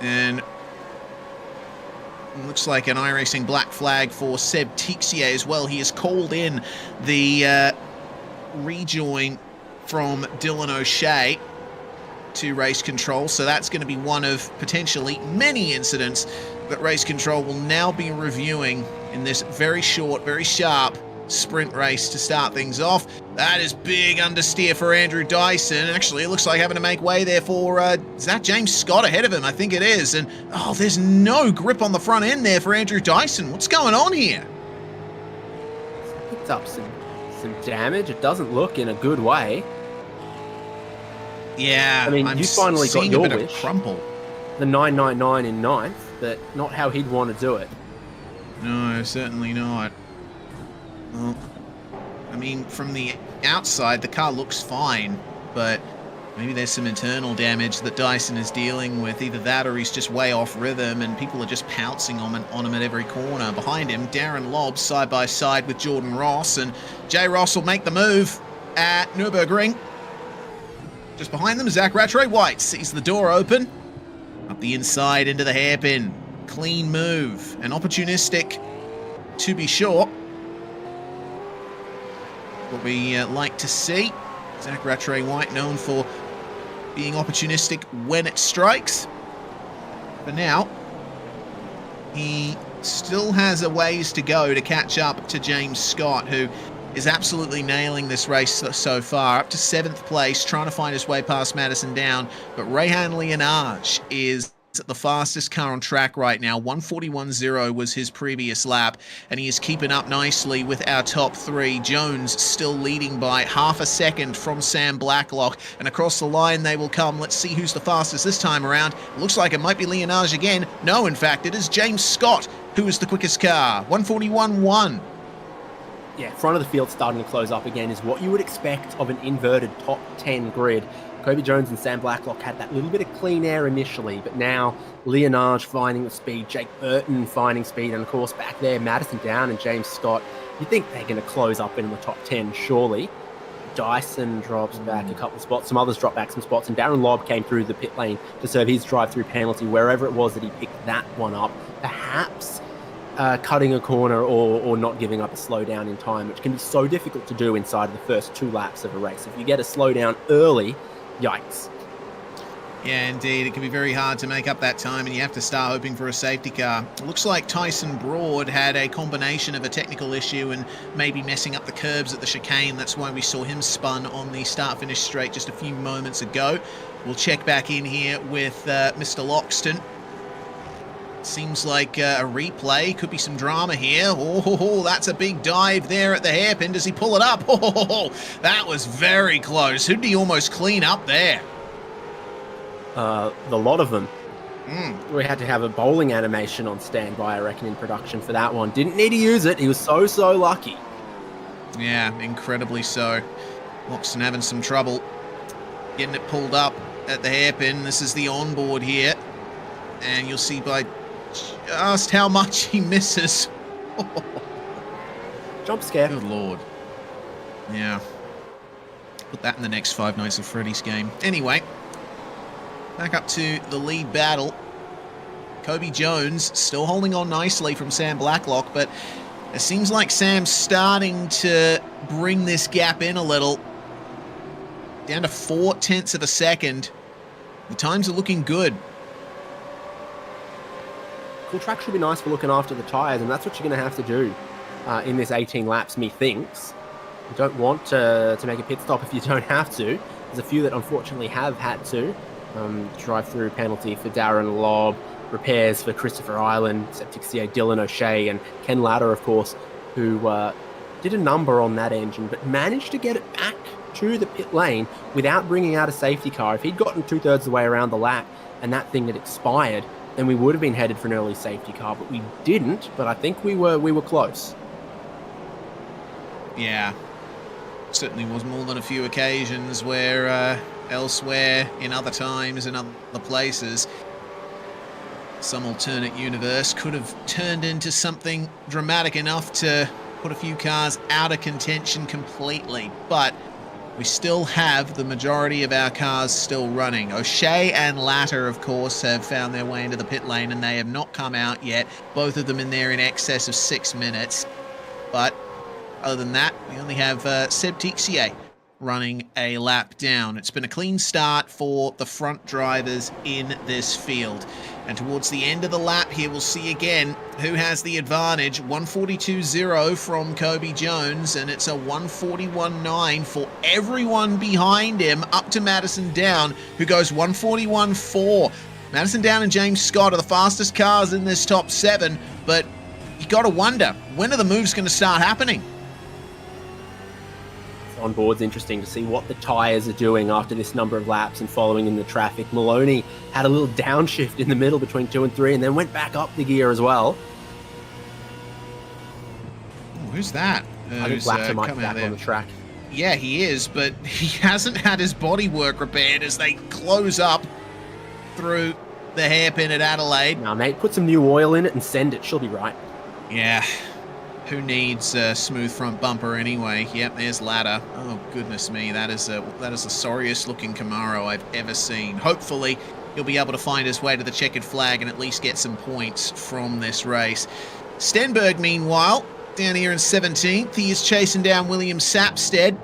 And it looks like an iRacing black flag for Seb Tixier as well. He has called in the rejoin from Dylan O'Shea to race control, so that's going to be one of potentially many incidents that race control will now be reviewing in this very short, very sharp sprint race to start things off. That is big understeer for Andrew Dyson. Actually, it looks like having to make way there for, is that James Scott ahead of him? I think it is. And, there's no grip on the front end there for Andrew Dyson. What's going on here? Picked up some damage. It doesn't look in a good way. Yeah, I mean, you finally got your bit wish. Of crumple. The 999 in 9th, but not how he'd want to do it. No, certainly not. Well, I mean, from the outside, the car looks fine, but maybe there's some internal damage that Dyson is dealing with. Either that or he's just way off rhythm and people are just pouncing on him at every corner. Behind him, Darren Lobb side by side with Jordan Ross, and Jay Ross will make the move at Nürburgring. Just behind them, Zach Rattray White sees the door open. Up the inside into the hairpin. Clean move and opportunistic, to be sure. what we like to see. Zach Rattray White known for being opportunistic when it strikes. For now, he still has a ways to go to catch up to James Scott, who is absolutely nailing this race so far, up to 7th place, trying to find his way past Madison Down. But Rehan Leonage is the fastest car on track right now. 1:41.0 was his previous lap, and he is keeping up nicely with our top three. Jones still leading by half a second from Sam Blacklock, and across the line they will come. Let's see who's the fastest this time around. Looks like it might be Leonage again. No, in fact, it is James Scott who is the quickest car. 1:41.1. Yeah, front of the field starting to close up again is what you would expect of an inverted top 10 grid. Kobe Jones and Sam Blacklock had that little bit of clean air initially, but now Leonage finding the speed, Jake Burton finding speed, and of course back there, Madison Down and James Scott. You think they're going to close up in the top 10, surely. Dyson drops back a couple of spots, some others drop back some spots, and Darren Lobb came through the pit lane to serve his drive-through penalty, wherever it was that he picked that one up. Perhaps cutting a corner or not giving up a slowdown in time, which can be so difficult to do inside of the first 2 laps of a race. If you get a slowdown early, yikes. Yeah, indeed. It can be very hard to make up that time, and you have to start hoping for a safety car. It looks like Tyson Broad had a combination of a technical issue and maybe messing up the curbs at the chicane. That's why we saw him spun on the start-finish straight just a few moments ago. We'll check back in here with Mr. Loxton. Seems like a replay. Could be some drama here. Oh, that's a big dive there at the hairpin. Does he pull it up? Oh, that was very close. Who did he almost clean up there? The lot of them. We had to have a bowling animation on standby, I reckon, in production for that one. Didn't need to use it. He was so lucky. Yeah, incredibly so. Loxton having some trouble getting it pulled up at the hairpin. This is the onboard here. And you'll see by just how much he misses. Jump scare. Good lord. Yeah. Put that in the next Five Nights at Freddy's game. Anyway, back up to the lead battle. Kobe Jones still holding on nicely from Sam Blacklock, but it seems like Sam's starting to bring this gap in a little. Down to 0.4 of a second. The times are looking good. Cool track should be nice for looking after the tyres, and that's what you're going to have to do in this 18 laps, methinks. You don't want to make a pit stop if you don't have to. There's a few that unfortunately have had to. Drive-through penalty for Darren Lobb, repairs for Christopher Island, Septic CA Dylan O'Shea, and Ken Latter, of course, who did a number on that engine, but managed to get it back to the pit lane without bringing out a safety car. If he'd gotten 2/3 of the way around the lap and that thing had expired, then we would have been headed for an early safety car, but we didn't. But I think we were close. Yeah, certainly was more than a few occasions where elsewhere, in other times, in other places, some alternate universe could have turned into something dramatic enough to put a few cars out of contention completely. But we still have the majority of our cars still running. O'Shea and Latter, of course, have found their way into the pit lane, and they have not come out yet. Both of them in there in excess of 6 minutes. But other than that, we only have Seb Tixier running a lap down. It's been a clean start for the front drivers in this field. And towards the end of the lap here, we'll see again who has the advantage. 1:42.0 from Kobe Jones, and it's a 1:41.9 for everyone behind him, up to Madison Down, who goes 1:41.4. Madison Down and James Scott are the fastest cars in this top 7, but you got to wonder, when are the moves going to start happening? On board's interesting to see what the tyres are doing after this number of laps and following in the traffic. Maloney had a little downshift in the middle between 2 and 3 and then went back up the gear as well. Oh, who's that? I think Blatter might be back on the track. Yeah, he is, but he hasn't had his bodywork repaired as they close up through the hairpin at Adelaide. Now, mate, put some new oil in it and send it. She'll be right. Yeah. Who needs a smooth front bumper anyway? Yep, there's Ladder. Oh, goodness me. That is the sorriest looking Camaro I've ever seen. Hopefully, he'll be able to find his way to the checkered flag and at least get some points from this race. Stenberg, meanwhile, down here in 17th. He is chasing down William Sapstead.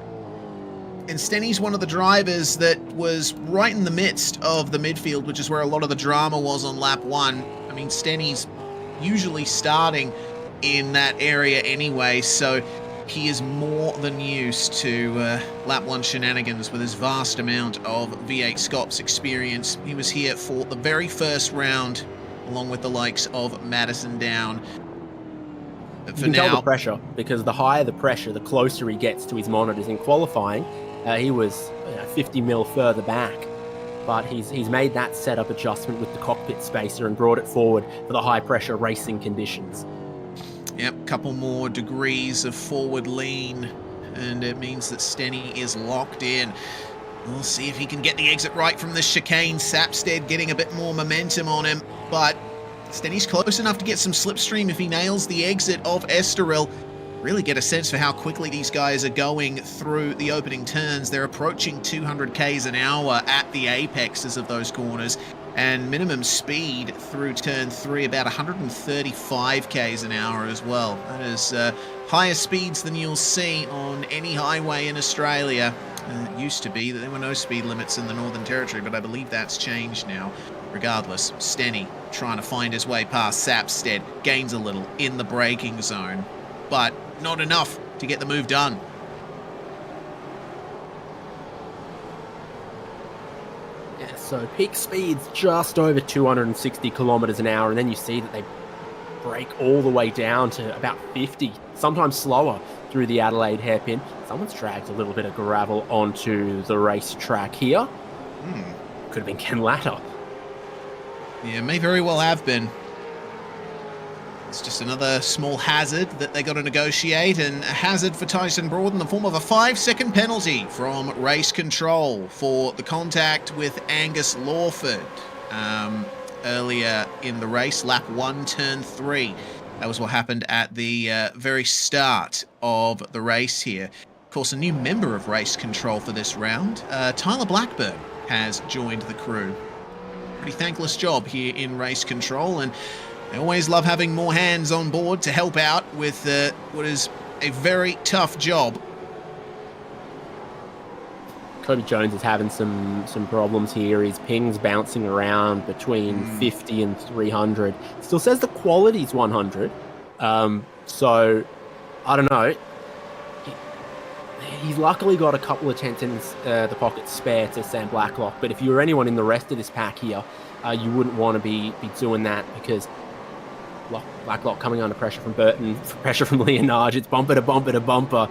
And Stenny's one of the drivers that was right in the midst of the midfield, which is where a lot of the drama was on lap 1. I mean, Stenny's usually starting in that area anyway, so he is more than used to lap 1 shenanigans with his vast amount of V8SCOPS experience. He was here for the very first round, along with the likes of Madison Down. But You can tell the pressure, because the higher the pressure, the closer he gets to his monitors. In qualifying, he was 50 mil further back, but he's made that setup adjustment with the cockpit spacer and brought it forward for the high pressure racing conditions. Yep, couple more degrees of forward lean, and it means that Stenny is locked in. We'll see if he can get the exit right from the chicane. Sapstead getting a bit more momentum on him, but Stenny's close enough to get some slipstream if he nails the exit of Estoril. Really get a sense for how quickly these guys are going through the opening turns. They're approaching 200 k's an hour at the apexes of those corners, and minimum speed through turn 3 about 135 k's an hour as well. That is higher speeds than you'll see on any highway in Australia. It used to be that there were no speed limits in the Northern Territory, but I believe that's changed now. Regardless, Stenny trying to find his way past Sapstead, gains a little in the braking zone, but not enough to get the move done. Yeah, so peak speed's just over 260 kilometers an hour, and then you see that they break all the way down to about 50, sometimes slower through the Adelaide hairpin. Someone's dragged a little bit of gravel onto the racetrack here. Could have been Ken Latta. Yeah, may very well have been. It's just another small hazard that they got to negotiate, and a hazard for Tyson Broad in the form of a 5-second penalty from race control for the contact with Angus Lawford earlier in the race, lap 1, turn 3. That was what happened at the very start of the race here. Of course, a new member of race control for this round, Tyler Blackburn, has joined the crew. Pretty thankless job here in race control, and they always love having more hands on board to help out with what is a very tough job. Kobe Jones is having some problems here. His ping's bouncing around between 50 and 300. Still says the quality's 100. So, I don't know. He's luckily got a couple of tenths in the pocket spare to Sam Blacklock, but if you were anyone in the rest of this pack here, you wouldn't want to be doing that, because Blacklock coming under pressure from Burton, pressure from Leonage. It's bumper to bumper to bumper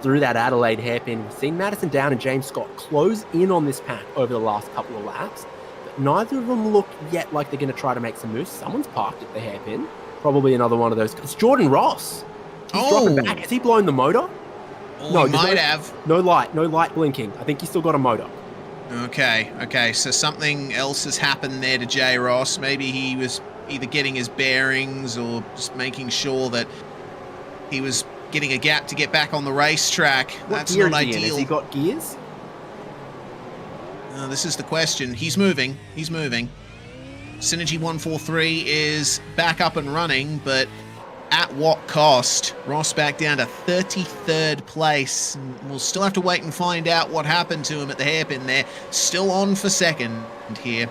through that Adelaide hairpin. We've seen Madison Down and James Scott close in on this pack over the last couple of laps, but neither of them look yet like they're going to try to make some moves. Someone's parked at the hairpin. Probably another one of those. It's Jordan Ross. He's dropping back. Has he blown the motor? No, he might have. No light blinking. I think he's still got a motor. Okay, so something else has happened there to J. Ross. Maybe he was either getting his bearings or just making sure that he was getting a gap to get back on the racetrack. That's not ideal. Has he got gears? This is the question. He's moving. Synergy 143 is back up and running, but at what cost? Ross back down to 33rd place. We'll still have to wait and find out what happened to him at the hairpin there. Still on for second here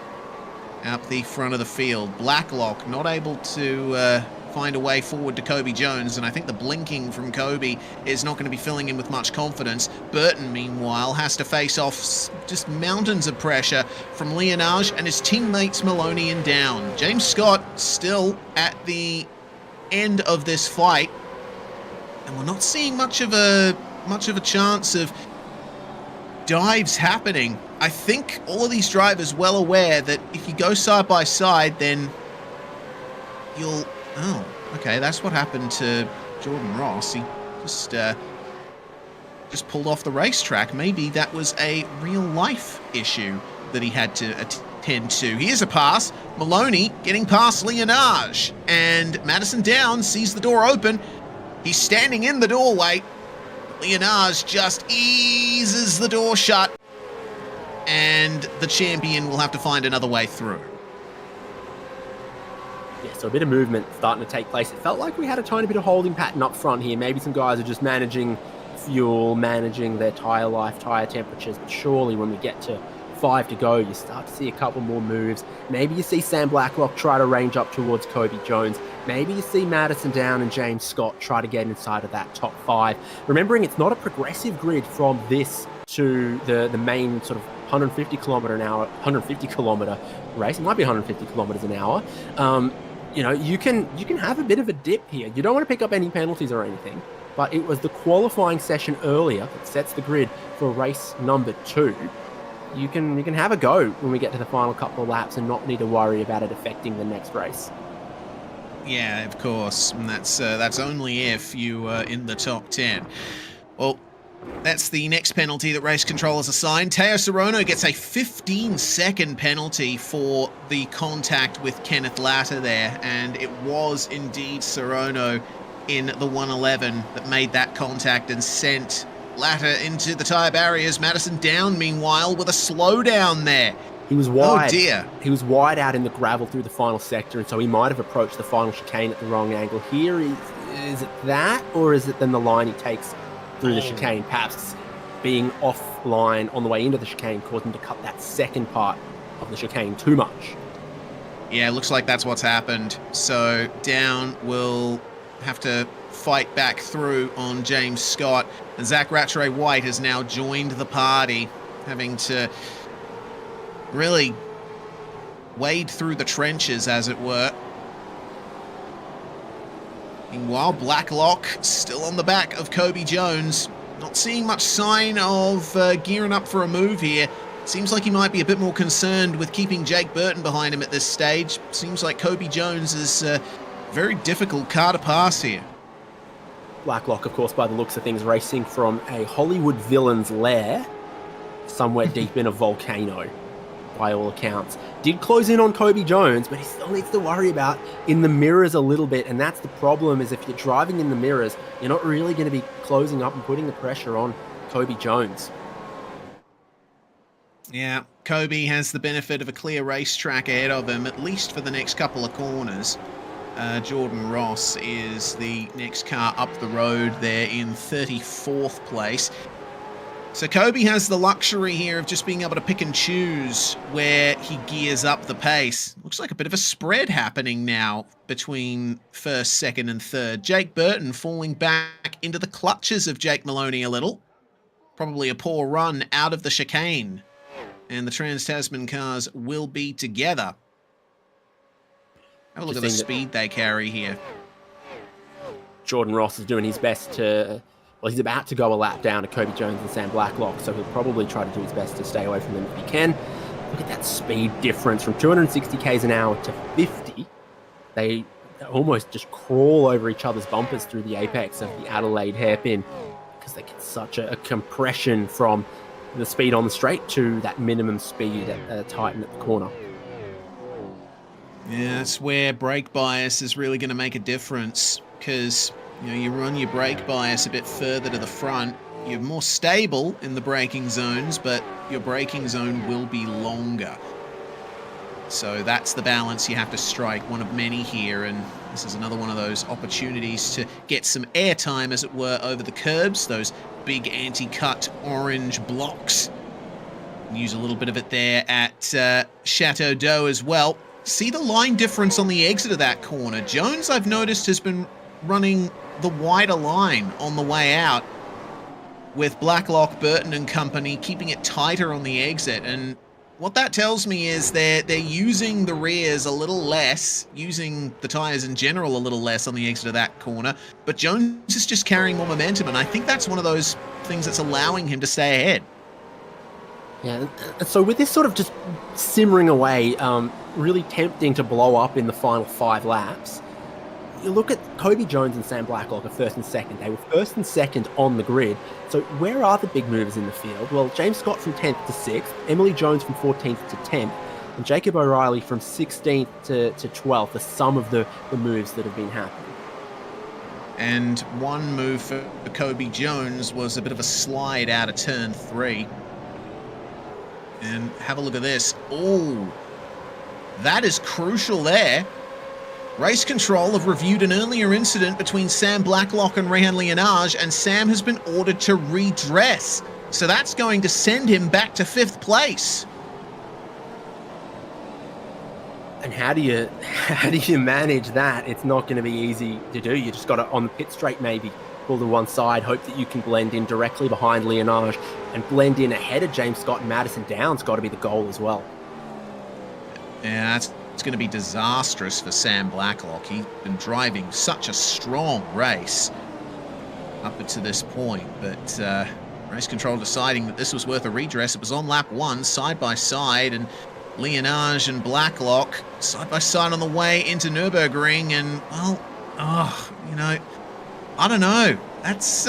up the front of the field. Blacklock not able to find a way forward to Kobe Jones, and I think the blinking from Kobe is not going to be filling in with much confidence. Burton, meanwhile, has to face off just mountains of pressure from Leonage and his teammates Maloney and Down. James Scott still at the end of this fight, and we're not seeing much of a chance of dives happening. I think all of these drivers well aware that if you go side by side, then you'll... Oh, okay, that's what happened to Jordan Ross. He just pulled off the racetrack. Maybe that was a real-life issue that he had to attend to. Here's a pass. Maloney getting past Leonage, and Madison Down sees the door open. He's standing in the doorway. Leonage just eases the door shut, and the champion will have to find another way through. Yeah, so a bit of movement starting to take place. It felt like we had a tiny bit of holding pattern up front here. Maybe some guys are just managing fuel, managing their tyre life, tyre temperatures. But surely when we get to 5 to go, you start to see a couple more moves. Maybe you see Sam Blacklock try to range up towards Kobe Jones. Maybe you see Madison Down and James Scott try to get inside of that top 5. Remembering it's not a progressive grid from this to the main sort of 150 kilometer race. It might be 150 kilometers an hour. You can have a bit of a dip here. You don't want to pick up any penalties or anything, but it was the qualifying session earlier that sets the grid for race number 2. You can have a go when we get to the final couple of laps and not need to worry about it affecting the next race. Yeah, of course. And that's only if you are in the top 10. Well, that's the next penalty that race controllers assigned. Teo Sorono gets a 15-second penalty for the contact with Kenneth Latta there, and it was indeed Sorono in the 111 that made that contact and sent Latta into the tyre barriers. Madison Down, meanwhile, with a slowdown there. He was wide. Oh dear. He was wide out in the gravel through the final sector, and so he might have approached the final chicane at the wrong angle. Here, is it that, or is it then the line he takes through the chicane? Perhaps being offline on the way into the chicane caused him to cut that second part of the chicane too much. Yeah, it looks like that's what's happened. So Down will have to fight back through on James Scott, and Zach Rattray White has now joined the party, having to really wade through the trenches, as it were. Meanwhile, Blacklock still on the back of Kobe Jones. Not seeing much sign of gearing up for a move here. Seems like he might be a bit more concerned with keeping Jake Burton behind him at this stage. Seems like Kobe Jones is a very difficult car to pass here. Blacklock, of course, by the looks of things, racing from a Hollywood villain's lair somewhere deep in a volcano, by all accounts. Did close in on Kobe Jones, but he still needs to worry about in the mirrors a little bit, and that's the problem, is if you're driving in the mirrors, you're not really going to be closing up and putting the pressure on Kobe Jones. Yeah, Kobe has the benefit of a clear racetrack ahead of him, at least for the next couple of corners. Jordan Ross is the next car up the road there in 34th place. So Kobe has the luxury here of just being able to pick and choose where he gears up the pace. Looks like a bit of a spread happening now between first, second, and third. Jake Burton falling back into the clutches of Jake Maloney a little. Probably a poor run out of the chicane. And the Trans-Tasman cars will be together. Have a look at the speed they carry here. Jordan Ross is doing his best to... Well, he's about to go a lap down to Kobe Jones and Sam Blacklock, so he'll probably try to do his best to stay away from them if he can. Look at that speed difference from 260 k's an hour to 50. They almost just crawl over each other's bumpers through the apex of the Adelaide hairpin because they get such a compression from the speed on the straight to that minimum speed at Titan at the corner. Yeah, that's where brake bias is really going to make a difference, because you run your brake bias a bit further to the front. You're more stable in the braking zones, but your braking zone will be longer. So that's the balance you have to strike, one of many here, and this is another one of those opportunities to get some airtime, as it were, over the curbs, those big anti-cut orange blocks. Use a little bit of it there at Chateau d'Eau as well. See the line difference on the exit of that corner. Jones, I've noticed, has been running the wider line on the way out, with Blacklock, Burton and company keeping it tighter on the exit. And what that tells me is they're using the rears a little less, using the tyres in general a little less on the exit of that corner, but Jones is just carrying more momentum, and I think that's one of those things that's allowing him to stay ahead. Yeah, so with this sort of just simmering away, really tempting to blow up in the final 5 laps, you look at Kobe Jones and Sam Blacklock are first and second. They were first and second on the grid. So where are the big movers in the field? Well, James Scott from 10th to 6th, Emily Jones from 14th to 10th, and Jacob O'Reilly from 16th to 12th are some of the moves that have been happening. And one move for Kobe Jones was a bit of a slide out of turn 3. And have a look at this. Oh, that is crucial there. Race Control have reviewed an earlier incident between Sam Blacklock and Rehan Lienage, and Sam has been ordered to redress. So that's going to send him back to 5th place. And how do you manage that? It's not going to be easy to do. You just got to, on the pit straight, maybe pull to one side, hope that you can blend in directly behind Lienage and blend in ahead of James Scott and Madison Down's got to be the goal as well. Yeah, it's going to be disastrous for Sam Blacklock. He's been driving such a strong race up to this point, but Race Control deciding that this was worth a redress. It was on lap 1, side by side, and Lienage and Blacklock side by side on the way into Nürburgring, and, well, I don't know. That's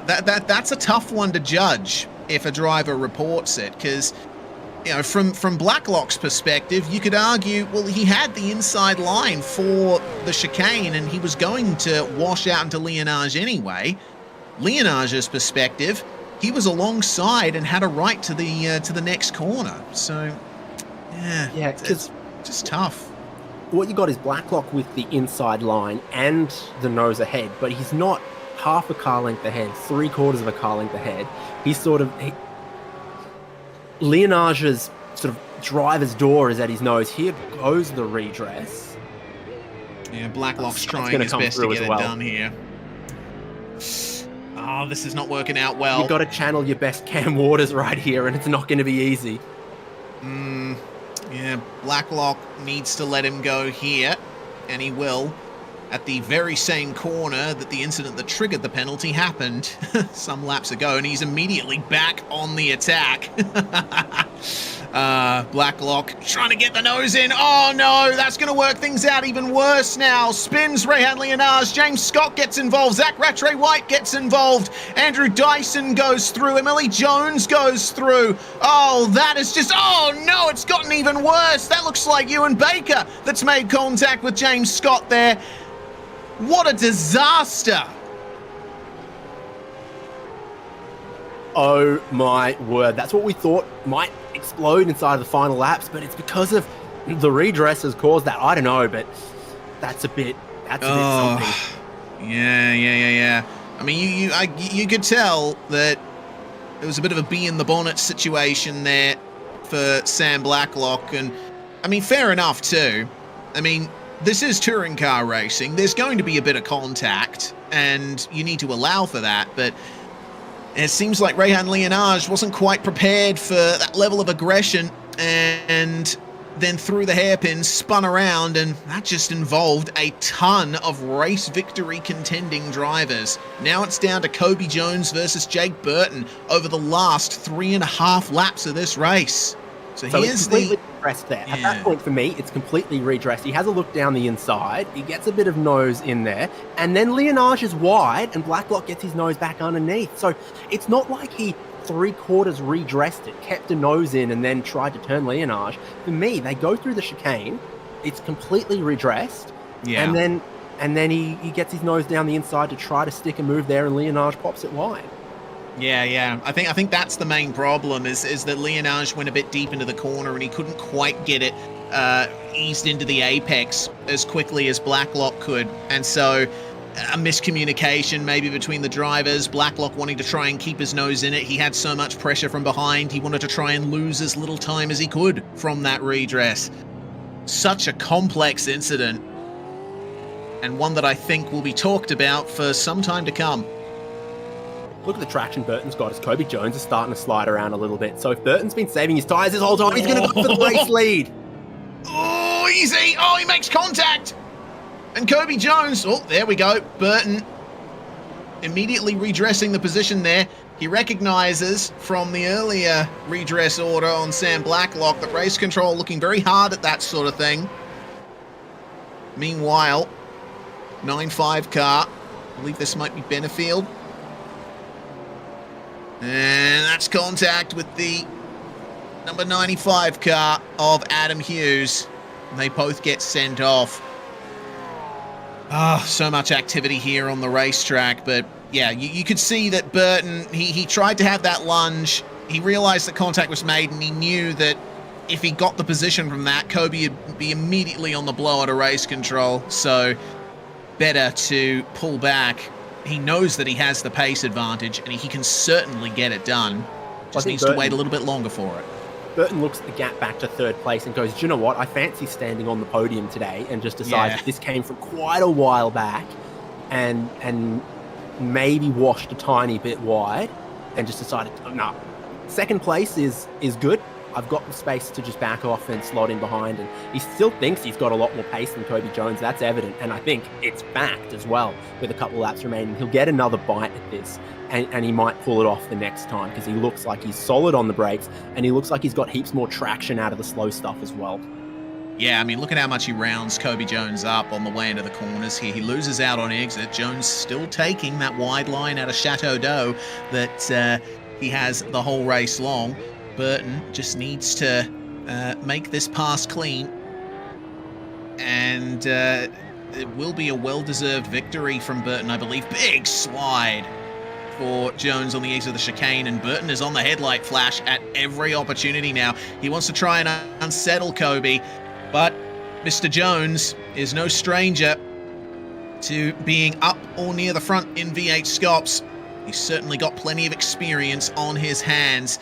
that's a tough one to judge if a driver reports it, because from Blacklock's perspective, you could argue, well, he had the inside line for the chicane, and he was going to wash out into Lienage anyway. Lienage's perspective, he was alongside and had a right to the next corner. So, yeah, it's just tough. What you got is Blacklock with the inside line and the nose ahead, but he's not half a car length ahead, 3/4 of a car length ahead. He's Lienage's sort of driver's door is at his nose. Here goes the redress. Yeah, Blacklock's trying his best to get it done here. Oh, this is not working out well. You've got to channel your best Cam Waters right here, and it's not going to be easy. Yeah, Blacklock needs to let him go here, and he will. At the very same corner that the incident that triggered the penalty happened some laps ago, and he's immediately back on the attack. Blacklock trying to get the nose in. Oh no, that's going to work things out even worse now. Spins Rehan Lienage. James Scott gets involved. Zach Rattray White gets involved. Andrew Dyson goes through. Emily Jones goes through. Oh, that is just, oh no, it's gotten even worse. That looks like Ewan Baker that's made contact with James Scott there. What a disaster. Oh my word. That's what we thought might explode inside of the final laps, but it's because of the redress has caused that. I don't know, but that's a bit something. Yeah. I mean, you could tell that it was a bit of a bee in the bonnet situation there for Sam Blacklock, and I mean, fair enough too. I mean, this is touring car racing. There's going to be a bit of contact, and you need to allow for that, but it seems like Rehan Lienage wasn't quite prepared for that level of aggression, and then threw the hairpin, spun around, and that just involved a ton of race victory contending drivers. Now it's down to Kobe Jones versus Jake Burton over the last 3.5 laps of this race. So here's the redressed there. At that point for me, it's completely redressed. He has a look down the inside. He gets a bit of nose in there. And then Lienage is wide and Blacklock gets his nose back underneath. So it's not like he 3/4 redressed it, kept a nose in and then tried to turn Lienage. For me, they go through the chicane. It's completely redressed. Yeah. And then he gets his nose down the inside to try to stick a move there and Lienage pops it wide. Yeah. I think that's the main problem is that Lienage went a bit deep into the corner and he couldn't quite get it eased into the apex as quickly as Blacklock could. And so a miscommunication maybe between the drivers, Blacklock wanting to try and keep his nose in it. He had so much pressure from behind. He wanted to try and lose as little time as he could from that redress. Such a complex incident, and one that I think will be talked about for some time to come. Look at the traction Burton's got as Kobe Jones is starting to slide around a little bit. So if Burton's been saving his tyres this whole time, he's going to go for the race lead. Oh, easy. Oh, he makes contact. And Kobe Jones, oh, there we go. Burton immediately redressing the position there. He recognises from the earlier redress order on Sam Blacklock that Race Control looking very hard at that sort of thing. Meanwhile, 9.5 car, I believe this might be Benefield. And that's contact with the number 95 car of Adam Hughes. And they both get sent off. So much activity here on the racetrack. But yeah, you could see that Burton, he tried to have that lunge. He realized that contact was made and he knew that if he got the position from that, Kobe would be immediately on the blower to race control. So better to pull back. He knows that he has the pace advantage, and he can certainly get it done. Just needs to wait a little bit longer for it. Burton looks at the gap back to third place and goes, do you know what? I fancy standing on the podium today, and just decides this came from quite a while back and maybe washed a tiny bit wide and just decided, no, second place is good. I've got the space to just back off and slot in behind, and he still thinks he's got a lot more pace than Kobe Jones. That's evident, and I think it's backed as well with a couple of laps remaining. He'll get another bite at this, and he might pull it off the next time because he looks like he's solid on the brakes, and he looks like he's got heaps more traction out of the slow stuff as well. Yeah, I mean, look at how much he rounds Kobe Jones up on the way into the corners here. He loses out on exit. Jones still taking that wide line out of Chateau d'Eau that he has the whole race long. Burton just needs to make this pass clean, and it will be a well-deserved victory from Burton, I believe. Big slide for Jones on the exit of the chicane, and Burton is on the headlight flash at every opportunity now. He wants to try and unsettle Kobe, but Mr. Jones is no stranger to being up or near the front in V8 SCOPS. He's certainly got plenty of experience on his hands.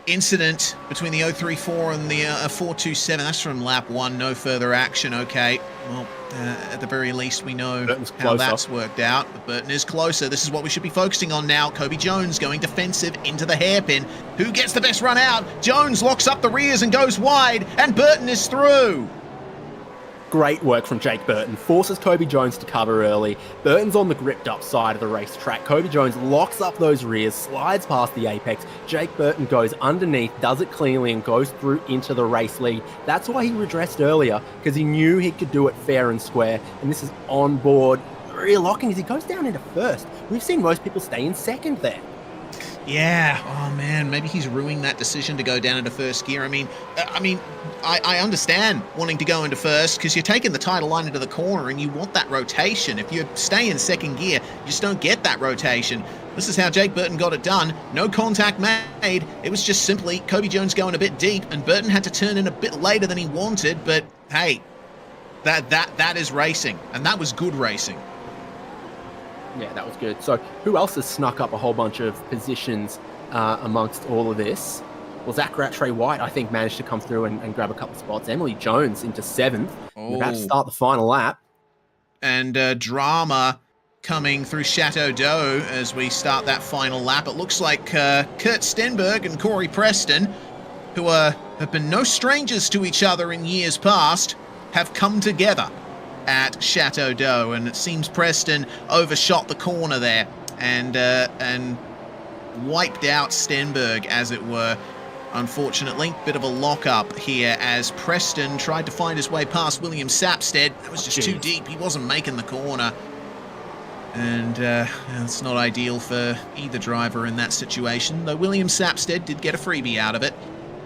Incident between the 034 and the 427. That's from lap 1. No further action. Okay. Well, at the very least, we know how that's worked out. But Burton is closer. This is what we should be focusing on now. Kobe Jones going defensive into the hairpin. Who gets the best run out? Jones locks up the rears and goes wide, and Burton is through. Great work from Jake Burton. Forces Kobe Jones to cover early. Burton's on the gripped up side of the racetrack. Kobe Jones locks up those rears, slides past the apex. Jake Burton goes underneath, does it cleanly, and goes through into the race lead. That's why he redressed earlier, because he knew he could do it fair and square. And this is on board rear locking as he goes down into first. We've seen most people stay in second there. Yeah. Oh man, maybe he's ruining that decision to go down into first gear. I mean, I understand wanting to go into first because you're taking the title line into the corner and you want that rotation. If you stay in second gear, you just don't get that rotation. This is how Jake Burton got it done. No contact made. It was just simply Kobe Jones going a bit deep, and Burton had to turn in a bit later than he wanted. But hey, that is racing, and that was good racing. Yeah, that was good. So who else has snuck up a whole bunch of positions amongst all of this? Well, Zach Rattray White, I think, managed to come through and grab a couple of spots. Emily Jones into 7th. We're about to start the final lap. And drama coming through Chateau d'Eau as we start that final lap. It looks like Kurt Stenberg and Corey Preston, who have been no strangers to each other in years past, have come together at Chateau d'Eau, and it seems Preston overshot the corner there and wiped out Stenberg, as it were. Unfortunately, bit of a lock-up here as Preston tried to find his way past William Sapstead. That was just too deep. He wasn't making the corner. And it's not ideal for either driver in that situation, though William Sapstead did get a freebie out of it.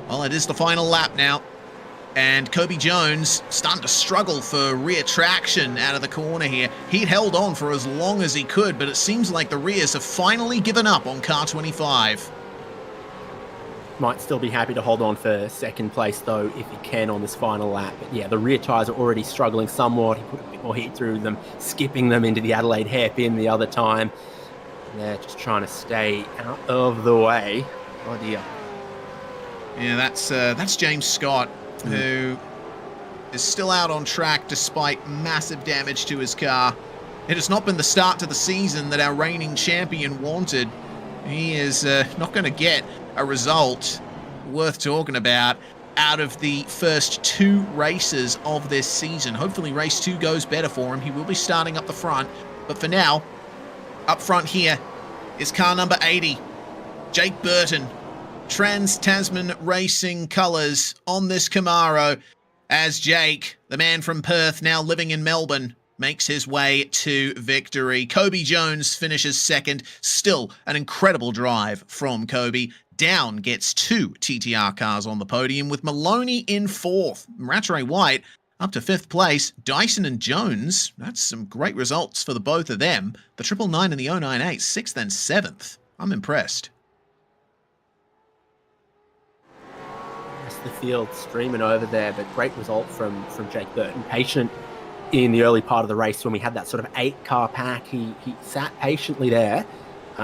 Well, it is the final lap now. And Kobe Jones starting to struggle for rear traction out of the corner here. He'd held on for as long as he could, but it seems like the rears have finally given up on car 25. Might still be happy to hold on for second place, though, if he can on this final lap. But yeah, the rear tyres are already struggling somewhat. He put a bit more heat through them, skipping them into the Adelaide hairpin the other time. Yeah, just trying to stay out of the way. Oh dear. Yeah, that's James Scott, who is still out on track despite massive damage to his car. It has not been the start to the season that our reigning champion wanted. He is not going to get a result worth talking about out of the first 2 races of this season. Hopefully race 2 goes better for him. He will be starting up the front, but for now, up front here is car number 80, Jake Burton. Trans-Tasman Racing colours on this Camaro as Jake, the man from Perth now living in Melbourne, makes his way to victory. Kobe Jones finishes second. Still an incredible drive from Kobe. Down gets 2 TTR cars on the podium with Maloney in 4th. Rattray White up to 5th place. Dyson and Jones, that's some great results for the both of them. The 999 and the 098, 6th and 7th. I'm impressed. the field streaming over there, but great result from Jake Burton. Patient in the early part of the race when we had that sort of 8-car pack. He sat patiently there.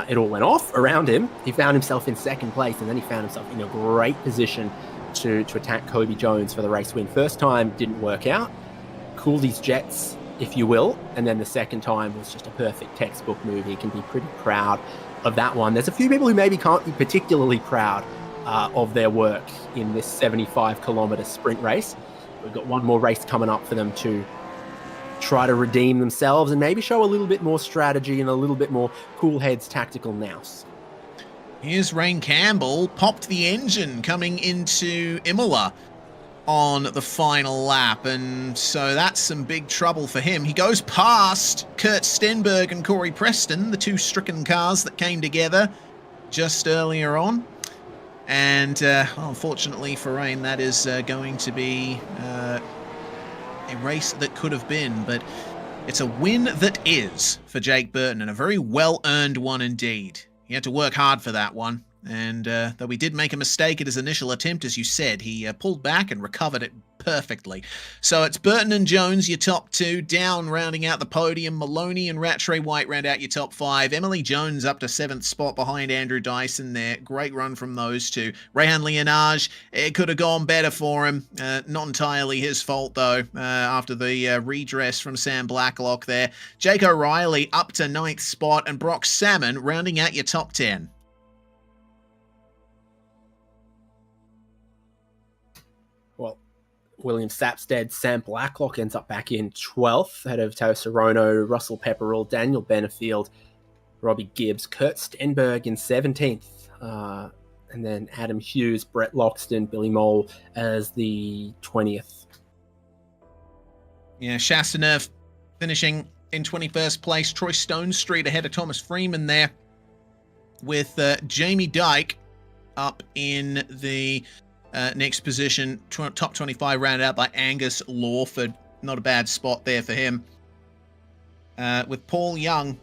It all went off around him. He found himself in second place, and then he found himself in a great position to attack Kobe Jones for the race win. First time didn't work out. Cooled his jets, if you will, and then the second time was just a perfect textbook move. He can be pretty proud of that one. There's a few people who maybe can't be particularly proud of their work in this 75-kilometer sprint race. We've got one more race coming up for them to try to redeem themselves and maybe show a little bit more strategy and a little bit more cool heads tactical nous. Here's Rain Campbell, popped the engine coming into Imola on the final lap, and so that's some big trouble for him. He goes past Kurt Stenberg and Corey Preston, the two stricken cars that came together just earlier on. And unfortunately for Rain, that is going to be a race that could have been, but it's a win that is for Jake Burton, and a very well-earned one indeed. He had to work hard for that one, and though he did make a mistake at his initial attempt, as you said, he pulled back and recovered it perfectly. So it's Burton and Jones, your top two. Down, rounding out the podium, Maloney and Rattray White round out your top five. Emily Jones up to 7th spot behind Andrew Dyson there. Great run from those two. Rehan Leonage, it could have gone better for him. Not entirely his fault, though, after the redress from Sam Blacklock there. Jake O'Reilly up to 9th spot, and Brock Salmon rounding out your top 10. Well, William Sapstead, Sam Blacklock ends up back in 12th, ahead of Tao Sorono, Russell Pepperell, Daniel Benefield, Robbie Gibbs, Kurt Stenberg in 17th, and then Adam Hughes, Brett Loxton, Billy Mole as the 20th. Yeah, Chastaneuf finishing in 21st place. Troy Stone Street ahead of Thomas Freeman there, with Jamie Dyke up in the next position, top 25, rounded out by Angus Lawford. Not a bad spot there for him. With Paul Young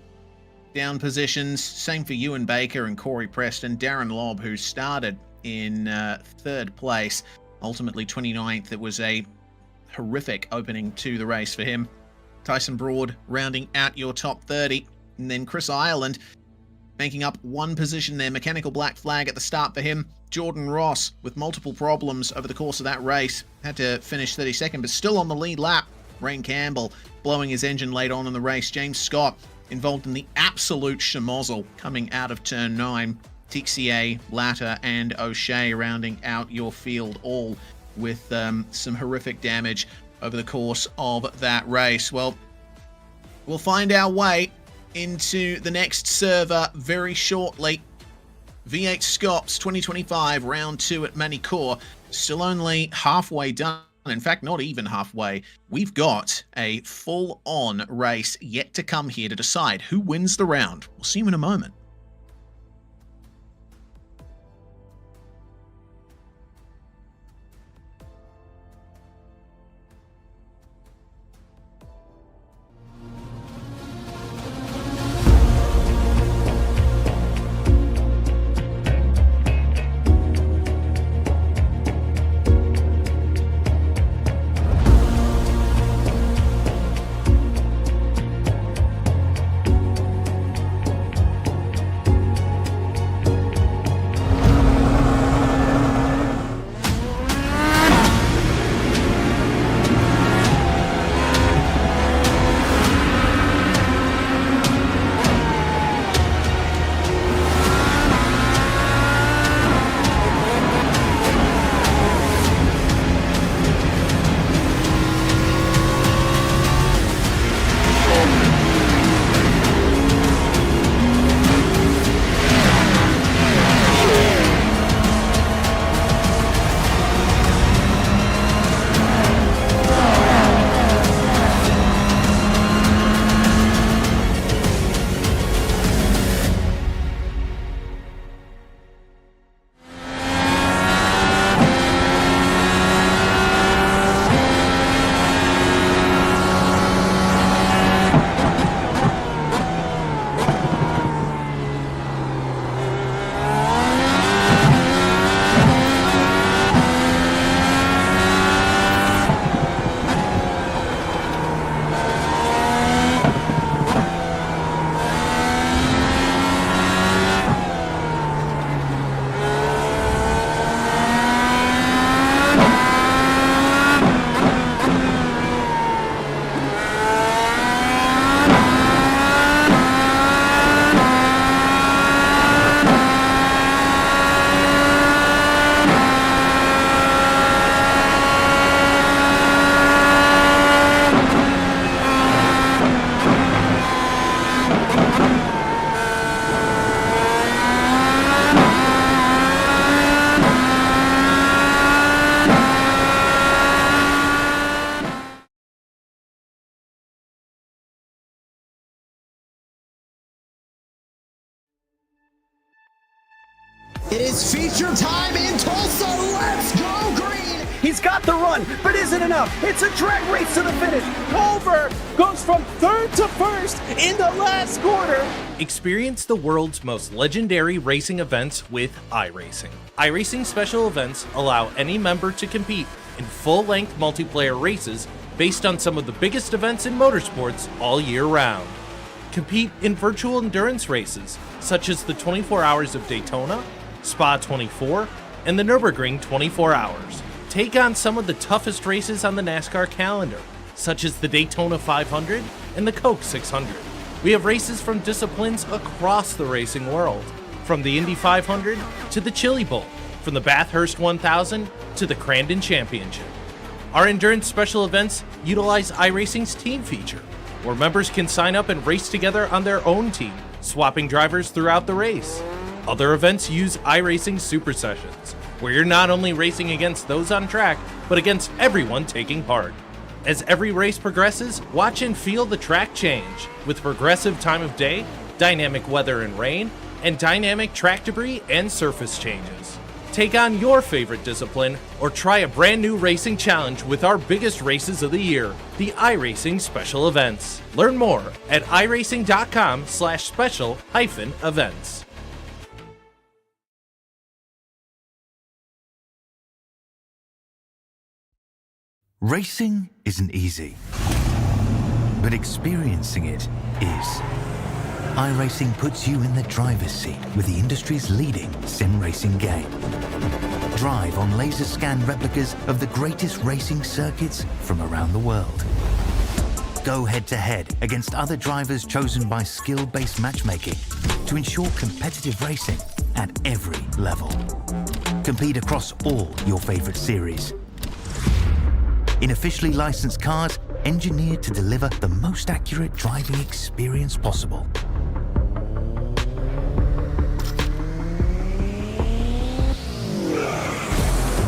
down positions, same for Ewan Baker and Corey Preston. Darren Lobb, who started in 3rd place, ultimately 29th. It was a horrific opening to the race for him. Tyson Broad rounding out your top 30. And then Chris Ireland making up one position there. Mechanical black flag at the start for him. Jordan Ross, with multiple problems over the course of that race, had to finish 32nd, but still on the lead lap. Rain Campbell blowing his engine late on in the race. James Scott involved in the absolute schmozzle coming out of turn 9. Tixier, Latta, and O'Shea rounding out your field, all with some horrific damage over the course of that race. Well, we'll find our way into the next server very shortly. V8SCOPS 2025 round 2 at Magny-Cours, still only halfway done. In fact, not even halfway. We've got a full-on race yet to come here to decide who wins the round. We'll see you in a moment. It is feature time in Tulsa. Let's go green. He's got the run, but isn't enough. It's a drag race to the finish. Culver goes from third to first in the last quarter. Experience the world's most legendary racing events with iRacing. iRacing special events allow any member to compete in full-length multiplayer races based on some of the biggest events in motorsports all year round. Compete in virtual endurance races such as the 24 Hours of Daytona, Spa 24, and the Nürburgring 24 Hours. Take on some of the toughest races on the NASCAR calendar, such as the Daytona 500 and the Coke 600. We have races from disciplines across the racing world, from the Indy 500 to the Chili Bowl, from the Bathurst 1000 to the Crandon Championship. Our endurance special events utilize iRacing's team feature, where members can sign up and race together on their own team, swapping drivers throughout the race. Other events use iRacing Super Sessions, where you're not only racing against those on track, but against everyone taking part. As every race progresses, watch and feel the track change, with progressive time of day, dynamic weather and rain, and dynamic track debris and surface changes. Take on your favorite discipline, or try a brand new racing challenge with our biggest races of the year, the iRacing Special Events. Learn more at iracing.com/special-events. Racing isn't easy, but experiencing it is. iRacing puts you in the driver's seat with the industry's leading sim racing game. Drive on laser scan replicas of the greatest racing circuits from around the world. Go head to head against other drivers chosen by skill-based matchmaking to ensure competitive racing at every level. Compete across all your favorite series. In officially licensed cars, engineered to deliver the most accurate driving experience possible.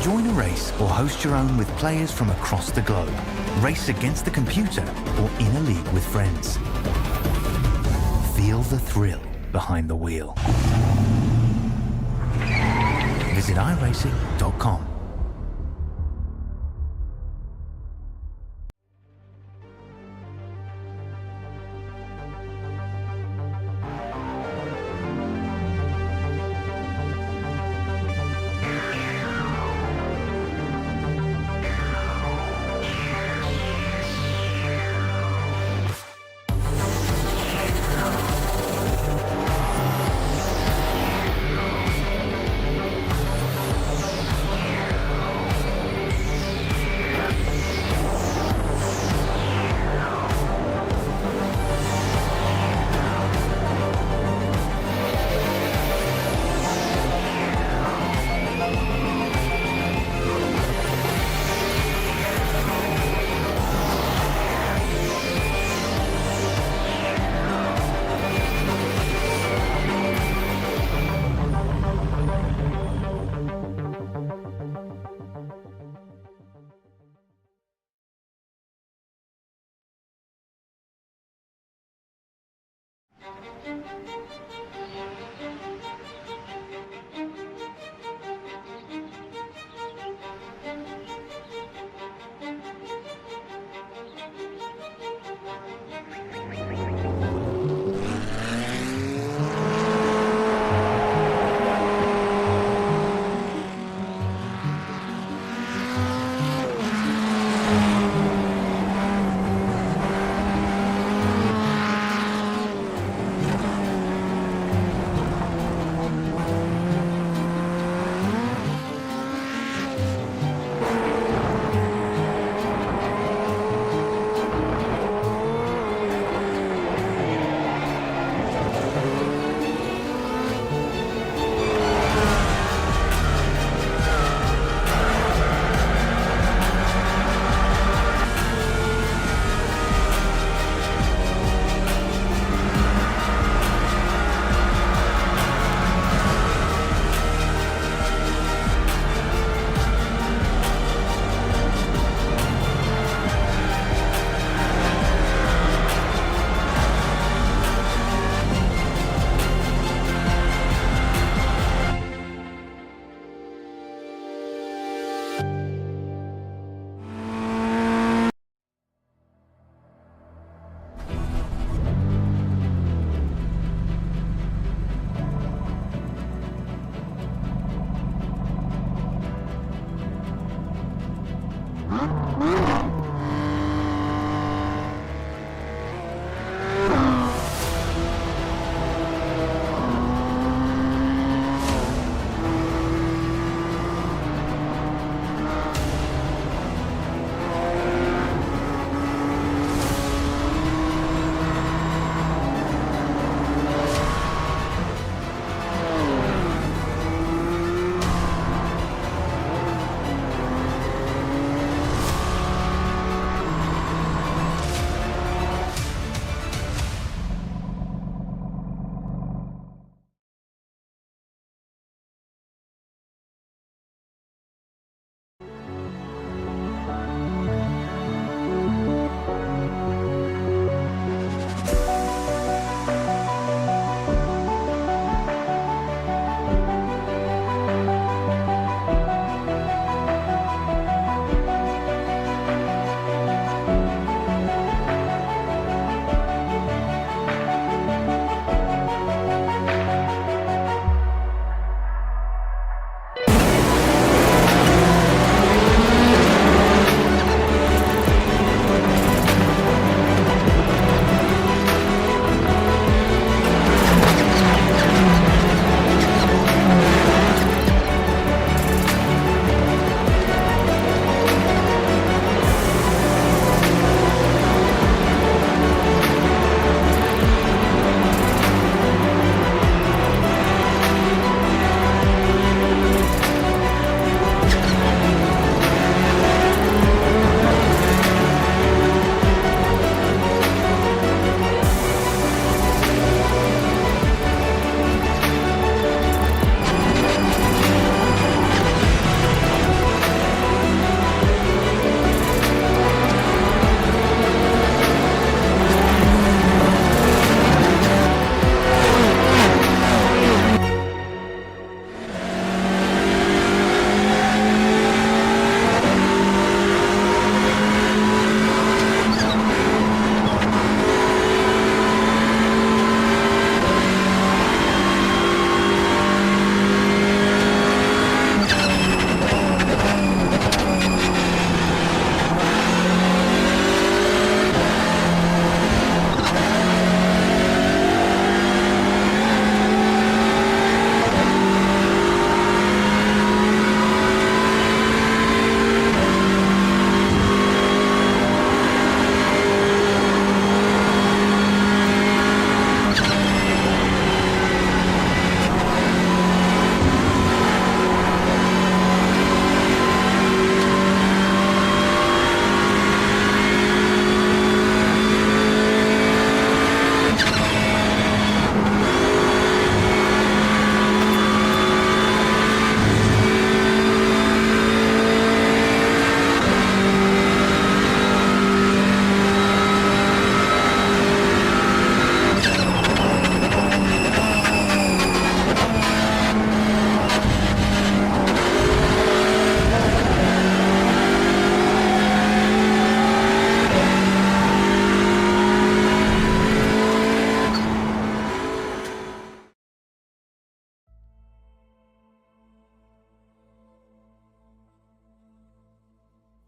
Join a race or host your own with players from across the globe. Race against the computer or in a league with friends. Feel the thrill behind the wheel. Visit iRacing.com.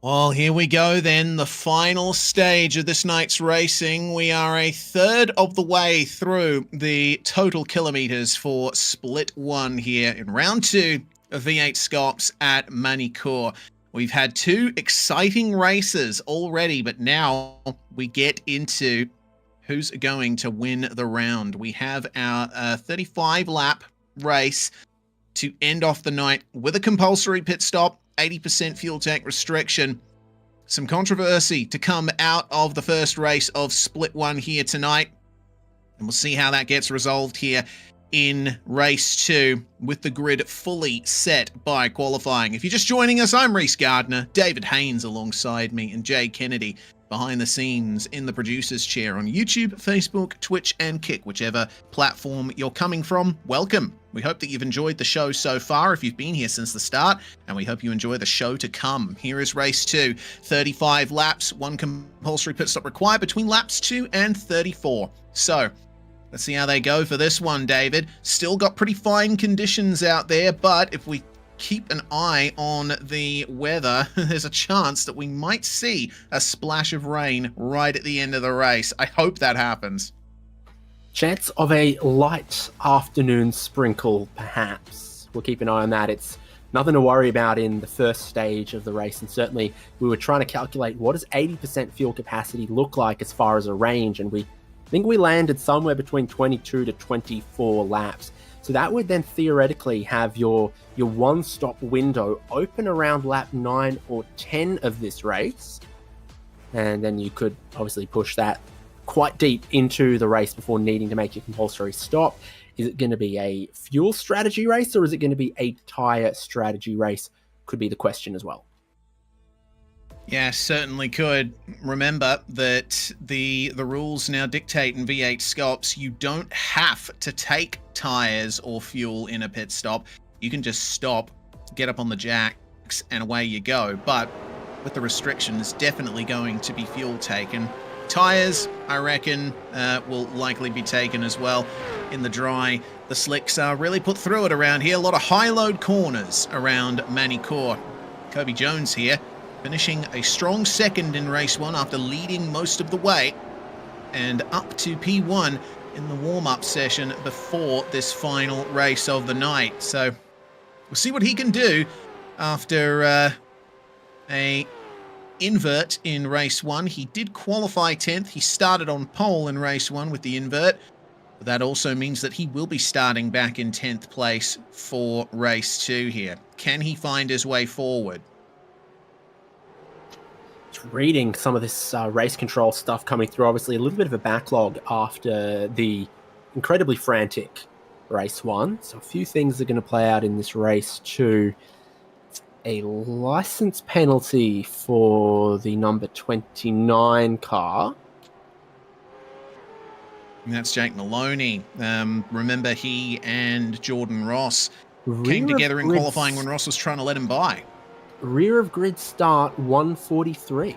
Well, here we go then, the final stage of this night's racing. We are a third of the way through the total kilometers for Split 1 here in round 2 of V8SCOPS at Magny-Cours. We've had 2 exciting races already, but now we get into who's going to win the round. We have our 35-lap race to end off the night with a compulsory pit stop, 80% fuel tank restriction. Some controversy to come out of the first race of Split 1 here tonight. And we'll see how that gets resolved here in race 2 with the grid fully set by qualifying. If you're just joining us, I'm Reese Gardner, David Haynes alongside me, and Jay Kennedy behind the scenes in the producer's chair on YouTube, Facebook, Twitch, and Kick, whichever platform you're coming from. Welcome. We hope that you've enjoyed the show so far if you've been here since the start, and we hope you enjoy the show to come. Here is race 2, 35 laps, 1 compulsory pit stop required between laps 2 and 34. So, let's see how they go for this one, David. Still got pretty fine conditions out there, but if we keep an eye on the weather, there's a chance that we might see a splash of rain right at the end of the race. I hope that happens. Chance of a light afternoon sprinkle, perhaps. We'll keep an eye on that. It's nothing to worry about in the first stage of the race, and certainly we were trying to calculate what does 80% fuel capacity look like as far as a range, and we think we landed somewhere between 22 to 24 laps. So that would then theoretically have your one-stop window open around lap 9 or 10 of this race. And then you could obviously push that quite deep into the race before needing to make your compulsory stop. Is it going to be a fuel strategy race, or is it going to be a tyre strategy race? Could be the question as well. Yeah, certainly could. Remember that the rules now dictate in V8SCOPS, you don't have to take tyres or fuel in a pit stop. You can just stop, get up on the jacks, and away you go. But with the restrictions, definitely going to be fuel taken. Tyres, I reckon, will likely be taken as well in the dry. The slicks are really put through it around here. A lot of high-load corners around Magny-Cours. Kobe Jones here, finishing a strong second in race 1 after leading most of the way, and up to P1 in the warm-up session before this final race of the night. So we'll see what he can do after a invert in race 1. He did qualify 10th. He started on pole in race 1 with the invert. But that also means that he will be starting back in 10th place for race 2 here. Can he find his way forward? Reading some of this race control stuff coming through, obviously a little bit of a backlog after the incredibly frantic race 1. So a few things are going to play out in this race 2. A license penalty for the number 29 car. And that's Jake Maloney. Remember, he and Jordan Ross came together in qualifying when Ross was trying to let him by. Rear of grid start 143.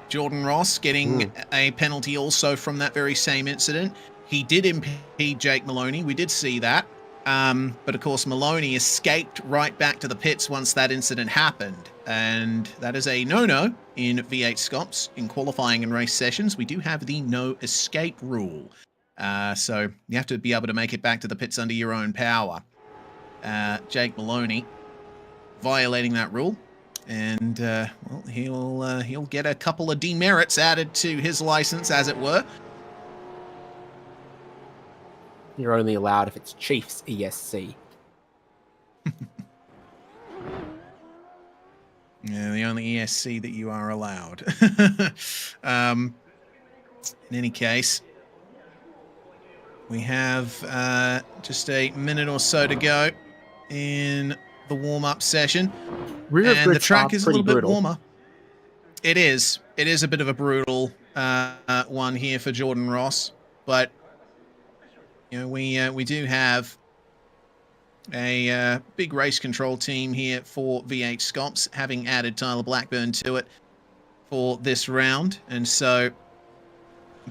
Jordan Ross getting a penalty also from that very same incident. He did impede Jake Maloney. We did see that. But of course, Maloney escaped right back to the pits once that incident happened. And that is a no-no in V8SCOPS. In qualifying and race sessions, we do have the no escape rule. So you have to be able to make it back to the pits under your own power. Jake Maloney violating that rule, and well, he'll get a couple of demerits added to his license, as it were. You're only allowed if it's Chiefs ESC. Yeah, the only ESC that you are allowed. In any case, we have just a minute or so to go in the warm-up session, and the track is a little bit warmer. It is a bit of a brutal one here for Jordan Ross, but you know, we do have a big race control team here for V8SCOPS, having added Tyler Blackburn to it for this round, and so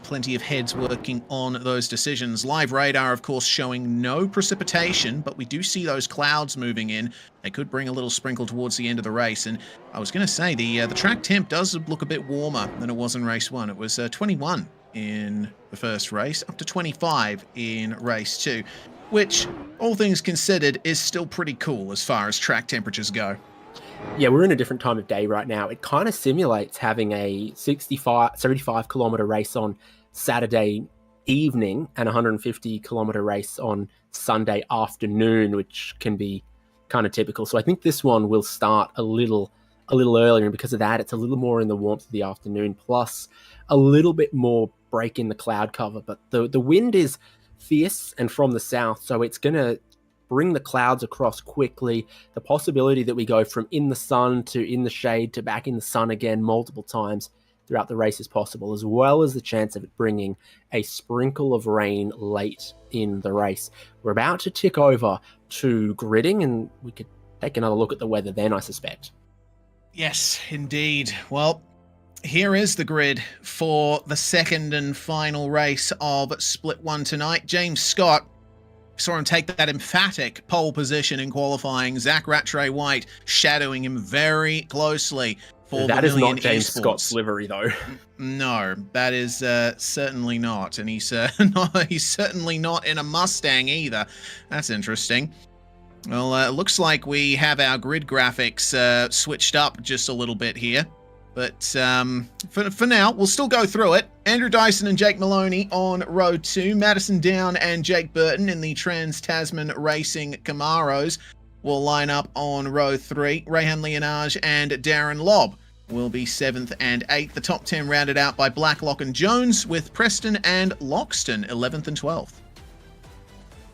plenty of heads working on those decisions. Live radar, of course, showing no precipitation, but we do see those clouds moving in. They could bring a little sprinkle towards the end of the race. And I was going to say, the track temp does look a bit warmer than it was in race 1. It was 21 in the first race, up to 25 in race 2, which, all things considered, is still pretty cool as far as track temperatures go. Yeah, we're in a different time of day right now. It kind of simulates having a 75-kilometer race on Saturday evening and a 150-kilometer race on Sunday afternoon, which can be kind of typical. So I think this one will start a little earlier, and because of that, it's a little more in the warmth of the afternoon, plus a little bit more break in the cloud cover. But the wind is fierce and from the south, so it's going to bring the clouds across quickly. The possibility that we go from in the sun to in the shade to back in the sun again multiple times throughout the race is possible, as well as the chance of it bringing a sprinkle of rain late in the race. We're about to tick over to gridding, and we could take another look at the weather then, I suspect. Yes, indeed. Well, here is the grid for the second and final race of Split 1 tonight. James Scott saw him take that emphatic pole position in qualifying. Zach Rattray White shadowing him very closely for that is not James Esports. Scott's livery, though. No, that is certainly not. And he's certainly not in a Mustang either. That's interesting. Well, it looks like we have our grid graphics switched up just a little bit here. But for now, we'll still go through it. Andrew Dyson and Jake Maloney on row 2. Madison Down and Jake Burton in the Trans-Tasman Racing Camaros will line up on row 3. Rehan Leonage and Darren Lobb will be 7th and 8th. The top 10 rounded out by Blacklock and Jones, with Preston and Loxton 11th and 12th.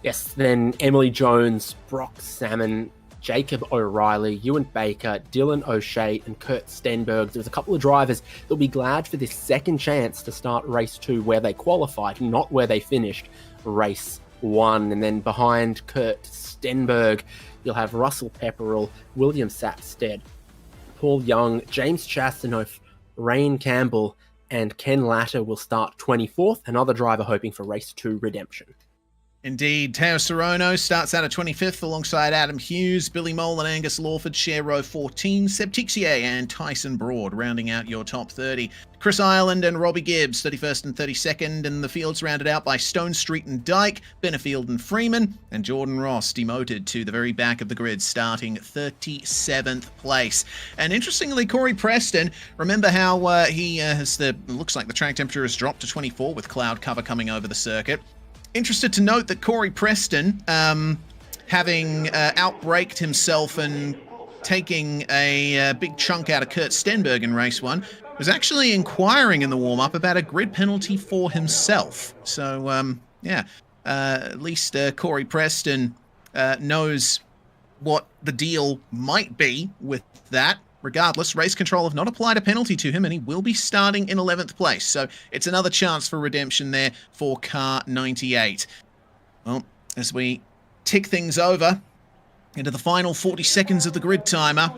Yes, then Emily Jones, Brock Salmon, Jacob O'Reilly, Ewan Baker, Dylan O'Shea, and Kurt Stenberg. There's a couple of drivers that'll be glad for this second chance to start race 2 where they qualified, not where they finished race 1. And then behind Kurt Stenberg, you'll have Russell Pepperell, William Sapstead, Paul Young, James Chastanoff, Rain Campbell, and Ken Latter will start 24th, another driver hoping for race 2 redemption. Indeed, Teo Sorono starts out at 25th alongside Adam Hughes. Billy Mole and Angus Lawford share row 14. Seb Tixier and Tyson Broad rounding out your top 30. Chris Ireland and Robbie Gibbs, 31st and 32nd, and the field's rounded out by Stone Street and Dyke, Benefield and Freeman, and Jordan Ross demoted to the very back of the grid, starting 37th place. And interestingly, Corey Preston, remember how he looks like the track temperature has dropped to 24 with cloud cover coming over the circuit. Interested to note that Corey Preston, having outbraked himself and taking a big chunk out of Kurt Stenberg in race 1, was actually inquiring in the warm-up about a grid penalty for himself. So, at least Corey Preston knows what the deal might be with that. Regardless, race control have not applied a penalty to him, and he will be starting in 11th place. So it's another chance for redemption there for car 98. Well, as we tick things over into the final 40 seconds of the grid timer,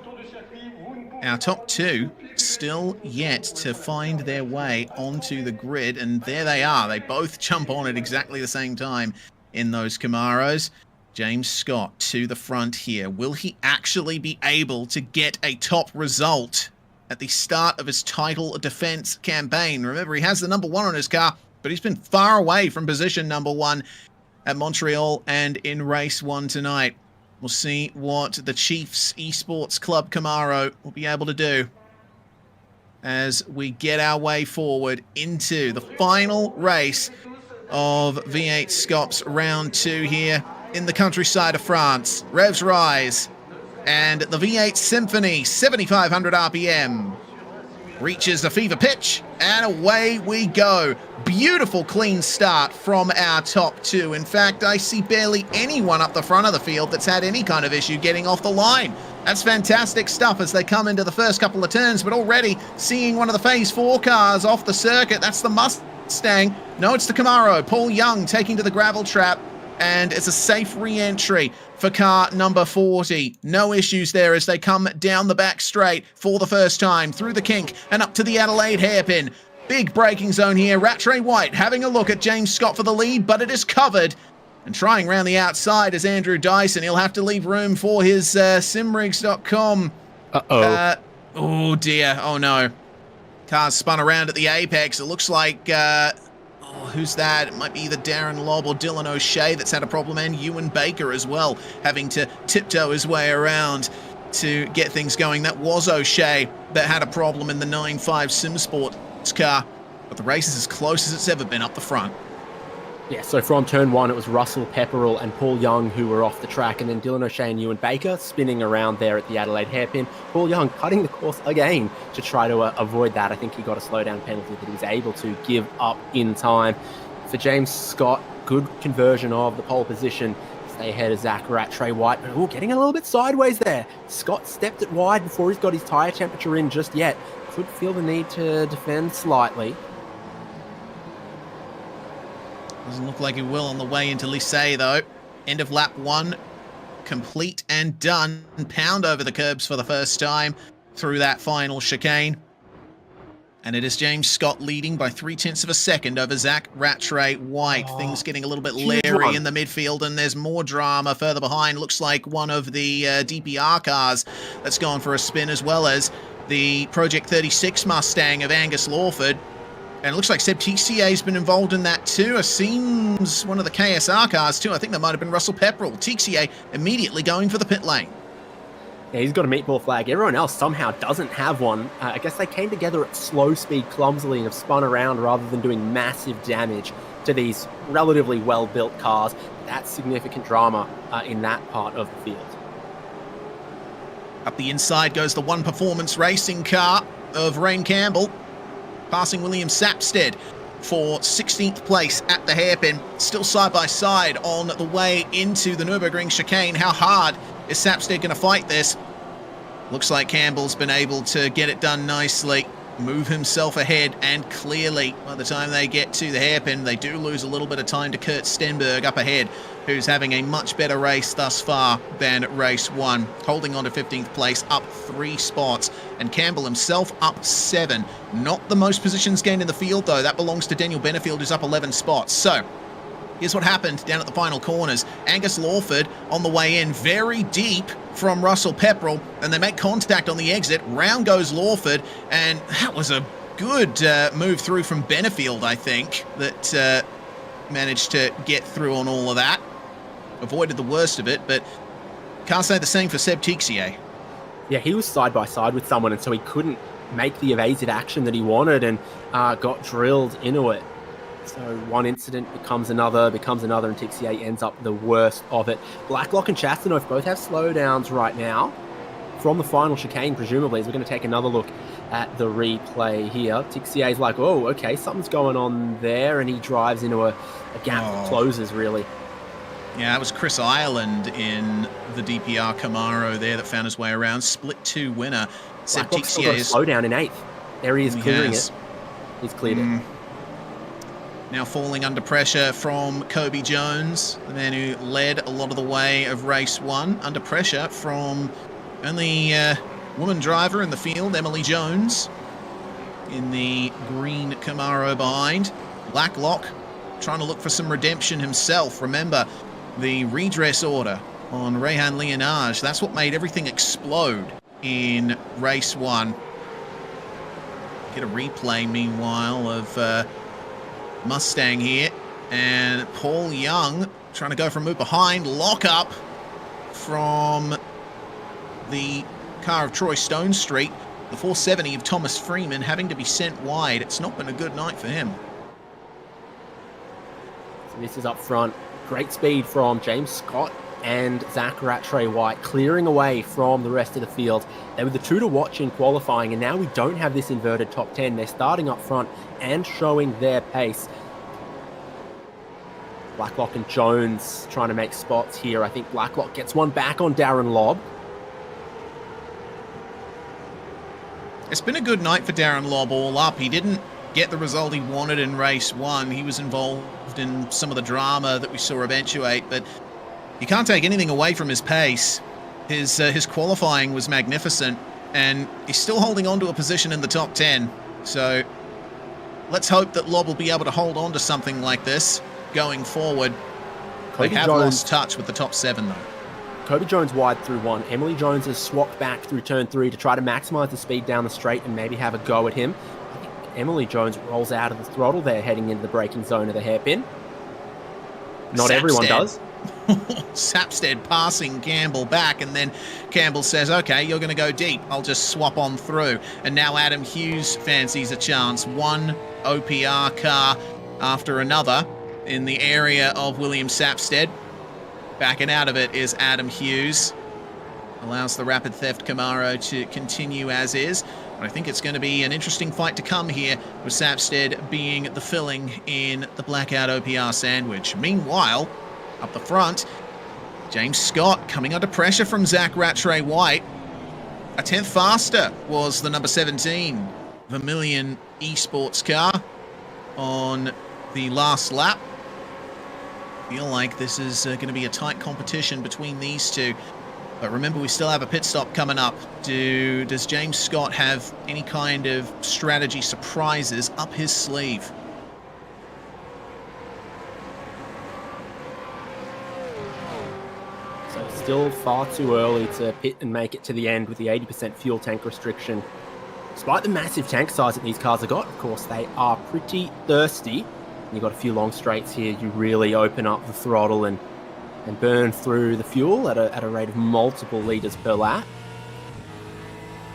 our top 2 still yet to find their way onto the grid, and there they are. They both jump on at exactly the same time in those Camaros. James Scott to the front here. Will he actually be able to get a top result at the start of his title defense campaign? Remember, he has the number 1 on his car, but he's been far away from position number 1 at Montreal and in race 1 tonight. We'll see what the Chiefs Esports Club Camaro will be able to do as we get our way forward into the final race of V8SCOPS round 2 here in the countryside of France. Revs rise, and the V8 Symphony 7500 RPM reaches the fever pitch, and away we go. Beautiful clean start from our top 2. In fact, I see barely anyone up the front of the field that's had any kind of issue getting off the line. That's fantastic stuff as they come into the first couple of turns, but already seeing one of the Phase 4 cars off the circuit. That's the Mustang. No, it's the Camaro. Paul Young taking to the gravel trap, and it's a safe re-entry for car number 40. No issues there as they come down the back straight for the first time, through the kink and up to the Adelaide hairpin. Big braking zone here. Rattray White having a look at James Scott for the lead, but it is covered. And trying around the outside is Andrew Dyson. He'll have to leave room for his simrigs.com. Uh-oh. Oh, dear. Oh, no. Car's spun around at the apex. It looks like... who's that? It might be either Darren Lobb or Dylan O'Shea that's had a problem, and Ewan Baker as well, having to tiptoe his way around to get things going. That was O'Shea that had a problem in the 9.5 SimSports car, but the race is as close as it's ever been up the front. Yeah, so from turn one, it was Russell Pepperell and Paul Young who were off the track, and then Dylan O'Shea and Ewan Baker spinning around there at the Adelaide hairpin. Paul Young cutting the course again to try to avoid that. I think he got a slowdown penalty that he was able to give up in time. For James Scott, good conversion of the pole position. Stay ahead of Zach Rattray White, but getting a little bit sideways there. Scott stepped it wide before he's got his tyre temperature in just yet. Could feel the need to defend slightly. Doesn't look like he will on the way into Lycée, though. End of lap 1, complete and done. Pound over the curbs for the first time through that final chicane. And it is James Scott leading by 0.3 of a second over Zach Rattray White. Things getting a little bit leery in the midfield, and there's more drama further behind. Looks like one of the DPR cars that's gone for a spin, as well as the Project 36 Mustang of Angus Lawford. And it looks like Seb Tixier's been involved in that too. It seems one of the KSR cars too. I think that might have been Russell Pepperell. Tixier immediately going for the pit lane. Yeah, he's got a meatball flag. Everyone else somehow doesn't have one. I guess they came together at slow speed clumsily and have spun around rather than doing massive damage to these relatively well-built cars. That's significant drama in that part of the field. Up the inside goes the One Performance Racing car of Rain Campbell, passing William Sapstead for 16th place at the hairpin. Still side by side on the way into the Nürburgring chicane. How hard is Sapstead going to fight this? Looks like Campbell's been able to get it done nicely, move himself ahead, and clearly by the time they get to the hairpin, they do lose a little bit of time to Kurt Stenberg up ahead, who's having a much better race thus far than race 1, holding on to 15th place, up 3 spots, and Campbell himself up 7. Not the most positions gained in the field, though. That belongs to Daniel Benefield, who's up 11 spots. So here's what happened down at the final corners. Angus Lawford on the way in, very deep from Russell Pepperell, and they make contact on the exit. Round goes Lawford, and that was a good move through from Benefield, I think, that managed to get through on all of that. Avoided the worst of it, but can't say the same for Seb Tixier. Yeah, he was side by side with someone, and so he couldn't make the evasive action that he wanted, and got drilled into it. So one incident becomes another, and Tixier ends up the worst of it. Blacklock and Chastanov both have slowdowns right now from the final chicane, presumably, as we're going to take another look at the replay here. Tixier's like, oh, okay, something's going on there, and he drives into a gap that closes, really. Yeah, it was Chris Ireland in the DPR Camaro there that found his way around. Split 2 winner. Seb Tixier got a slowdown in 8th. There he is clearing it. He's cleared it. Now falling under pressure from Kobe Jones, the man who led a lot of the way of race 1. Under pressure from only woman driver in the field, Emily Jones, in the green Camaro behind. Blacklock trying to look for some redemption himself. Remember, the redress order on Rehan Leonage, that's what made everything explode in race 1. Get a replay, meanwhile, of Mustang here, and Paul Young trying to go from move behind. Lock up from the car of Troy Stone Street. The 470 of Thomas Freeman having to be sent wide. It's not been a good night for him. So this is up front. Great speed from James Scott and Zach Rattray White, clearing away from the rest of the field. They were the 2 to watch in qualifying, and now we don't have this inverted top 10. They're starting up front and showing their pace. Blacklock and Jones trying to make spots here. I think Blacklock gets one back on Darren Lobb. It's been a good night for Darren Lobb all up. He didn't get the result he wanted in race 1. He was involved in some of the drama that we saw eventuate, but you can't take anything away from his pace. His qualifying was magnificent, and he's still holding on to a position in the top 10. So let's hope that Lob will be able to hold on to something like this going forward. They have lost touch with the top 7, though. Kobe Jones wide through 1. Emily Jones has swapped back through turn 3 to try to maximize the speed down the straight and maybe have a go at him. I think Emily Jones rolls out of the throttle there, heading into the braking zone of the hairpin. Not everyone does. Sapstead passing Campbell back, and then Campbell says, okay, you're going to go deep. I'll just swap on through. And now Adam Hughes fancies a chance. One OPR car after another in the area of William Sapstead. Backing out of it is Adam Hughes. Allows the Rapid Theft Camaro to continue as is. But I think it's going to be an interesting fight to come here, with Sapstead being the filling in the Blackout OPR sandwich. Meanwhile, up the front, James Scott coming under pressure from Zach Rattray White. A 10th faster was the number 17 Vermilion Esports car on the last lap. Feel like this is going to be a tight competition between these two. But remember, we still have a pit stop coming up. Does James Scott have any kind of strategy surprises up his sleeve? So still far too early to pit and make it to the end with the 80% fuel tank restriction. Despite the massive tank size that these cars have got, of course, they are pretty thirsty. You've got a few long straights here. You really open up the throttle and burn through the fuel at a rate of multiple litres per lap.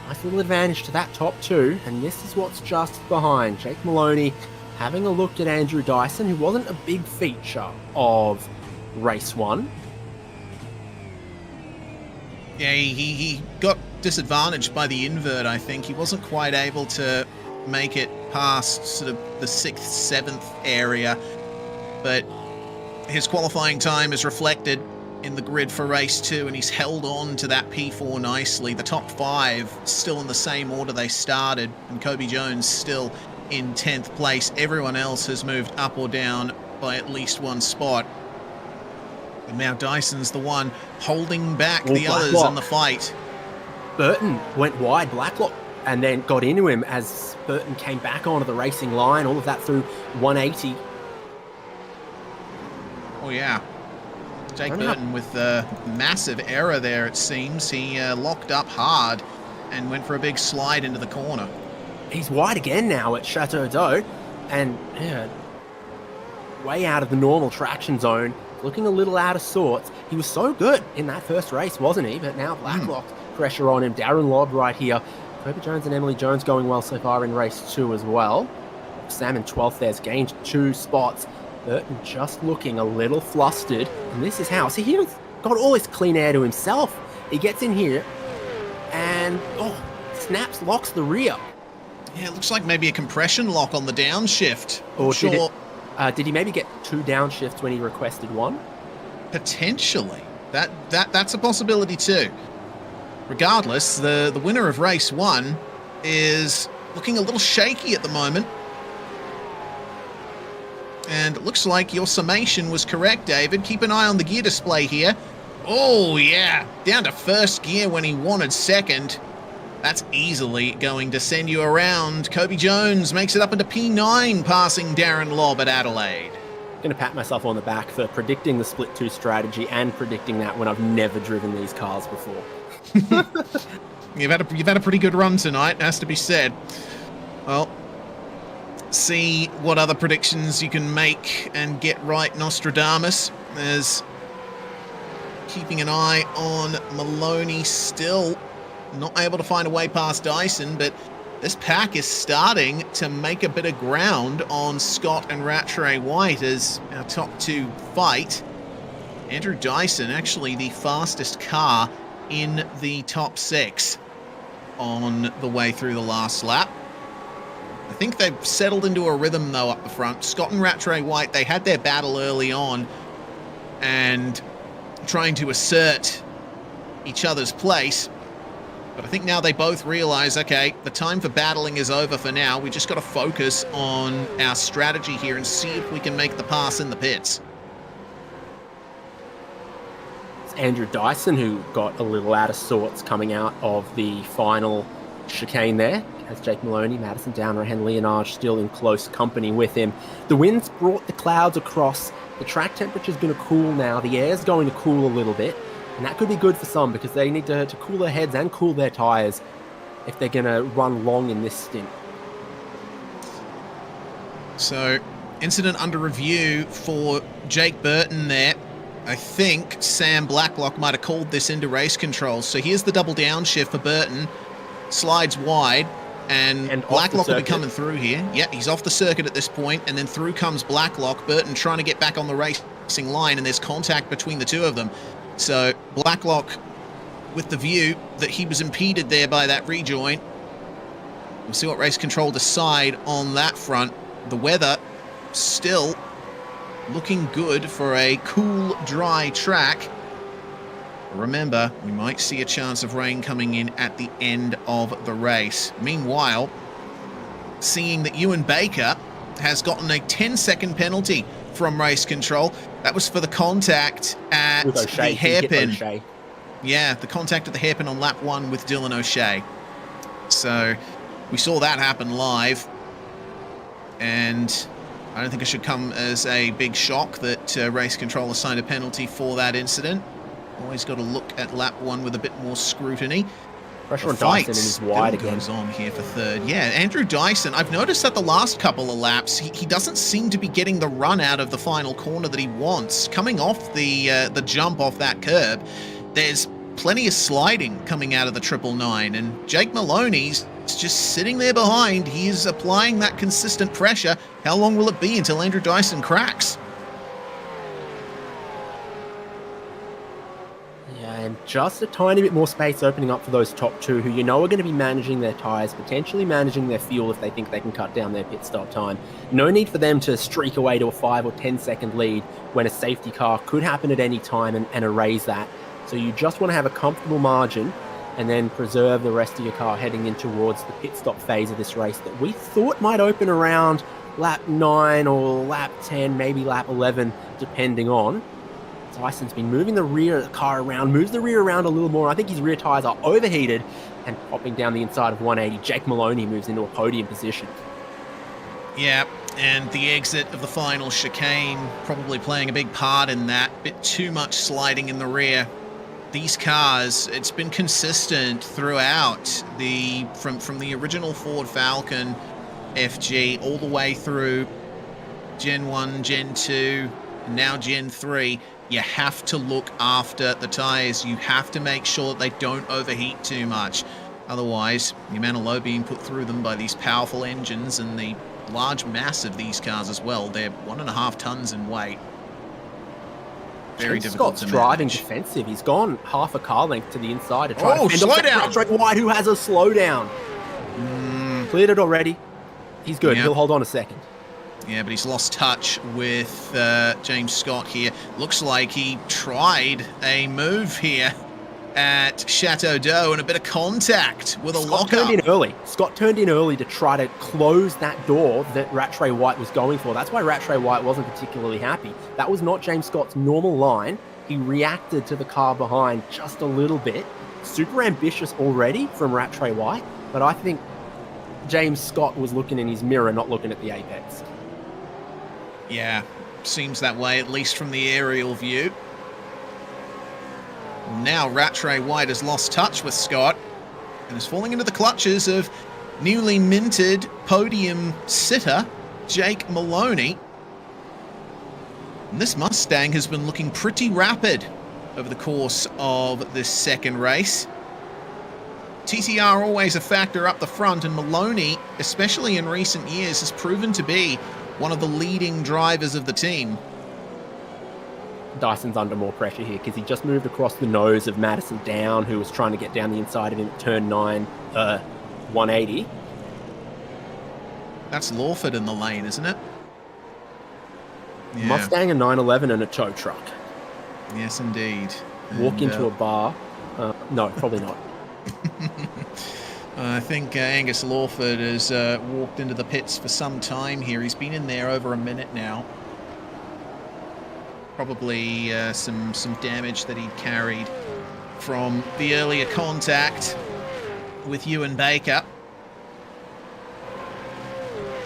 Nice little advantage to that top 2, and this is what's just behind. Jake Maloney having a look at Andrew Dyson, who wasn't a big feature of race 1. Yeah, he got disadvantaged by the invert, I think. He wasn't quite able to make it past sort of the 6th, 7th area, but his qualifying time is reflected in the grid for race 2, and he's held on to that P4 nicely. The top 5 still in the same order they started, and Kobe Jones still in 10th place. Everyone else has moved up or down by at least 1 spot. And now Dyson's the one holding back the others in the fight. Burton went wide, Blacklock, and then got into him as Burton came back onto the racing line, all of that through 180. Oh, yeah. Jake Burton with a massive error there, it seems. He locked up hard and went for a big slide into the corner. He's wide again now at Chateau d'Eau, and way out of the normal traction zone, looking a little out of sorts. He was so good in that first race, wasn't he? But now Blacklock, pressure on him. Darren Lobb right here. Kobe Jones and Emily Jones going well so far in race 2 as well. Sam in 12th there's gained 2 spots. Burton just looking a little flustered. And this is how. See, he's got all this clean air to himself. He gets in here and, snaps, locks the rear. Yeah, it looks like maybe a compression lock on the downshift. Or did he maybe get 2 downshifts when he requested 1? Potentially. That's a possibility too. Regardless, the winner of race 1 is looking a little shaky at the moment. And it looks like your summation was correct, David. Keep an eye on the gear display here. Oh, yeah. Down to first gear when he wanted second. That's easily going to send you around. Kobe Jones makes it up into P9, passing Darren Lobb at Adelaide. I'm going to pat myself on the back for predicting the split 2 strategy and predicting that when I've never driven these cars before. You've had a pretty good run tonight, has to be said. Well, see what other predictions you can make and get right, Nostradamus. There's keeping an eye on Maloney still. Not able to find a way past Dyson, but this pack is starting to make a bit of ground on Scott and Rattray White as our top 2 fight. Andrew Dyson, actually the fastest car in the top 6 on the way through the last lap. I think they've settled into a rhythm, though, up the front. Scott and Rattray White, they had their battle early on and trying to assert each other's place. But I think now they both realize, okay, the time for battling is over for now. We just got to focus on our strategy here and see if we can make the pass in the pits. It's Andrew Dyson who got a little out of sorts coming out of the final chicane there. as Jake Maloney, Madison Downer, and Leonard still in close company with him. The wind's brought the clouds across. The track temperature's going to cool now. The air's going to cool a little bit. And that could be good for some because they need to cool their heads and cool their tyres if they're going to run long in this stint. So, incident under review for Jake Burton there. I think Sam Blacklock might have called this into race control. So here's the double downshift for Burton. Slides wide, and Blacklock will be coming through here. Yeah, he's off the circuit at this point, and then through comes Blacklock. Burton trying to get back on the racing line, and there's contact between the two of them. So Blacklock with the view that he was impeded there by that rejoin. We'll see what race control decide on that front. The weather still looking good for a cool, dry track. Remember, we might see a chance of rain coming in at the end of the race. Meanwhile, seeing that Ewan Baker has gotten a 10-second penalty from race control. That was for the contact at the hairpin. Yeah, the contact at the hairpin on lap 1 with Dylan O'Shea. So we saw that happen live. And I don't think it should come as a big shock that race control assigned a penalty for that incident. Always got to look at lap 1 with a bit more scrutiny. Pressure on Dyson and he's wide again. Goes on here for third. Yeah, Andrew Dyson, I've noticed that the last couple of laps, he doesn't seem to be getting the run out of the final corner that he wants. Coming off the jump off that curb, there's plenty of sliding coming out of the 999, and Jake Maloney's just sitting there behind. He is applying that consistent pressure. How long will it be until Andrew Dyson cracks? And just a tiny bit more space opening up for those top two who you know are going to be managing their tyres, potentially managing their fuel if they think they can cut down their pit stop time. No need for them to streak away to a 5 or 10 second lead when a safety car could happen at any time and erase that. So you just want to have a comfortable margin and then preserve the rest of your car heading in towards the pit stop phase of this race that we thought might open around lap 9 or lap 10, maybe lap 11, depending on. Dyson's been moving the rear of the car around, moves the rear around a little more. I think his rear tyres are overheated and popping down the inside of 180. Jake Maloney moves into a podium position. Yeah, and the exit of the final chicane probably playing a big part in that. Bit too much sliding in the rear. These cars, it's been consistent throughout from the original Ford Falcon FG all the way through Gen 1, Gen 2, and now Gen 3. You have to look after the tyres. You have to make sure that they don't overheat too much. Otherwise, the amount of load being put through them by these powerful engines and the large mass of these cars as well, they're 1.5 tons in weight. Very difficult to manage. Scott's driving defensive. He's gone half a car length to the inside to try to fend off Rattray White, who has a slowdown. Cleared it already. He's good. Yep. He'll hold on a second. Yeah, but he's lost touch with James Scott here. Looks like he tried a move here at Chateau d'Eau and a bit of contact with a lockup. Scott turned in early to try to close that door that Rattray White was going for. That's why Rattray White wasn't particularly happy. That was not James Scott's normal line. He reacted to the car behind just a little bit. Super ambitious already from Rattray White, but I think James Scott was looking in his mirror, not looking at the apex. Yeah, seems that way, at least from the aerial view. Now Rattray White has lost touch with Scott and is falling into the clutches of newly minted podium sitter Jake Maloney. And this Mustang has been looking pretty rapid over the course of this second race. TCR always a factor up the front, and Maloney, especially in recent years, has proven to be one of the leading drivers of the team. Dyson's under more pressure here because he just moved across the nose of Madison Down, who was trying to get down the inside of him at turn 9, 180. That's Lawford in the lane, isn't it? Yeah. Mustang, a 911 and a tow truck. Yes, indeed. Walk into a bar. No, probably not. I think Angus Lawford has walked into the pits for some time here. He's been in there over a minute now. Probably some damage that he'd carried from the earlier contact with Ewan Baker.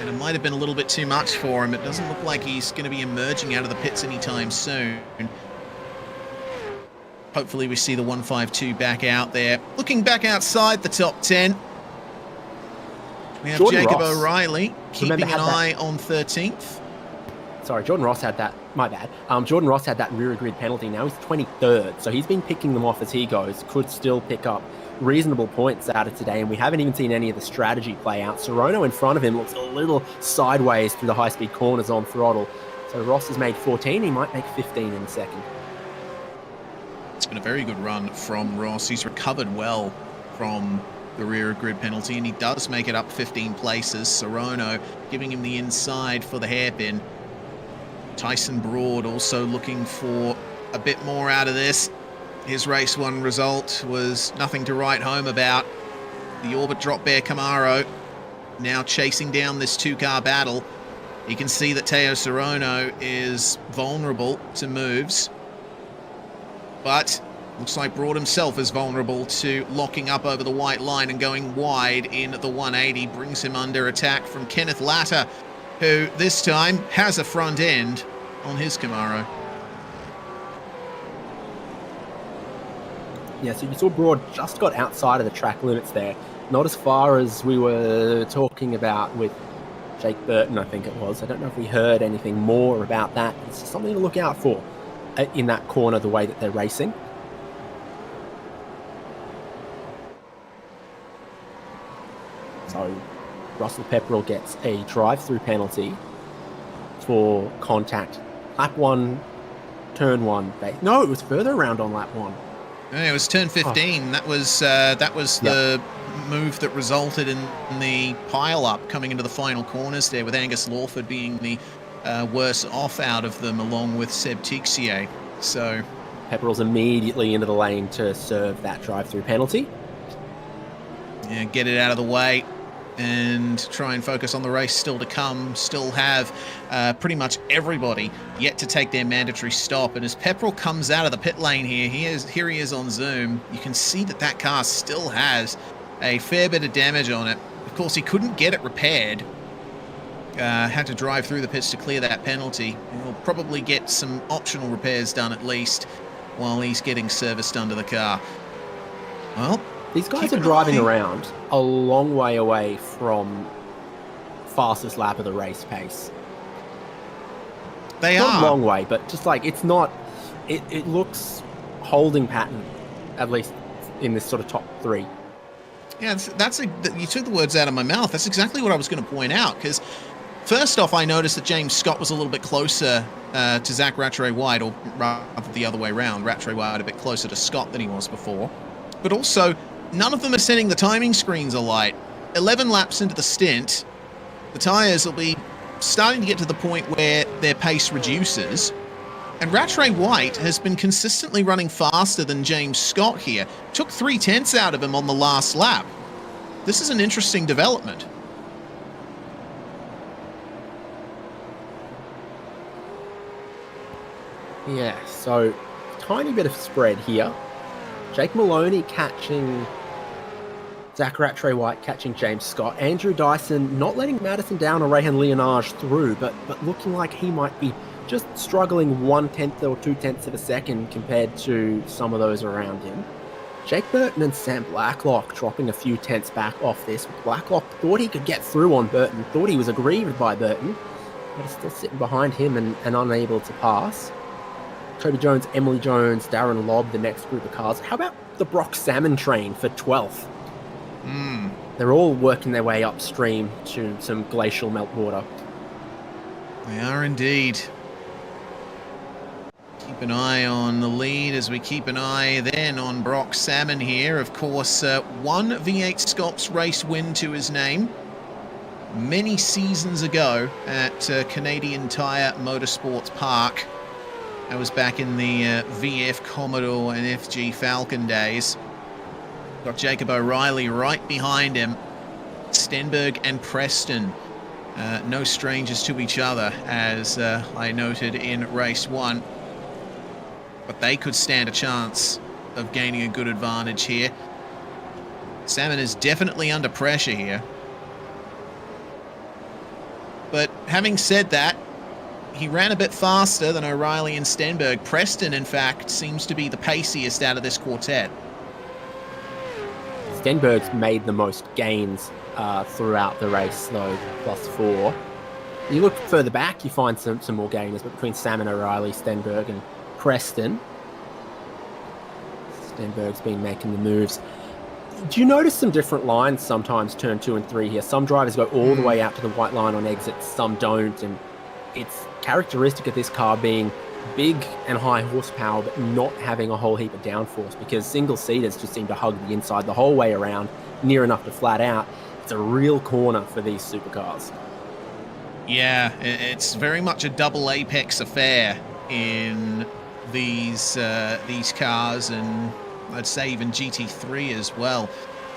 And it might have been a little bit too much for him. It doesn't look like he's going to be emerging out of the pits anytime soon. Hopefully we see the 152 back out there. Looking back outside the top 10. We have Jordan Jacob Ross. O'Reilly keeping Remember, an had that- eye on 13th. Sorry, Jordan Ross had that. My bad. Jordan Ross had that rear grid penalty. Now he's 23rd, so he's been picking them off as he goes. Could still pick up reasonable points out of today, and we haven't even seen any of the strategy play out. Sorono in front of him looks a little sideways through the high-speed corners on throttle. So Ross has made 14. He might make 15 in second. It's been a very good run from Ross. He's recovered well from the rear grid penalty, and he does make it up 15 places. Sorono giving him the inside for the hairpin. Tyson Broad also looking for a bit more out of this. His race 1 result was nothing to write home about. The Orbit Drop Bear Camaro now chasing down this 2-car battle. You can see that Teo Sorono is vulnerable to moves, but looks like Broad himself is vulnerable to locking up over the white line and going wide in the 180. Brings him under attack from Kenneth Latter, who this time has a front end on his Camaro. Yeah, so you saw Broad just got outside of the track limits there. Not as far as we were talking about with Jake Burton, I think it was. I don't know if we heard anything more about that. It's just something to look out for in that corner, the way that they're racing. So Russell Pepperell gets a drive-through penalty for contact. Lap 1, turn 1. No, it was further around on lap 1. Yeah, it was turn 15. That was the move that resulted in the pile-up coming into the final corners there, with Angus Lawford being the worse off out of them, along with Seb Tixier. So Pepperell's immediately into the lane to serve that drive-through penalty. yeah, get it out of the way and try and focus on the race still to come. Still have pretty much everybody yet to take their mandatory stop. And as Pepperell comes out of the pit lane here, here he is on zoom. You can see that that car still has a fair bit of damage on it. Of course, he couldn't get it repaired. Had to drive through the pits to clear that penalty. He'll probably get some optional repairs done at least while he's getting serviced under the car. Well, these guys are driving around a long way away from fastest lap of the race pace. They Not are. a long way, but just like it's not. It looks holding pattern, at least in this sort of top 3. Yeah, you took the words out of my mouth. That's exactly what I was going to point out, because first off, I noticed that James Scott was a little bit closer to Zach Rattray-White, or rather the other way around. Rattray-White a bit closer to Scott than he was before. But also, none of them are setting the timing screens alight. 11 laps into the stint, the tyres will be starting to get to the point where their pace reduces. And Rattray-White has been consistently running faster than James Scott here. Took 3/10 out of him on the last lap. This is an interesting development. Yeah, so tiny bit of spread here. Jake Maloney catching Zach Rattray-White, catching James Scott. Andrew Dyson not letting Madison down or Rayhan Leonage through, but looking like he might be just struggling 1/10 or 2/10 of a second compared to some of those around him. Jake Burton and Sam Blacklock dropping a few tenths back off this. Blacklock thought he could get through on Burton, thought he was aggrieved by Burton, but is still sitting behind him and unable to pass. Toby Jones, Emily Jones, Darren Lobb, the next group of cars. How about the Brock Salmon train for 12th? They're all working their way upstream to some glacial meltwater. They are indeed. Keep an eye on the lead as we keep an eye then on Brock Salmon here. Of course, one V8SCOPS race win to his name many seasons ago at Canadian Tire Motorsports Park. That was back in the VF Commodore and FG Falcon days. Got Jacob O'Reilly right behind him. Stenberg and Preston, no strangers to each other, as I noted in race 1. But they could stand a chance of gaining a good advantage here. Salmon is definitely under pressure here. But having said that, he ran a bit faster than O'Reilly and Stenberg. Preston, in fact, seems to be the paciest out of this quartet. Stenberg's made the most gains throughout the race, though, +4. You look further back, you find some more gainers, but between Sam and O'Reilly, Stenberg and Preston, Stenberg's been making the moves. Do you notice some different lines sometimes, turn 2 and 3 here? Some drivers go all the way out to the white line on exits, some don't, and it's characteristic of this car being big and high horsepower, but not having a whole heap of downforce, because single-seaters just seem to hug the inside the whole way around, near enough to flat out. It's a real corner for these supercars. Yeah, it's very much a double apex affair in these cars, and I'd say even GT3 as well.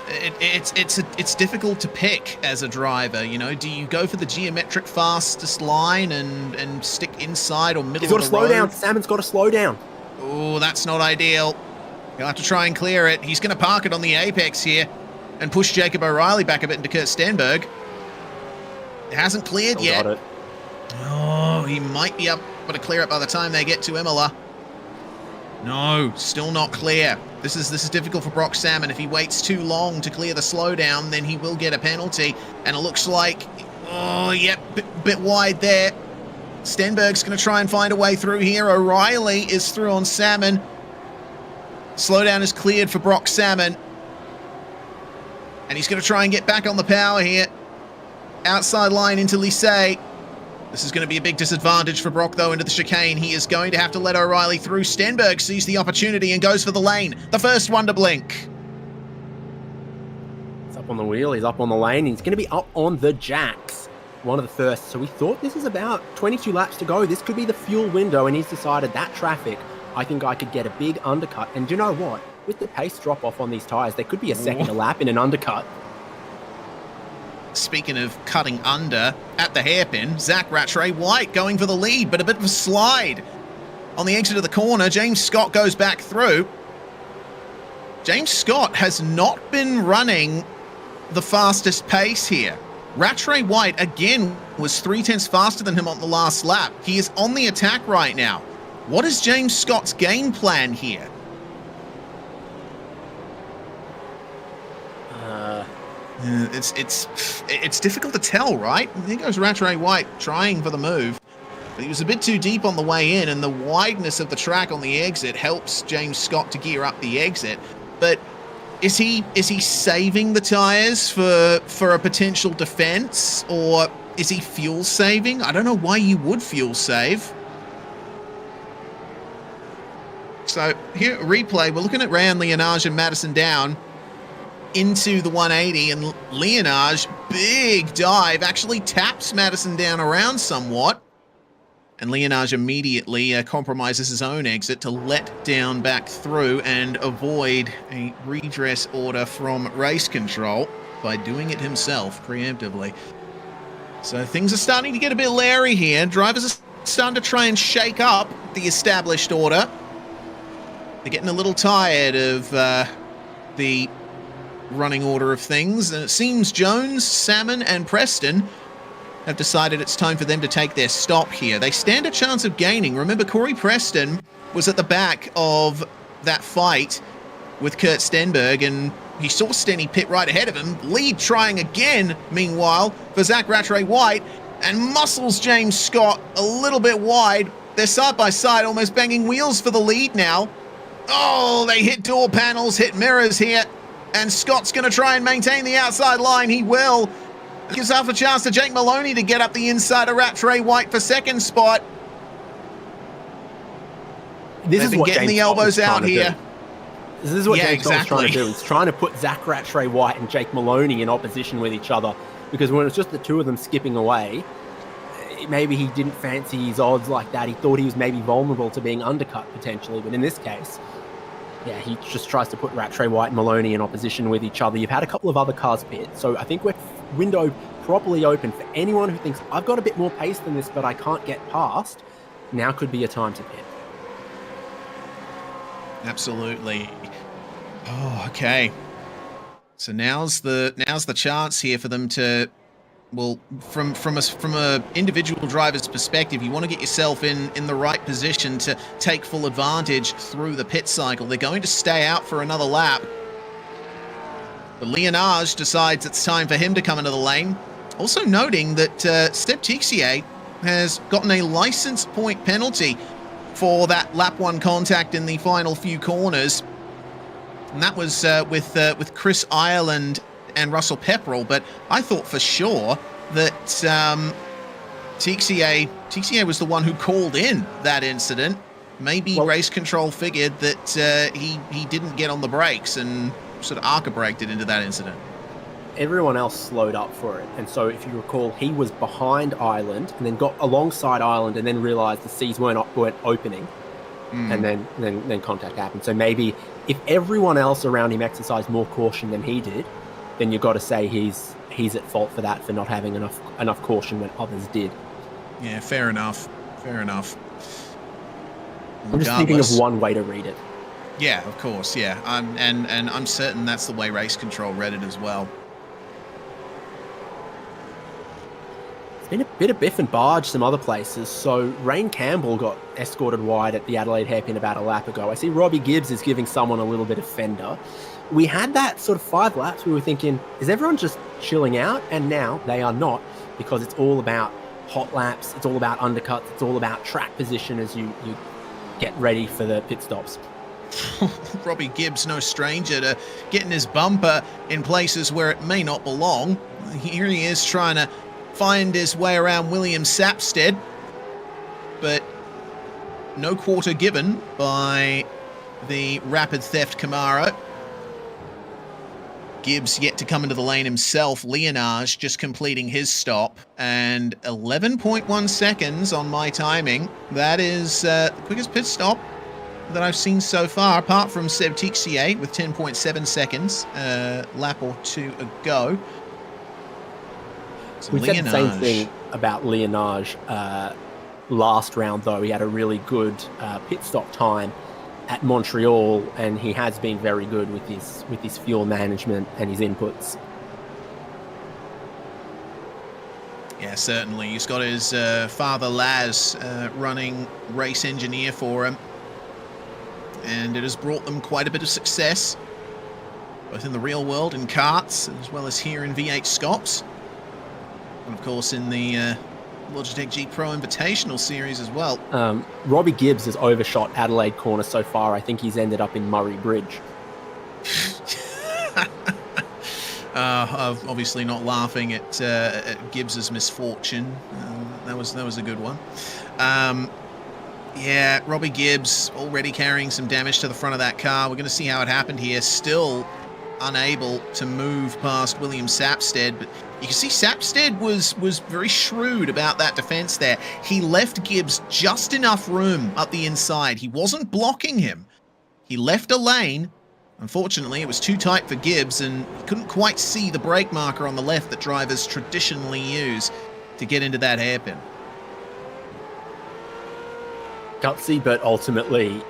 It's difficult to pick as a driver. You know, do you go for the geometric fastest line and stick inside or middle? He's got to of the slow road? down. Salmon's got to slow down. Oh, that's not ideal. You'll have to try and clear it. He's going to park it on the apex here and push Jacob O'Reilly back a bit into Kurt Stenberg. It hasn't cleared yet. Got it. Oh, he might be able to clear it by the time they get to Imola. No, still not clear. This is difficult for Brock Salmon. If he waits too long to clear the slowdown, then he will get a penalty. And it looks like, oh, yep, bit wide there. Stenberg's going to try and find a way through here. O'Reilly is through on Salmon. Slowdown is cleared for Brock Salmon. And he's going to try and get back on the power here. Outside line into Lisset. This is going to be a big disadvantage for Brock, though, into the chicane. He is going to have to let O'Reilly through. Stenberg sees the opportunity and goes for the lane. The first one to blink. He's up on the wheel. He's up on the lane. He's going to be up on the jacks. One of the first. So we thought this is about 22 laps to go. This could be the fuel window, and he's decided that traffic, I think I could get a big undercut. And do you know what? With the pace drop-off on these tyres, there could be a second a lap in an undercut. Speaking of cutting under, at the hairpin, Zach Rattray-White going for the lead, but a bit of a slide. On the exit of the corner, James Scott goes back through. James Scott has not been running the fastest pace here. Rattray-White, again, was 0.3 faster than him on the last lap. He is on the attack right now. What is James Scott's game plan here? It's difficult to tell, right? Here goes Rattray-White trying for the move. But he was a bit too deep on the way in, and the wideness of the track on the exit helps James Scott to gear up the exit. But is he saving the tyres for a potential defense, or is he fuel saving? I don't know why you would fuel save. So here, replay, we're looking at Ryan Leonage and Madison Down into the 180, and Leonage, big dive, actually taps Madison Down around somewhat. And Leonage immediately compromises his own exit to let Down back through and avoid a redress order from race control by doing it himself preemptively. So things are starting to get a bit leery here. Drivers are starting to try and shake up the established order. They're getting a little tired of the running order of things, and it seems Jones, Salmon, and Preston have decided it's time for them to take their stop here. They stand a chance of gaining. Remember, Corey Preston was at the back of that fight with Kurt Stenberg, and he saw Stenny pit right ahead of him. Lead trying again, meanwhile, for Zach Rattray-White, and muscles James Scott a little bit wide. They're side by side, almost banging wheels for the lead now. Oh, they hit door panels, hit mirrors here. And Scott's going to try and maintain the outside line. He will. Gives half a chance to Jake Maloney to get up the inside of Rattray-White for second spot. This is what getting James the elbows out here. This is what James Scott was trying to do. He's trying to put Zach Rattray-White and Jake Maloney in opposition with each other, because when it was just the two of them skipping away, maybe he didn't fancy his odds like that. He thought he was maybe vulnerable to being undercut potentially, but in this case, yeah, he just tries to put Rattray-White and Maloney in opposition with each other. You've had a couple of other cars pit, so I think we're window properly open for anyone who thinks, I've got a bit more pace than this, but I can't get past. Now could be a time to pit. Absolutely. Oh, okay. So now's the chance here for them to well, from a individual driver's perspective, you want to get yourself in the right position to take full advantage through the pit cycle. They're going to stay out for another lap. But Leonage decides it's time for him to come into the lane. Also noting that Seb Tixier has gotten a license point penalty for that lap 1 contact in the final few corners. And that was with Chris Ireland and Russell Pepperell, but I thought for sure that Tixier was the one who called in that incident. Maybe race control figured that he didn't get on the brakes and sort of arca braked it into that incident. Everyone else slowed up for it, and so if you recall, he was behind Ireland and then got alongside Ireland and then realised the seas weren't opening, and then contact happened. So maybe if everyone else around him exercised more caution than he did, then you've got to say he's at fault for that, for not having enough caution when others did. Yeah, fair enough. Fair enough. I'm just thinking of one way to read it. Yeah, of course, yeah. And I'm certain that's the way race control read it as well. It's been a bit of biff and barge some other places. So Rain Campbell got escorted wide at the Adelaide hairpin about a lap ago. I see Robbie Gibbs is giving someone a little bit of fender. We had that sort of 5 laps. We were thinking, is everyone just chilling out? And now they are not, because it's all about hot laps. It's all about undercuts. It's all about track position as you get ready for the pit stops. Robbie Gibbs, no stranger to getting his bumper in places where it may not belong. Here he is trying to find his way around William Sapstead, but no quarter given by the Rapid Theft Camaro. Gibbs yet to come into the lane himself. Leonage just completing his stop, and 11.1 seconds on my timing. That is the quickest pit stop that I've seen so far, apart from Seb Tixier with 10.7 seconds, lap or two ago. So We said the same thing about Leonage last round, though. He had a really good pit stop time at Montreal, and he has been very good with his fuel management and his inputs. Yeah, certainly. He's got his father Laz running race engineer for him, and it has brought them quite a bit of success, both in the real world in karts, as well as here in V8SCOPS, and of course in the Logitech G Pro Invitational Series as well. Robbie Gibbs has overshot Adelaide corner so far. I think he's ended up in Murray Bridge. Obviously not laughing at Gibbs's misfortune. That was a good one. Yeah, Robbie Gibbs already carrying some damage to the front of that car. We're going to see how it happened here. Still unable to move past William Sapstead, but you can see Sapstead was very shrewd about that defense there. He left Gibbs just enough room up the inside. He wasn't blocking him. He left a lane. Unfortunately, it was too tight for Gibbs, and he couldn't quite see the brake marker on the left that drivers traditionally use to get into that hairpin. Gutsy, but ultimately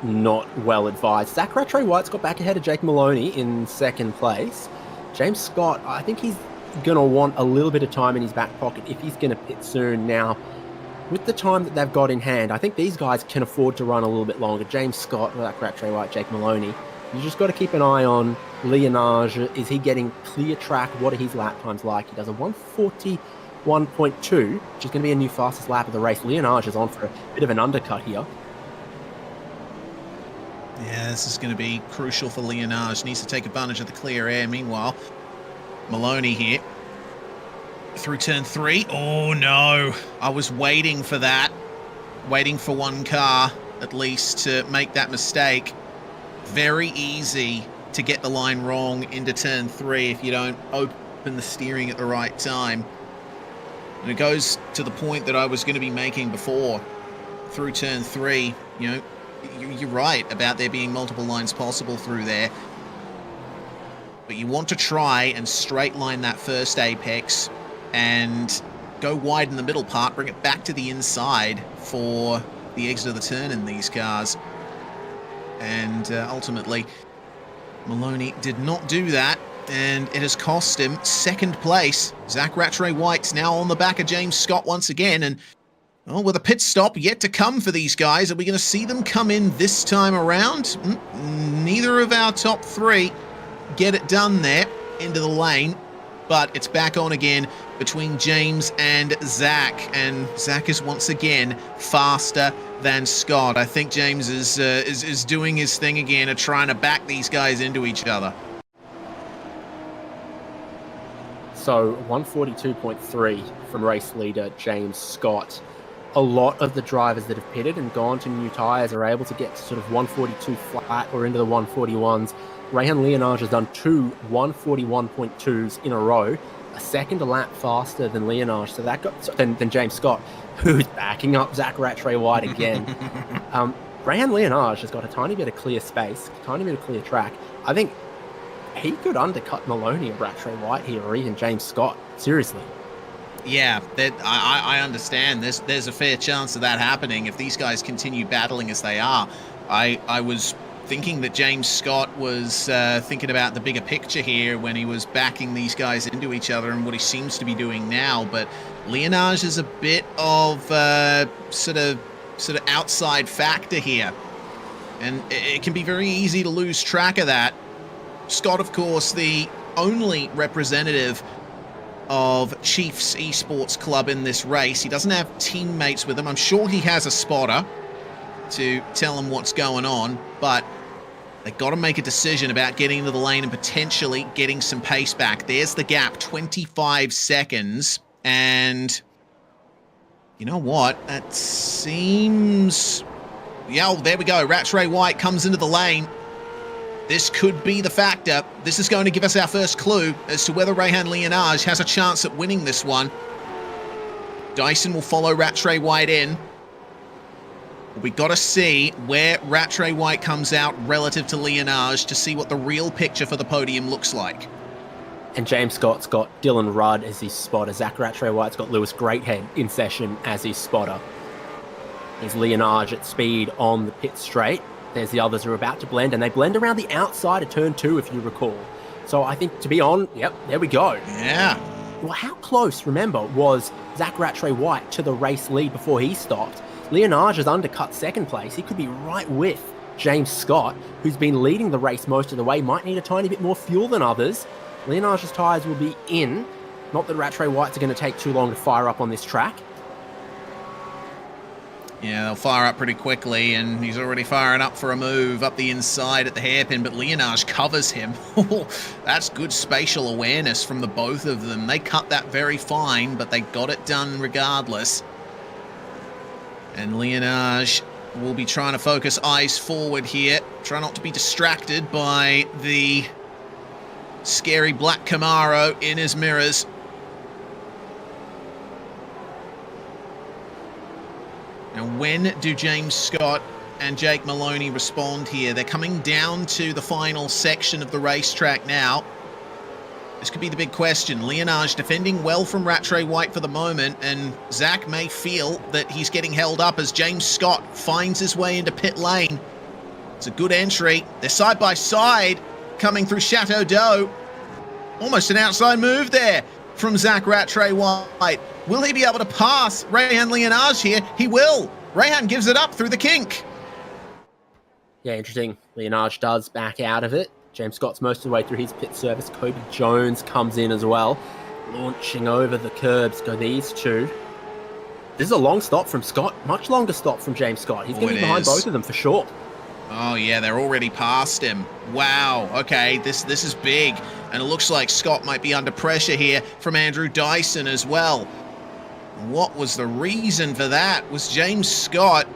not well advised. Zach Rattray-White's got back ahead of Jake Maloney in second place. James Scott, I think he's going to want a little bit of time in his back pocket if he's going to pit soon. Now, with the time that they've got in hand, I think these guys can afford to run a little bit longer. James Scott, Zach Rattray-White, Jake Maloney. You just got to keep an eye on Leonage. Is he getting clear track? What are his lap times like? He does a 141.2, which is going to be a new fastest lap of the race. Leonage is on for a bit of an undercut here. Yeah, this is going to be crucial for Leonage. Needs to take advantage of the clear air. Meanwhile, Maloney here through turn 3. Oh, no. I was waiting for that. Waiting for one car, at least, to make that mistake. Very easy to get the line wrong into turn 3 if you don't open the steering at the right time. And it goes to the point that I was going to be making before. Through turn 3, you know, you're right about there being multiple lines possible through there. But you want to try and straight line that first apex and go wide in the middle part, bring it back to the inside for the exit of the turn in these cars. And ultimately, Maloney did not do that. and it has cost him second place. Zach Rattray-White's now on the back of James Scott once again, and well, with a pit stop yet to come for these guys, are we going to see them come in this time around? Neither of our top three get it done there into the lane, but it's back on again between James and Zach, and Zach is once again faster than Scott. I think James is doing his thing again of trying to back these guys into each other. So 142.3 from race leader James Scott. A lot of the drivers that have pitted and gone to new tyres are able to get to sort of 142 flat or into the 141s. Rehan Leonage has done two 141.2s in a row, a second a lap faster than Leonage, so that got than James Scott, who's backing up Zach Rattray-White again. Rehan Leonage has got a tiny bit of clear space, a tiny bit of clear track. I think he could undercut Maloney or Rattray-White here, or even James Scott. Seriously. Yeah, I understand. There's a fair chance of that happening if these guys continue battling as they are. I was thinking that James Scott was thinking about the bigger picture here when he was backing these guys into each other and what he seems to be doing now, but Leonage is a bit of sort of outside factor here, and it can be very easy to lose track of that. Scott, of course, the only representative of Chiefs Esports Club in this race. He doesn't have teammates with him. I'm sure he has a spotter to tell him what's going on, but they've got to make a decision about getting into the lane and potentially getting some pace back. There's the gap, 25 seconds, and you know what? That seems... Yeah, oh, there we go. Rattray-White comes into the lane. This could be the factor. This is going to give us our first clue as to whether Rehan Leonage has a chance at winning this one. Dyson will follow Rattray-White in. We've got to see where Rattray-White comes out relative to Leonage to see what the real picture for the podium looks like. And James Scott's got Dylan Rudd as his spotter. Zach Rattray-White's got Lewis Greathead in session as his spotter. There's Leonage at speed on the pit straight. There's the others who are about to blend, and they blend around the outside of turn 2, if you recall. So I think, to be on, yep, there we go. Yeah. Well, how close, remember, was Zach Rattray-White to the race lead before he stopped? Leonage has undercut second place. He could be right with James Scott, who's been leading the race most of the way, might need a tiny bit more fuel than others. Leonage's tyres will be in. Not that Rattray-White's are going to take too long to fire up on this track. Yeah, they'll fire up pretty quickly, and he's already firing up for a move up the inside at the hairpin, but Leonage covers him. That's good spatial awareness from the both of them. They cut that very fine, but they got it done regardless. And Leonage will be trying to focus eyes forward here. Try not to be distracted by the scary black Camaro in his mirrors. Now, when do James Scott and Jake Maloney respond here? They're coming down to the final section of the racetrack now. This could be the big question. Leonage defending well from Rattray-White for the moment, and Zach may feel that he's getting held up as James Scott finds his way into pit lane. It's a good entry. They're side by side coming through Chateau d'Eau. Almost an outside move there from Zach Rattray-White. Will he be able to pass Rehan Leonage here? He will. Rehan gives it up through the kink. Yeah, interesting. Leonage does back out of it. James Scott's most of the way through his pit service. Kobe Jones comes in as well. Launching over the curbs go these two. This is a long stop from Scott. Much longer stop from James Scott. He's going to be behind both of them for sure. Oh, yeah, they're already past him. Wow, okay, this is big. And it looks like Scott might be under pressure here from Andrew Dyson as well. What was the reason for that? Was James Scott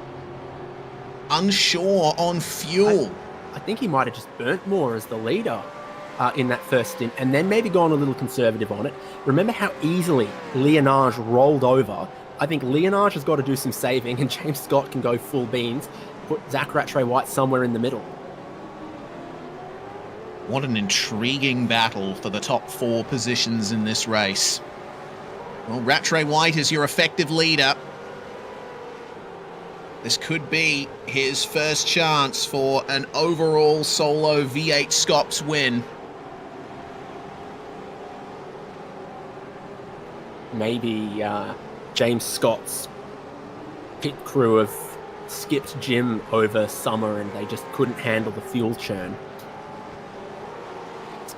unsure on fuel? I think he might have just burnt more as the leader in that first stint, and then maybe gone a little conservative on it. Remember how easily Leonage rolled over? I think Leonage has got to do some saving, and James Scott can go full beans, put Zach Rattray-White somewhere in the middle. What an intriguing battle for the top 4 positions in this race. Well, Rattray-White is your effective leader. This could be his first chance for an overall solo V8 SCOPS win. maybe James Scott's pit crew have skipped gym over summer and they just couldn't handle the fuel churn.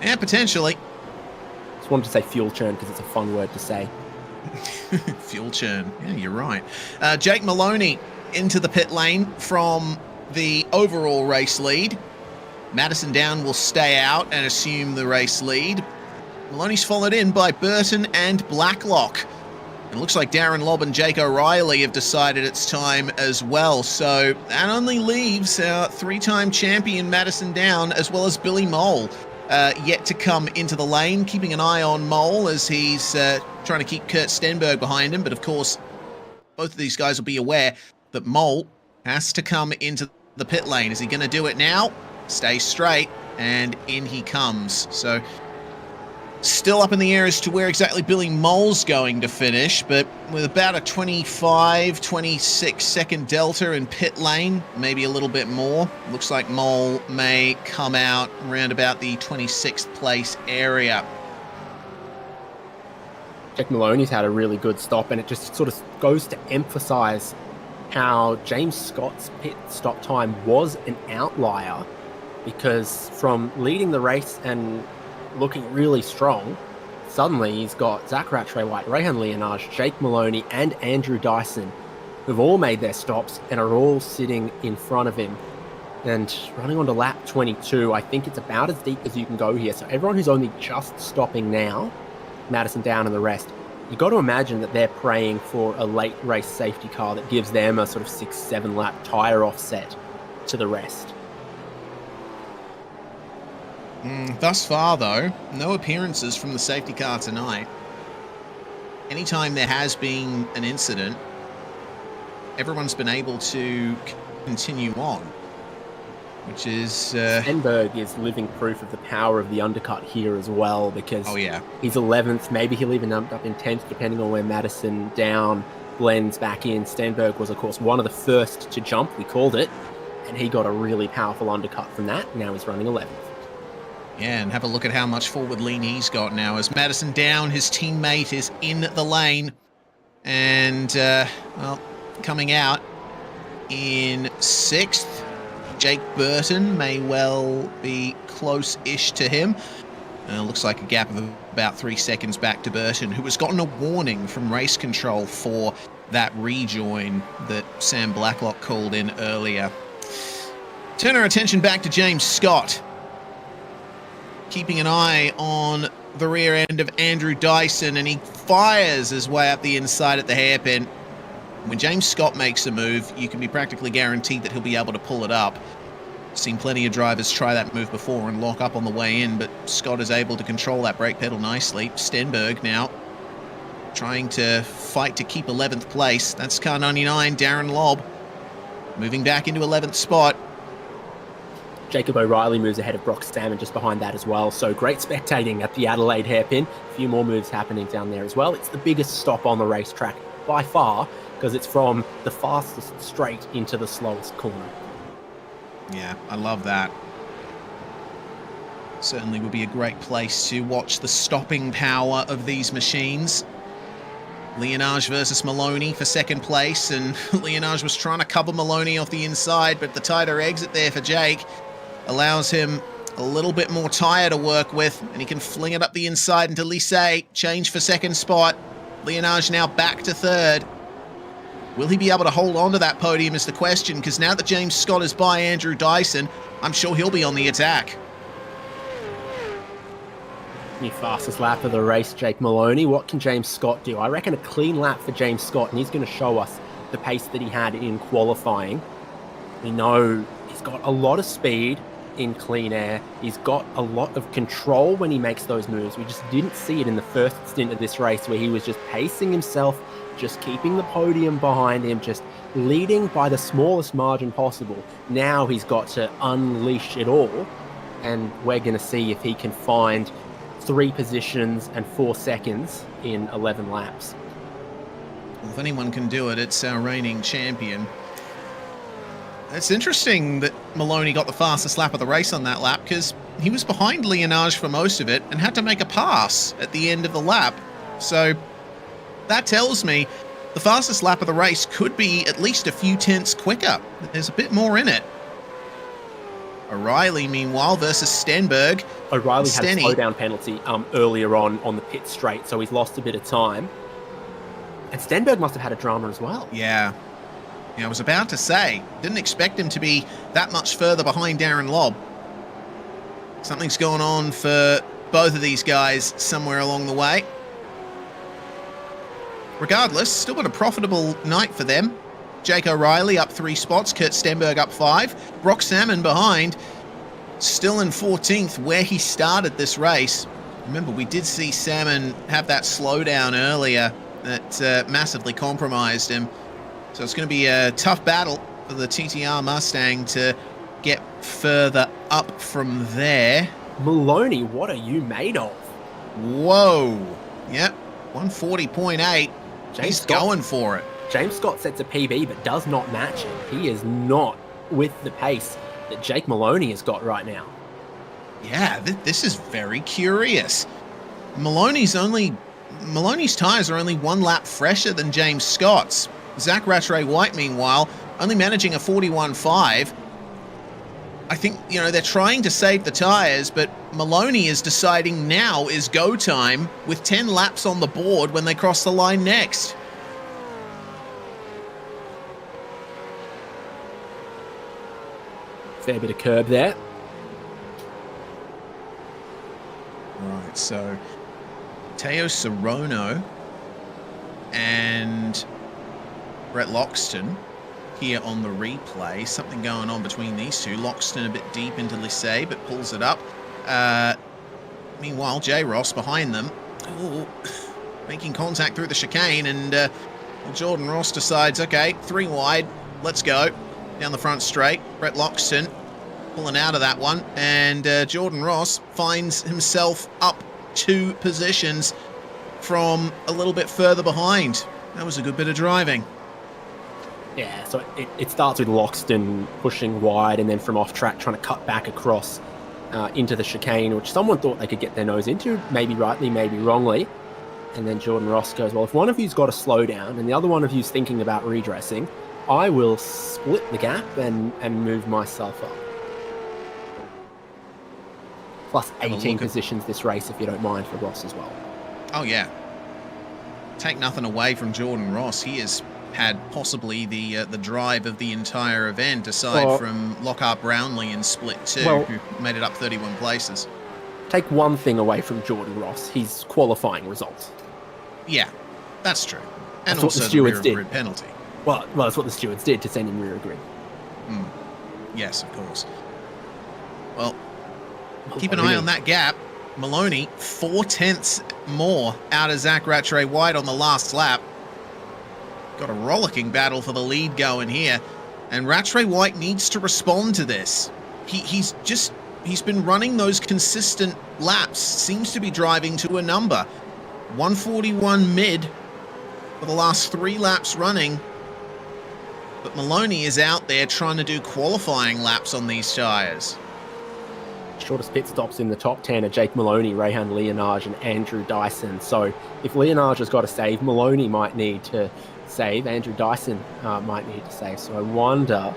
Yeah, potentially. Just wanted to say fuel churn because it's a fun word to say. Fuel churn. Yeah, you're right. Jake Maloney into the pit lane from the overall race lead. Madison Down will stay out and assume the race lead. Maloney's followed in by Burton and Blacklock. It looks like Darren Lobb and Jake O'Reilly have decided it's time as well. So that only leaves our three-time champion Madison Down as well as Billy Mole yet to come into the lane. Keeping an eye on Mole as he's trying to keep Kurt Stenberg behind him. But of course, both of these guys will be aware that Mole has to come into the pit lane. Is he going to do it now? Stay straight, and in he comes. So still up in the air as to where exactly Billy Mole's going to finish, but with about a 25, 26 second delta in pit lane, maybe a little bit more. Looks like Mole may come out around about the 26th place area. Jack Maloney's had a really good stop, and it just sort of goes to emphasize how James Scott's pit stop time was an outlier, because from leading the race and looking really strong, suddenly he's got Zach Rattrey White, Rehan Leonage, Jake Maloney, and Andrew Dyson, who've all made their stops and are all sitting in front of him. And running onto lap 22, I think it's about as deep as you can go here. So everyone who's only just stopping now, Madison Down and the rest, you've got to imagine that they're praying for a late race safety car that gives them a sort of 6-7 lap tyre offset to the rest. Thus far, though, no appearances from the safety car tonight. Anytime there has been an incident, everyone's been able to continue on, which is... Stenberg is living proof of the power of the undercut here as well, because he's 11th, maybe he'll even end up in 10th, depending on where Madison Down blends back in. Stenberg was, of course, one of the first to jump, we called it, and he got a really powerful undercut from that. Now he's running 11th. Yeah, and have a look at how much forward lean he's got now as Madison Down, his teammate, is in the lane. And, well, coming out in 6th, Jake Burton may well be close-ish to him. Looks like a gap of about 3 seconds back to Burton, who has gotten a warning from race control for that rejoin that Sam Blacklock called in earlier. Turn our attention back to James Scott, keeping an eye on the rear end of Andrew Dyson, and he fires his way up the inside at the hairpin. When James Scott makes a move, you can be practically guaranteed that he'll be able to pull it up. Seen plenty of drivers try that move before and lock up on the way in, but Scott is able to control that brake pedal nicely. Stenberg now trying to fight to keep 11th place. That's car 99, Darren Lobb, moving back into 11th spot. Jacob O'Reilly moves ahead of Brock Salmon just behind that as well. So great spectating at the Adelaide hairpin. A few more moves happening down there as well. It's the biggest stop on the racetrack by far, because it's from the fastest straight into the slowest corner. Yeah, I love that. Certainly would be a great place to watch the stopping power of these machines. Leonage versus Maloney for second place, and Leonage was trying to cover Maloney off the inside, but the tighter exit there for Jake allows him a little bit more tyre to work with, and he can fling it up the inside into Lissay. Change for second spot. Leonage now back to third. Will he be able to hold on to that podium is the question, because now that James Scott is by Andrew Dyson, I'm sure he'll be on the attack. New fastest lap of the race, Jake Maloney. What can James Scott do? I reckon a clean lap for James Scott, and he's going to show us the pace that he had in qualifying. We know he's got a lot of speed in clean air. He's got a lot of control when he makes those moves. We just didn't see it in the first stint of this race, where he was just pacing himself, just keeping the podium behind him, just leading by the smallest margin possible. Now he's got to unleash it all, and we're going to see if he can find 3 positions and 4 seconds in 11 laps. Well, if anyone can do it, it's our reigning champion. It's interesting that Maloney got the fastest lap of the race on that lap, because he was behind Leonage for most of it and had to make a pass at the end of the lap. So that tells me the fastest lap of the race could be at least a few tenths quicker. There's a bit more in it. O'Reilly, meanwhile, versus Stenberg. O'Reilly had a slowdown penalty earlier on the pit straight, so he's lost a bit of time. And Stenberg must have had a drama as well. Yeah, I was about to say, didn't expect him to be that much further behind Darren Lobb. Something's going on for both of these guys somewhere along the way. Regardless, still been a profitable night for them. Jake O'Reilly up 3 spots, Kurt Stenberg up 5. Brock Salmon behind, still in 14th, where he started this race. Remember, we did see Salmon have that slowdown earlier that massively compromised him. So it's going to be a tough battle for the TTR Mustang to get further up from there. Maloney, what are you made of? Whoa. Yep, 140.8. He's going for it. James Scott sets a PB but does not match it. He is not with the pace that Jake Maloney has got right now. Yeah, this is very curious. Maloney's tyres are only 1 lap fresher than James Scott's. Zach Rattray-White, meanwhile, only managing a 41.5. I think, they're trying to save the tyres, but Maloney is deciding now is go time with 10 laps on the board when they cross the line next. Fair bit of curb there. Right, so Teo Sorono and Brett Loxton here on the replay. Something going on between these two. Loxton a bit deep into Lissay, but pulls it up. Meanwhile, J. Ross behind them. Ooh, making contact through the chicane, and Jordan Ross decides, okay, 3 wide, let's go. Down the front straight. Brett Loxton pulling out of that one, and Jordan Ross finds himself up 2 positions from a little bit further behind. That was a good bit of driving. Yeah, so it starts with Loxton pushing wide and then from off track trying to cut back across into the chicane, which someone thought they could get their nose into, maybe rightly, maybe wrongly. And then Jordan Ross goes, well, if one of you's got to slow down and the other one of you's thinking about redressing, I will split the gap and move myself up. Plus 18 positions this race, if you don't mind, for Ross as well. Oh, yeah. Take nothing away from Jordan Ross. He has had possibly the drive of the entire event, aside from Lockhart Brownlee in Split 2, who made it up 31 places. Take one thing away from Jordan Ross, his qualifying results. Yeah, that's true. And that's also the rear of grid penalty. Well, that's what the stewards did to send him rear of grid. Yes, of course. Well, keep an eye on that gap. Maloney, 4 tenths more out of Zach Rattray-White on the last lap. Got a rollicking battle for the lead going here. And Rattray-White needs to respond to this. He's been running those consistent laps, seems to be driving to a number. 141 mid for the last 3 laps running. But Maloney is out there trying to do qualifying laps on these tyres. Shortest pit stops in the top 10 are Jake Maloney, Rehan Leonage and Andrew Dyson. So if Leonage has got to save, Maloney might need to save. Andrew Dyson might need to save. So I wonder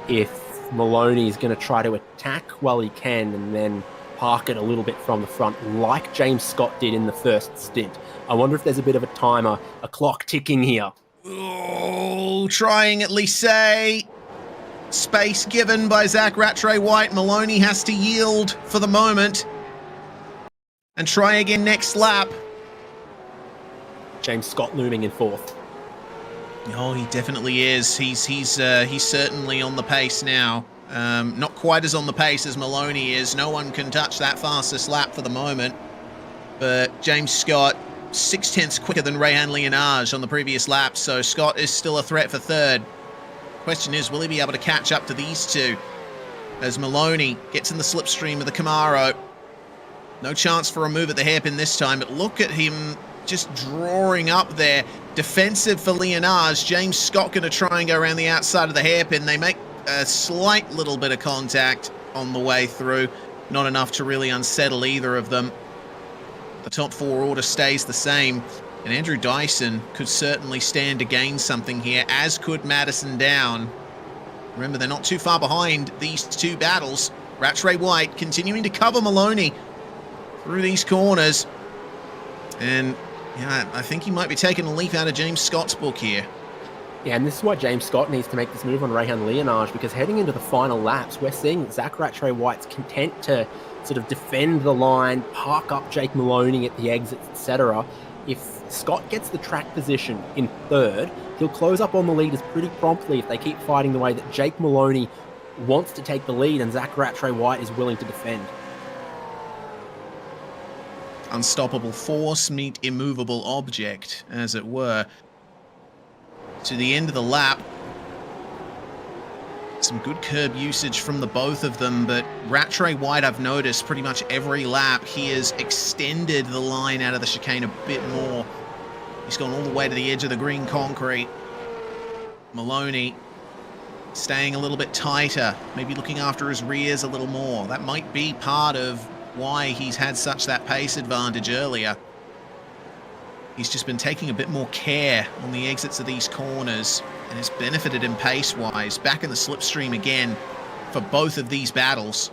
if Maloney is going to try to attack while he can and then park it a little bit from the front like James Scott did in the first stint. I wonder if there's a bit of a timer, a clock ticking here. Oh, trying at least say space given by Zach Rattray-White. Maloney has to yield for the moment and try again next lap. James Scott looming in 4th. Oh, he definitely is. He's certainly on the pace now. Not quite as on the pace as Maloney is. No one can touch that fastest lap for the moment. But James Scott, 6 tenths quicker than Rehan Leonage on the previous lap, so Scott is still a threat for 3rd. Question is, will he be able to catch up to these two as Maloney gets in the slipstream of the Camaro? No chance for a move at the hairpin this time, but look at him just drawing up there. Defensive for Leonage. James Scott going to try and go around the outside of the hairpin. They make a slight little bit of contact on the way through. Not enough to really unsettle either of them. The top 4 order stays the same. And Andrew Dyson could certainly stand to gain something here, as could Madison Down. Remember, they're not too far behind these two battles. Rattray White continuing to cover Maloney through these corners. And yeah, I think he might be taking a leaf out of James Scott's book here. Yeah, and this is why James Scott needs to make this move on Rayhan Leonage, because heading into the final laps, we're seeing that Zach Rattray White's content to sort of defend the line, park up Jake Maloney at the exits, etc. If Scott gets the track position in third, he'll close up on the leaders pretty promptly if they keep fighting the way that Jake Maloney wants to take the lead and Zach Rattray White is willing to defend. Unstoppable force meet immovable object, as it were. To the end of the lap. Some good curb usage from the both of them, but Rattray White, I've noticed pretty much every lap he has extended the line out of the chicane a bit more. He's gone all the way to the edge of the green concrete. Maloney staying a little bit tighter, maybe looking after his rears a little more. That might be part of why he's had such that pace advantage earlier. He's just been taking a bit more care on the exits of these corners, and it's benefited him pace-wise. Back in the slipstream again for both of these battles.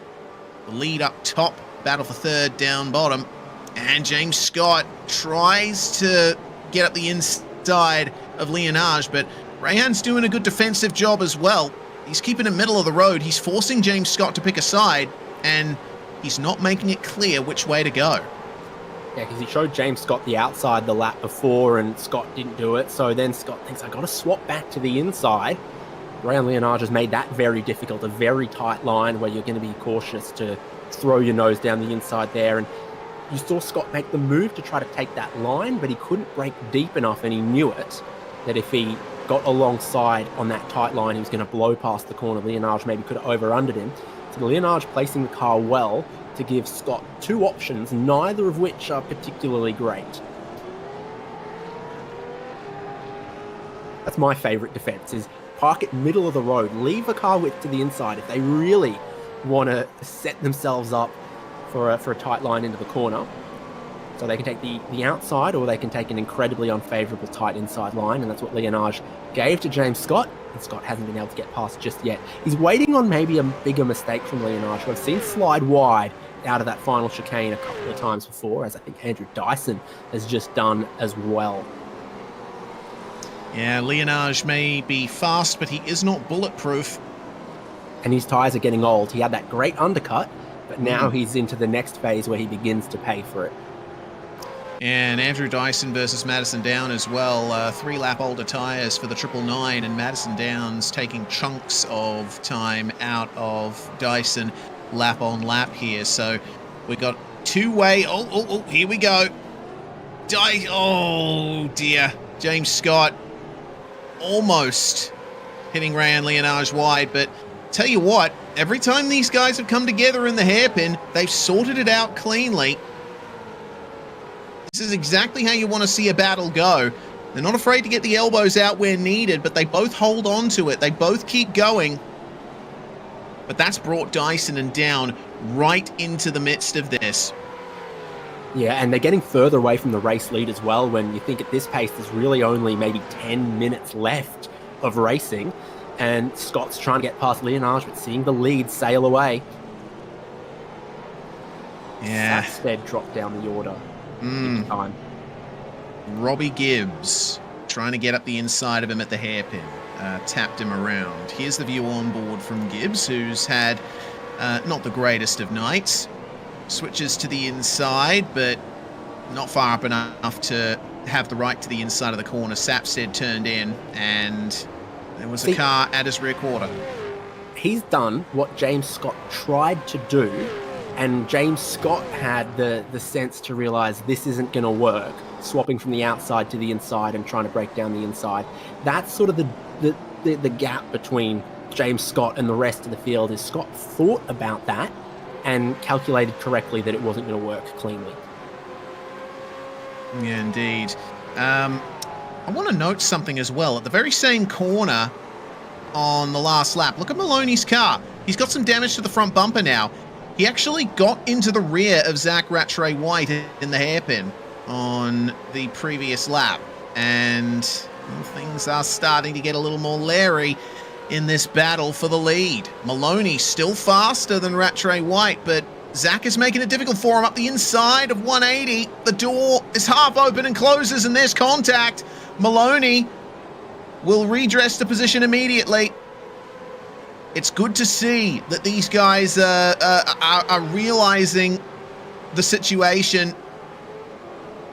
The lead up top, battle for third, down bottom. And James Scott tries to get up the inside of Leonage, but Rayhan's doing a good defensive job as well. He's keeping him middle of the road. He's forcing James Scott to pick a side, and he's not making it clear which way to go. Yeah, because he showed James Scott the outside the lap before, and Scott didn't do it. So then Scott thinks, I got to swap back to the inside. Rayhan Leonage has made that very difficult, a very tight line where you're going to be cautious to throw your nose down the inside there. And you saw Scott make the move to try to take that line, but he couldn't break deep enough, and he knew it, that if he got alongside on that tight line, he was going to blow past the corner. Leonage maybe could have over-undered him. So Leonage placing the car well to give Scott two options, neither of which are particularly great. That's my favourite defence, is park it middle of the road, leave the car width to the inside if they really want to set themselves up for a tight line into the corner. So they can take the outside, or they can take an incredibly unfavourable tight inside line, and that's what Leonage gave to James Scott, and Scott hasn't been able to get past just yet. He's waiting on maybe a bigger mistake from Leonage, who I've seen slide wide out of that final chicane a couple of times before, as I think Andrew Dyson has just done as well. Yeah, Leonage may be fast, but he is not bulletproof. And his tyres are getting old. He had that great undercut, but now he's into the next phase where he begins to pay for it. And Andrew Dyson versus Madison Down as well. 3-lap older tyres for the 999, and Madison Down's taking chunks of time out of Dyson lap on lap here. So we got two-way. Oh, here we go. Oh, dear. James Scott almost hitting Rayhan Leonage wide, but tell you what, every time these guys have come together in the hairpin, they've sorted it out cleanly. This is exactly how you want to see a battle go. They're not afraid to get the elbows out where needed, but they both hold on to it. They both keep going. But that's brought Dyson and Down right into the midst of this. Yeah, and they're getting further away from the race lead as well, when you think at this pace there's really only maybe 10 minutes left of racing, and Scott's trying to get past Leonage, but seeing the lead sail away. Yeah. Sackstead dropped down the order. Time. Robbie Gibbs trying to get up the inside of him at the hairpin. Tapped him around. Here's the view on board from Gibbs, who's had not the greatest of nights. Switches to the inside, but not far up enough to have the right to the inside of the corner. Sapstead turned in, and there was a car at his rear quarter. He's done what James Scott tried to do, and James Scott had the sense to realise this isn't going to work, swapping from the outside to the inside and trying to break down the inside. That's sort of the gap between James Scott and the rest of the field, is Scott thought about that and calculated correctly that it wasn't going to work cleanly. Yeah, indeed. I want to note something as well. At the very same corner on the last lap, look at Maloney's car. He's got some damage to the front bumper now. He actually got into the rear of Zach Rattray White in the hairpin. on the previous lap. And well, things are starting to get a little more leery in this battle for the lead. Maloney still faster than Rattray White, but Zach is making it difficult for him up the inside of 180. The door is half open and closes, and there's contact. Maloney will redress the position immediately. It's good to see that these guys are realizing the situation,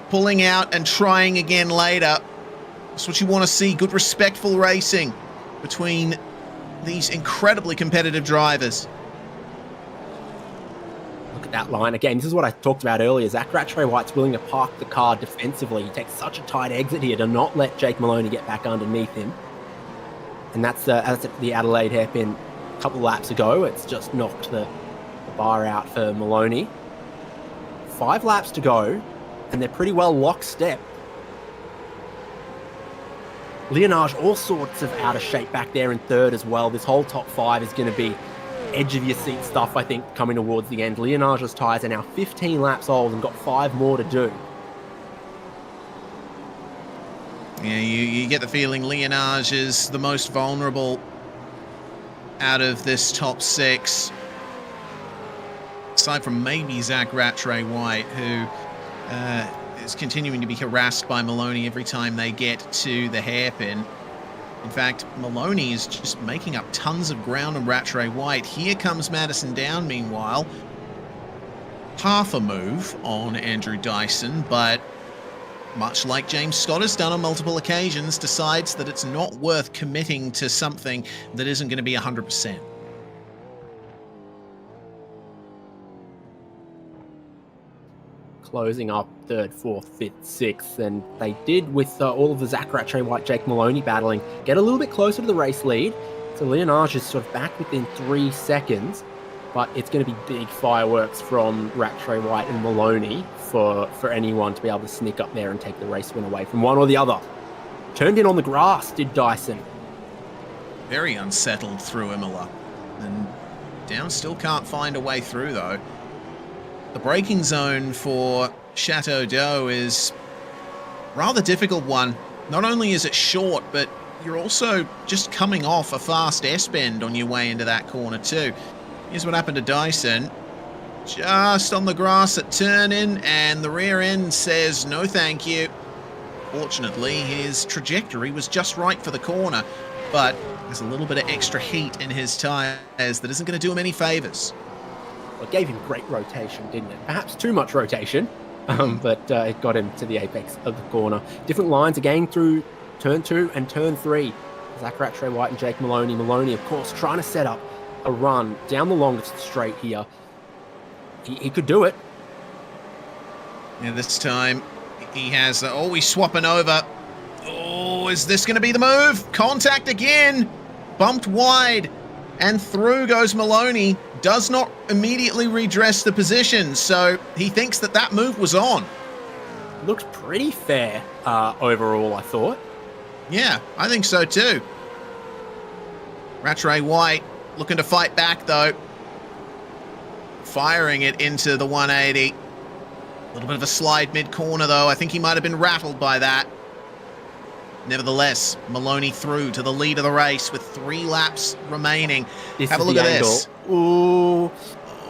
pulling out and trying again later. That's what you want to see. Good, respectful racing between these incredibly competitive drivers. Look at that line again. This is what I talked about earlier. Zach Rattray White's willing to park the car defensively. He takes such a tight exit here to not let Jake Maloney get back underneath him. And that's the Adelaide hairpin a couple laps ago. It's just knocked the bar out for Maloney. 5 laps to go, and they're pretty well lockstep. Leonage all sorts of out of shape back there in third as well. This whole top 5 is going to be edge of your seat stuff, I think, coming towards the end. Leonage's tyres are now 15 laps old and got 5 more to do. Yeah, you get the feeling Leonage is the most vulnerable out of this top 6. Aside from maybe Zach Rattray White, who is continuing to be harassed by Maloney every time they get to the hairpin. In fact, Maloney is just making up tons of ground on Rattray White. Here comes Madison Down, meanwhile. Half a move on Andrew Dyson, but much like James Scott has done on multiple occasions, decides that it's not worth committing to something that isn't going to be 100%. Closing up third, fourth, fifth, sixth, and they did with all of the Zach Rattray White, Jake Maloney battling, get a little bit closer to the race lead. So Leonage is sort of back within 3 seconds, but it's going to be big fireworks from Rattray White and Maloney for anyone to be able to sneak up there and take the race win away from one or the other. Turned in on the grass, did Dyson. Very unsettled through Imola, and Down still can't find a way through though. The braking zone for Chateau d'Eau is a rather difficult one. Not only is it short, but you're also just coming off a fast S-bend on your way into that corner too. Here's what happened to Dyson. Just on the grass at turn-in, and the rear end says no thank you. Fortunately, his trajectory was just right for the corner, but there's a little bit of extra heat in his tyres that isn't going to do him any favours. Well, it gave him great rotation, didn't it? Perhaps too much rotation, but it got him to the apex of the corner. Different lines again through turn 2 and turn 3. Zach Rattray White and Jake Maloney. Maloney, of course, trying to set up a run down the longest straight here. He could do it. Yeah, this time he has... he's swapping over. Oh, is this going to be the move? Contact again. Bumped wide. And through goes Maloney. Does not immediately redress the position, so he thinks that that move was on. Looked pretty fair overall, I thought. Yeah, I think so too. Rattray White looking to fight back though. Firing it into the 180. A little bit of a slide mid-corner though. I think he might have been rattled by that. Nevertheless, Maloney through to the lead of the race with 3 laps remaining. Have a look at this. Ooh.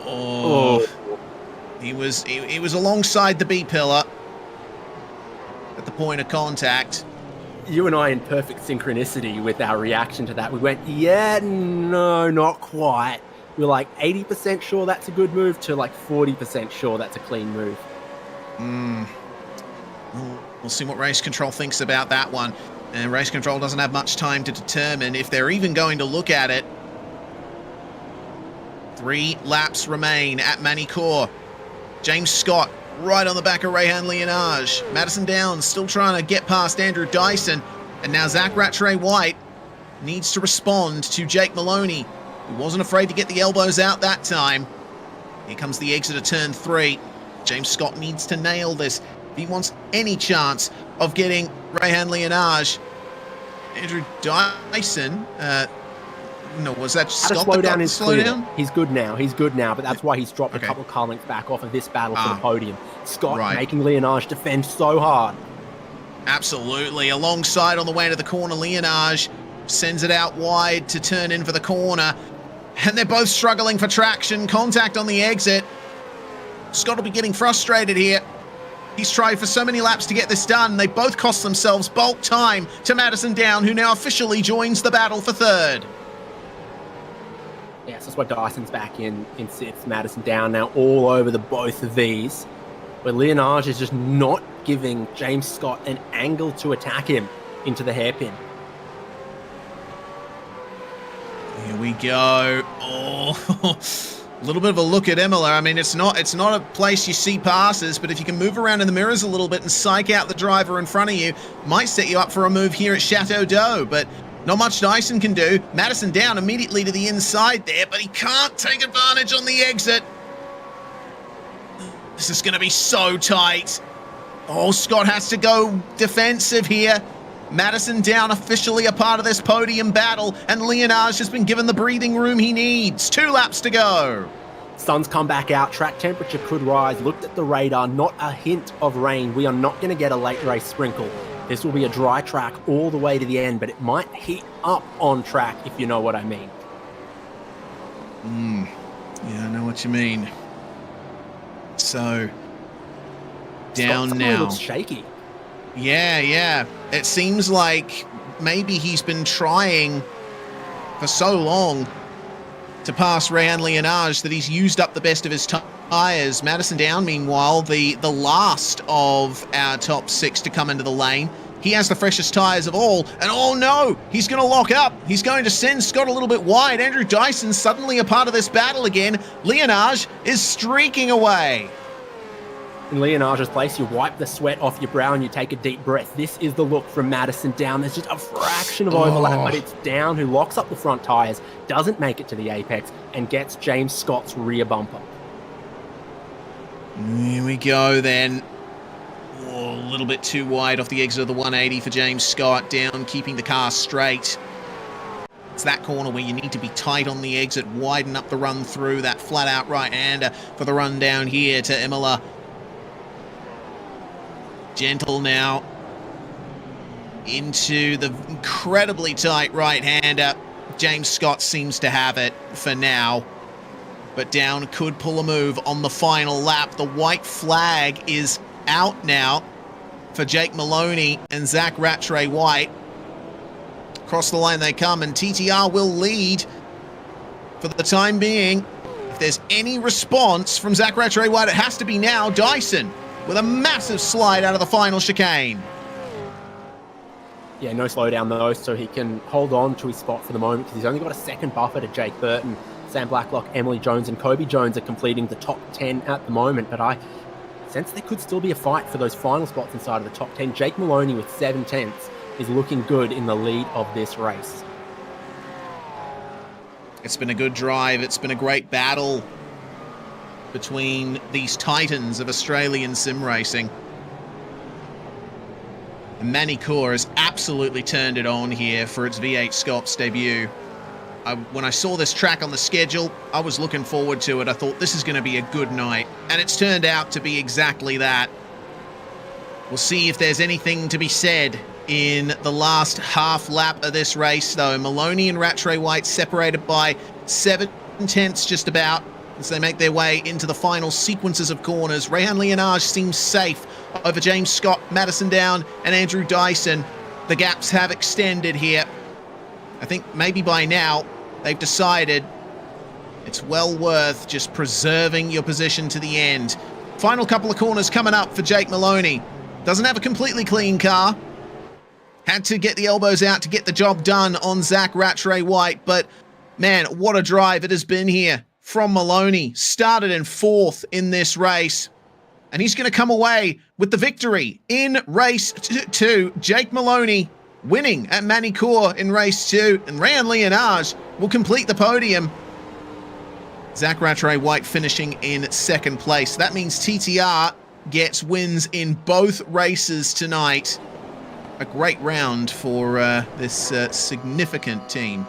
Oh. He was alongside the B-pillar at the point of contact. You and I in perfect synchronicity with our reaction to that. We went, yeah, no, not quite. We were like 80% sure that's a good move to like 40% sure that's a clean move. We'll see what Race Control thinks about that one. And Race Control doesn't have much time to determine if they're even going to look at it. 3 laps remain at Magny-Cours. James Scott right on the back of Rehan Leonage. Madison Downs still trying to get past Andrew Dyson. And now Zach Rattray White needs to respond to Jake Maloney, who wasn't afraid to get the elbows out that time. Here comes the exit of turn 3. James Scott needs to nail this if he wants any chance of getting Rehan Leonage. Andrew Dyson No, was that Had a Scott slow that got down the is clear. slowdown? He's good now, but that's why he's dropped a couple of car lengths back off of this battle for the podium. Scott making Leonage defend so hard. Absolutely. Alongside on the way to the corner, Leonage sends it out wide to turn in for the corner. And they're both struggling for traction. Contact on the exit. Scott will be getting frustrated here. He's tried for so many laps to get this done. They both cost themselves bulk time to Madison Down, who now officially joins the battle for third. Yes, that's why Dyson's back in sixth. Madison Down now all over the both of these. Where Leonage is just not giving James Scott an angle to attack him into the hairpin. Here we go. Oh, a little bit of a look at Imola. I mean, it's not a place you see passes, but if you can move around in the mirrors a little bit and psych out the driver in front of you, might set you up for a move here at Chateau d'Eau, but not much Dyson can do. Madison Down immediately to the inside there, but he can't take advantage on the exit. This is going to be so tight. Oh, Scott has to go defensive here. Madison Down officially a part of this podium battle, and Leonage has been given the breathing room he needs. 2 laps to go. Sun's come back out. Track temperature could rise. Looked at the radar. Not a hint of rain. We are not going to get a late race sprinkle. This will be a dry track all the way to the end, but it might heat up on track, if you know what I mean. Yeah, I know what you mean. So, down Scott now. Looks shaky. Yeah. It seems like maybe he's been trying for so long to pass Rayan Leonage that he's used up the best of his tyres. Madison Down, meanwhile, the last of our top 6 to come into the lane. He has the freshest tyres of all, and oh no, he's going to lock up. He's going to send Scott a little bit wide. Andrew Dyson suddenly a part of this battle again. Leonage is streaking away. In Leonage's place, you wipe the sweat off your brow and you take a deep breath. This is the look from Madison Down. There's just a fraction of overlap, but it's Down who locks up the front tyres, doesn't make it to the apex, and gets James Scott's rear bumper. Here we go then. Oh, a little bit too wide off the exit of the 180 for James Scott. Down, keeping the car straight. It's that corner where you need to be tight on the exit, widen up the run through, that flat-out right-hander for the run down here to Imola. Gentle now into the incredibly tight right-hander. James Scott seems to have it for now, but Down could pull a move on the final lap. The white flag is out now for Jake Maloney and Zach Rattray-White. Across the line they come, and TTR will lead for the time being. If there's any response from Zach Rattray-White, it has to be now. Dyson with a massive slide out of the final chicane. Yeah, no slowdown though, so he can hold on to his spot for the moment because he's only got a second buffer to Jake Burton. Sam Blacklock, Emily Jones, and Kobe Jones are completing the top 10 at the moment, but I sense there could still be a fight for those final spots inside of the top 10. Jake Maloney with 7/10 is looking good in the lead of this race. It's been a good drive. It's been a great battle between these titans of Australian sim racing. And Magny-Cours has absolutely turned it on here for its V8SCOPS debut. When I saw this track on the schedule, I was looking forward to it. I thought this is going to be a good night, and it's turned out to be exactly that. We'll see if there's anything to be said in the last half lap of this race, though. Maloney and Rattray-White separated by 7/10 just about as they make their way into the final sequences of corners. Rayan Leonage seems safe over James Scott, Madison Down, and Andrew Dyson. The gaps have extended here. I think maybe by now they've decided it's well worth just preserving your position to the end. Final couple of corners coming up for Jake Maloney. Doesn't have a completely clean car. Had to get the elbows out to get the job done on Zach Rattray-White, but man, what a drive it has been here from Maloney. Started in 4th in this race, and he's going to come away with the victory in race 2. Jake Maloney winning at Magny-Cours in race 2, and Rayan Leonage will complete the podium. Zach Rattray-White finishing in 2nd place. That means TTR gets wins in both races tonight. A great round for this significant team.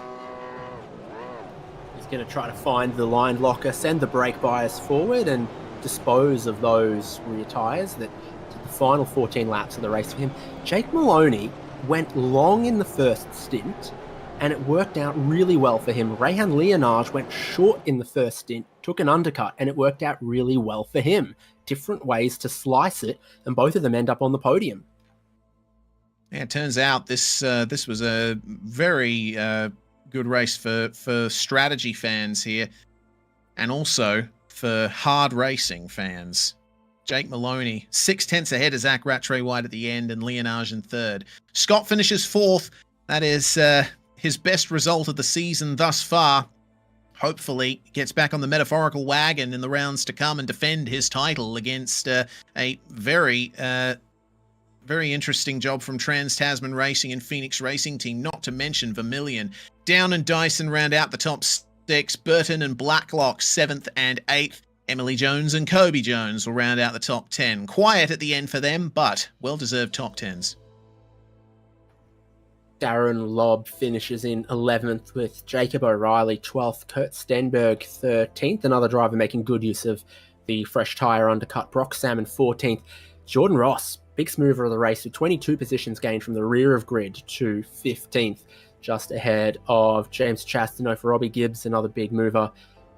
going to try to find the line locker, send the brake bias forward, and dispose of those rear tyres that did the final 14 laps of the race for him. Jake Maloney went long in the first stint, and it worked out really well for him. Rehan Leonage went short in the first stint, took an undercut, and it worked out really well for him. Different ways to slice it, and both of them end up on the podium. Yeah, it turns out this was a very good race for strategy fans here, and also for hard racing fans. Jake Maloney, 6/10 ahead of Zach Rattray-White at the end, and Leonage in third. Scott finishes fourth. That is his best result of the season thus far. Hopefully, gets back on the metaphorical wagon in the rounds to come and defend his title against a very interesting job from Trans-Tasman Racing and Phoenix Racing Team, not to mention Vermilion. Down and Dyson round out the top 6. Burton and Blacklock 7th and 8th. Emily Jones and Kobe Jones will round out the top 10. Quiet at the end for them, but well-deserved top 10s. Darren Lobb finishes in 11th with Jacob O'Reilly 12th, Kurt Stenberg 13th, another driver making good use of the fresh tyre undercut. Brock Salmon 14th. Jordan Ross, big mover of the race, with 22 positions gained from the rear of grid to 15th, just ahead of James Chastano for Robbie Gibbs, another big mover.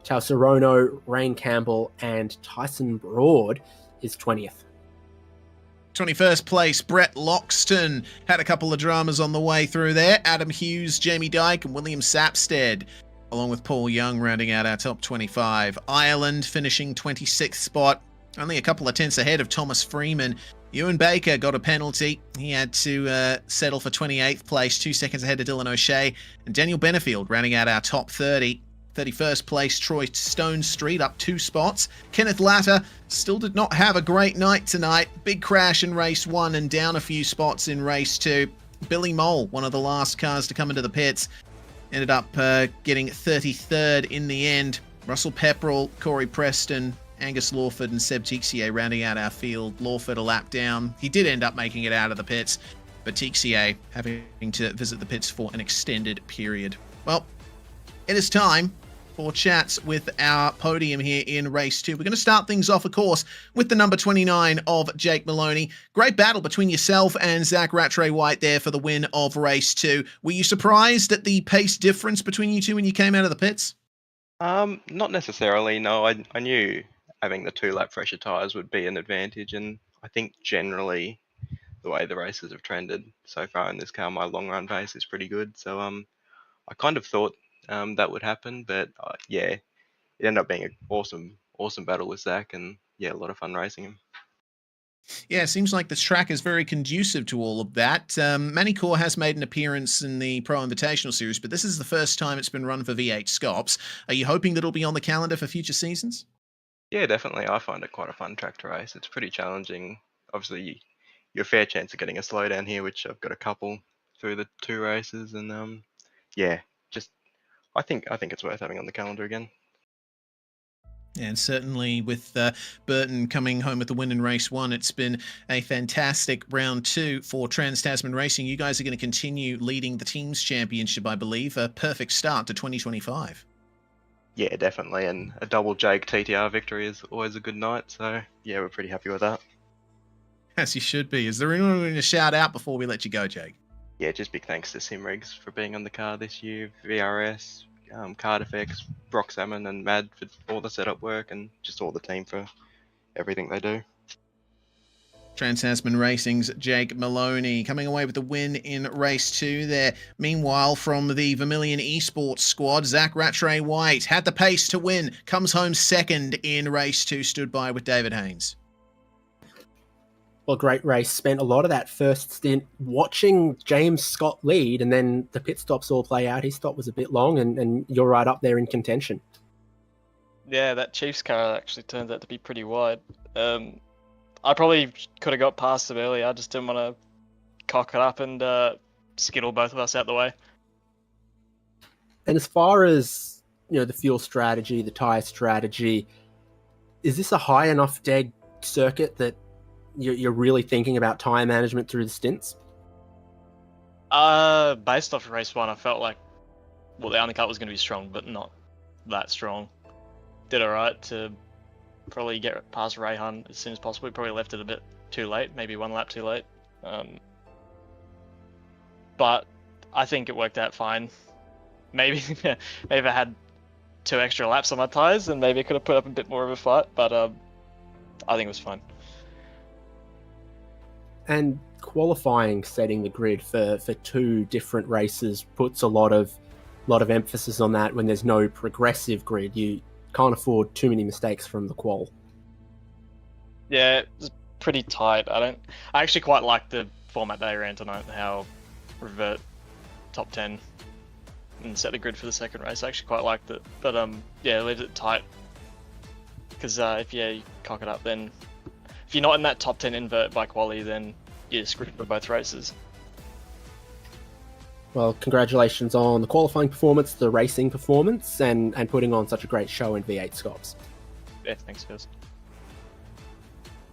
Tao Sorono, Rain Campbell, and Tyson Broad is 20th. 21st place, Brett Loxton. Had a couple of dramas on the way through there. Adam Hughes, Jamie Dyke, and William Sapstead, along with Paul Young, rounding out our top 25. Ireland finishing 26th spot, only a couple of tenths ahead of Thomas Freeman. Ewan Baker got a penalty. He had to settle for 28th place, 2 seconds ahead of Dylan O'Shea. And Daniel Benefield rounding out our top 30. 31st place, Troy Stone Street, up 2 spots. Kenneth Latter still did not have a great night tonight. Big crash in race 1 and down a few spots in race 2. Billy Mole, one of the last cars to come into the pits, ended up getting 33rd in the end. Russell Pepperell, Corey Preston, Angus Lawford and Seb Tixier rounding out our field. Lawford a lap down. He did end up making it out of the pits, but Tixier having to visit the pits for an extended period. Well, it is time for chats with our podium here in race 2. We're going to start things off, of course, with the number 29 of Jake Maloney. Great battle between yourself and Zach Rattray-White there for the win of race 2. Were you surprised at the pace difference between you two when you came out of the pits? Not necessarily, no. I knew having the 2-lap fresher tyres would be an advantage, and I think generally the way the races have trended so far in this car, my long run pace is pretty good. So I kind of thought that would happen, but yeah, it ended up being an awesome battle with Zach, and yeah, a lot of fun racing him. Yeah, it seems like this track is very conducive to all of that. Magny-Cours has made an appearance in the Pro Invitational Series, but this is the first time it's been run for V8SCOPS. Are you hoping that it'll be on the calendar for future seasons? Yeah, definitely. I find it quite a fun track to race. It's pretty challenging. Obviously, you're a fair chance of getting a slowdown here, which I've got a couple through the 2 races, and yeah, just I think it's worth having on the calendar again. And certainly with Burton coming home with the win in race 1, it's been a fantastic round 2 for Trans-Tasman Racing. You guys are going to continue leading the teams championship, I believe. A perfect start to 2025. Yeah, definitely. And a double Jake TTR victory is always a good night. So yeah, we're pretty happy with that. As you should be. Is there anyone we want to shout out before we let you go, Jake? Yeah, just big thanks to Simrigs for being on the car this year, VRS, Card Effects, Brock Salmon and Mad for all the setup work, and just all the team for everything they do. Trans-Tasman Racing's Jake Maloney coming away with the win in race 2 there. Meanwhile, from the Vermilion Esports squad, Zach Rattray-White had the pace to win, comes home second in race 2, stood by with David Haynes. Well, great race. Spent a lot of that first stint watching James Scott lead, and then the pit stops all play out. His stop was a bit long, and you're right up there in contention. Yeah, that Chiefs car actually turns out to be pretty wide. I probably could have got past him earlier. I just didn't want to cock it up and skittle both of us out the way. And as far as the fuel strategy, the tyre strategy, is this a high enough deg circuit that you're really thinking about tyre management through the stints? Based off race 1, I felt like, the undercut was going to be strong, but not that strong. Did alright to probably get past Rayhan as soon as possible. He probably left it a bit too late, maybe one lap too late. But I think it worked out fine. Maybe if I had 2 extra laps on my tyres, then maybe I could have put up a bit more of a fight, but I think it was fine. And qualifying, setting the grid for 2 different races puts a lot of emphasis on that. When there's no progressive grid, you can't afford too many mistakes from the qual. Yeah, it was pretty tight. I actually quite like the format they ran tonight, how revert top 10 and set the grid for the second race. I actually quite liked it, but yeah, leave it tight, because if you cock it up, then if you're not in that top 10 invert by quali, then you're screwed for both races. Well, congratulations on the qualifying performance, the racing performance, and putting on such a great show in V8SCOPS. Yeah, thanks guys.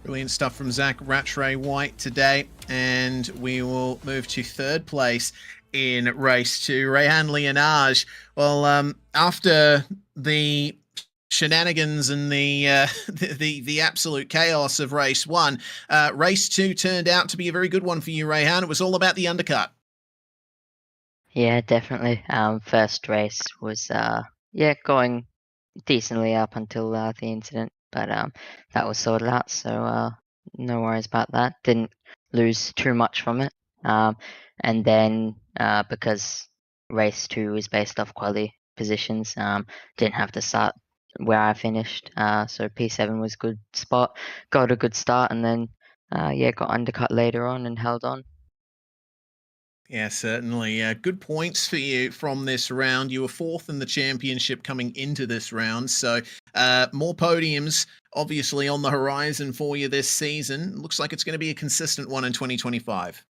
Brilliant stuff from Zach Rattray White today, and we will move to 3rd place in race 2. Rayhan Lienage. Well, after the shenanigans and the absolute chaos of race 1, race 2 turned out to be a very good one for you, Rayhan. It was all about the undercut. Yeah, definitely. First race was going decently up until the incident, but that was sorted out, so no worries about that. Didn't lose too much from it. And then because race 2 is based off quali positions, didn't have to start where I finished, so P7 was a good spot, got a good start, and then got undercut later on and held on. Yeah, certainly. Good points for you from this round. You were 4th in the championship coming into this round, so more podiums obviously on the horizon for you this season. Looks like it's going to be a consistent one in 2025.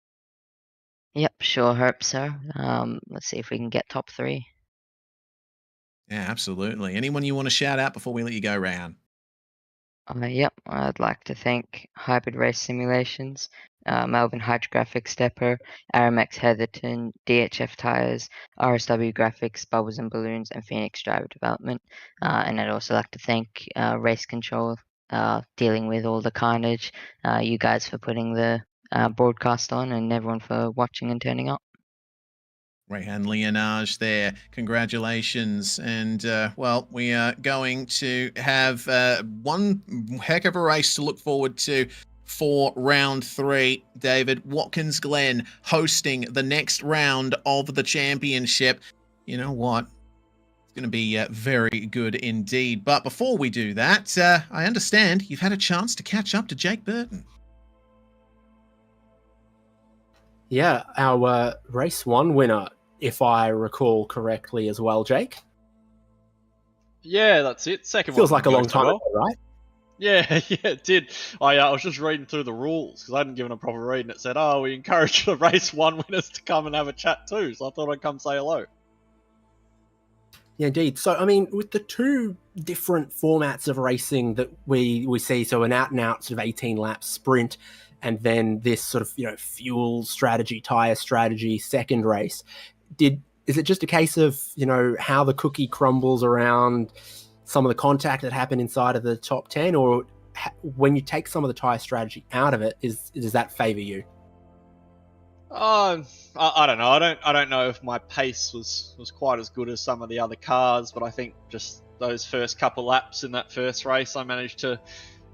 Yep, sure hope so. Let's see if we can get top 3. Yeah, absolutely. Anyone you want to shout out before we let you go, Rayhan? Yep, I'd like to thank Hybrid Race Simulations, Melbourne Hydrographics Depot, Aramex Heatherton, DHF Tires, RSW Graphics, Bubbles and Balloons, and Phoenix Driver Development. And I'd also like to thank Race Control, dealing with all the carnage, you guys for putting the broadcast on, and everyone for watching and turning up. Rayhan Lienage there. Congratulations. And, well, we are going to have one heck of a race to look forward to for round 3. David, Watkins Glen hosting the next round of the championship. You know what? It's going to be very good indeed. But before we do that, I understand you've had a chance to catch up to Jake Burton. Yeah, our race 1 winner, if I recall correctly as well, Jake. Yeah, that's it. Second Feels one like a long time ago, right? Yeah, it did. I was just reading through the rules because I hadn't given a proper read, and it said, "Oh, we encourage the race 1 winners to come and have a chat too." So I thought I'd come say hello. Yeah, indeed. So, I mean, with the 2 different formats of racing that we see, so an out-and-out sort of 18-lap sprint, and then this sort of, fuel strategy, tyre strategy, second race, is it just a case of, how the cookie crumbles around some of the contact that happened inside of the top 10, or when you take some of the tyre strategy out of it, does that favour you? I don't know. I don't know if my pace was quite as good as some of the other cars, but I think just those first couple laps in that first race, I managed to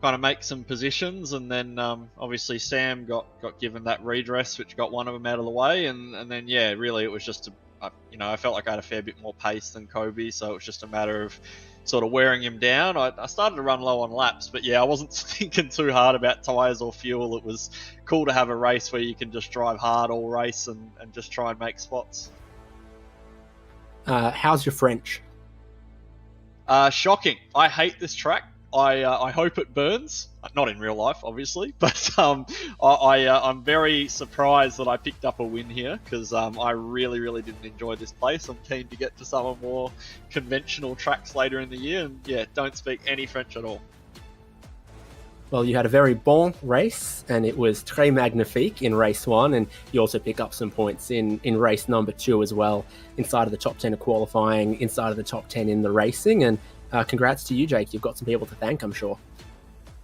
kind of make some positions, and then obviously Sam got given that redress, which got one of them out of the way, and then really it was just I felt like I had a fair bit more pace than Kobe, so it was just a matter of sort of wearing him down. I started to run low on laps, but I wasn't thinking too hard about tyres or fuel. It was cool to have a race where you can just drive hard all race and just try and make spots. How's your French? Shocking. I hate this track. I hope it burns. Not in real life, obviously, but I'm very surprised that I picked up a win here because I really, really didn't enjoy this place. I'm keen to get to some more conventional tracks later in the year, and don't speak any French at all. Well, you had a very bon race, and it was très magnifique in race 1, and you also pick up some points in race number 2 as well, inside of the top 10 of qualifying, inside of the top 10 in the racing, and congrats to you, Jake. You've got some people to thank, I'm sure.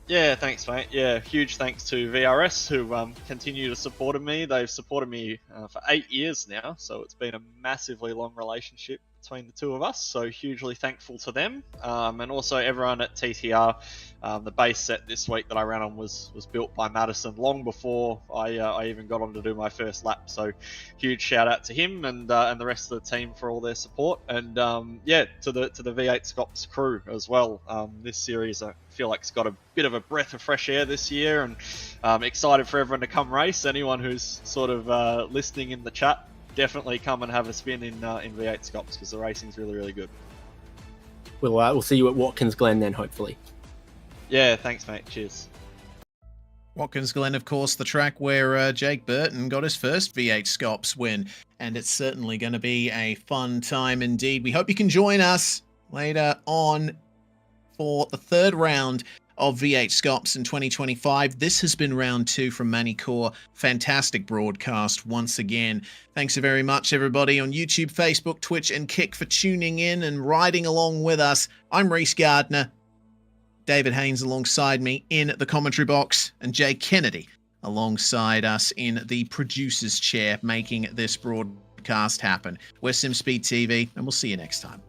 Yeah, thanks, mate. Yeah, huge thanks to VRS, who continue to support me. They've supported me for 8 years now, so it's been a massively long relationship between the two of us, so hugely thankful to them. And also everyone at TTR. The base set this week that I ran on was built by Madison long before I even got on to do my first lap, so huge shout out to him and the rest of the team for all their support, and yeah, to the V8SCOPS crew as well. This series I feel like it's got a bit of a breath of fresh air this year, and excited for everyone to come race. Anyone who's sort of listening in the chat, definitely come and have a spin in V8SCOPS, because the racing's really, really good. We'll see you at Watkins Glen then, hopefully. Yeah, thanks, mate. Cheers. Watkins Glen, of course, the track where Jake Burton got his first V8SCOPS win, and it's certainly going to be a fun time indeed. We hope you can join us later on for the third round of V8SCOPS in 2025. This has been round 2 from Magny-Cours. Fantastic broadcast once again. Thanks so very much, everybody on YouTube, Facebook, Twitch, and Kick for tuning in and riding along with us. I'm Reese Gardner. David Haynes alongside me in the commentary box, and Jay Kennedy alongside us in the producer's chair, making this broadcast happen. We're SimSpeed TV, and we'll see you next time.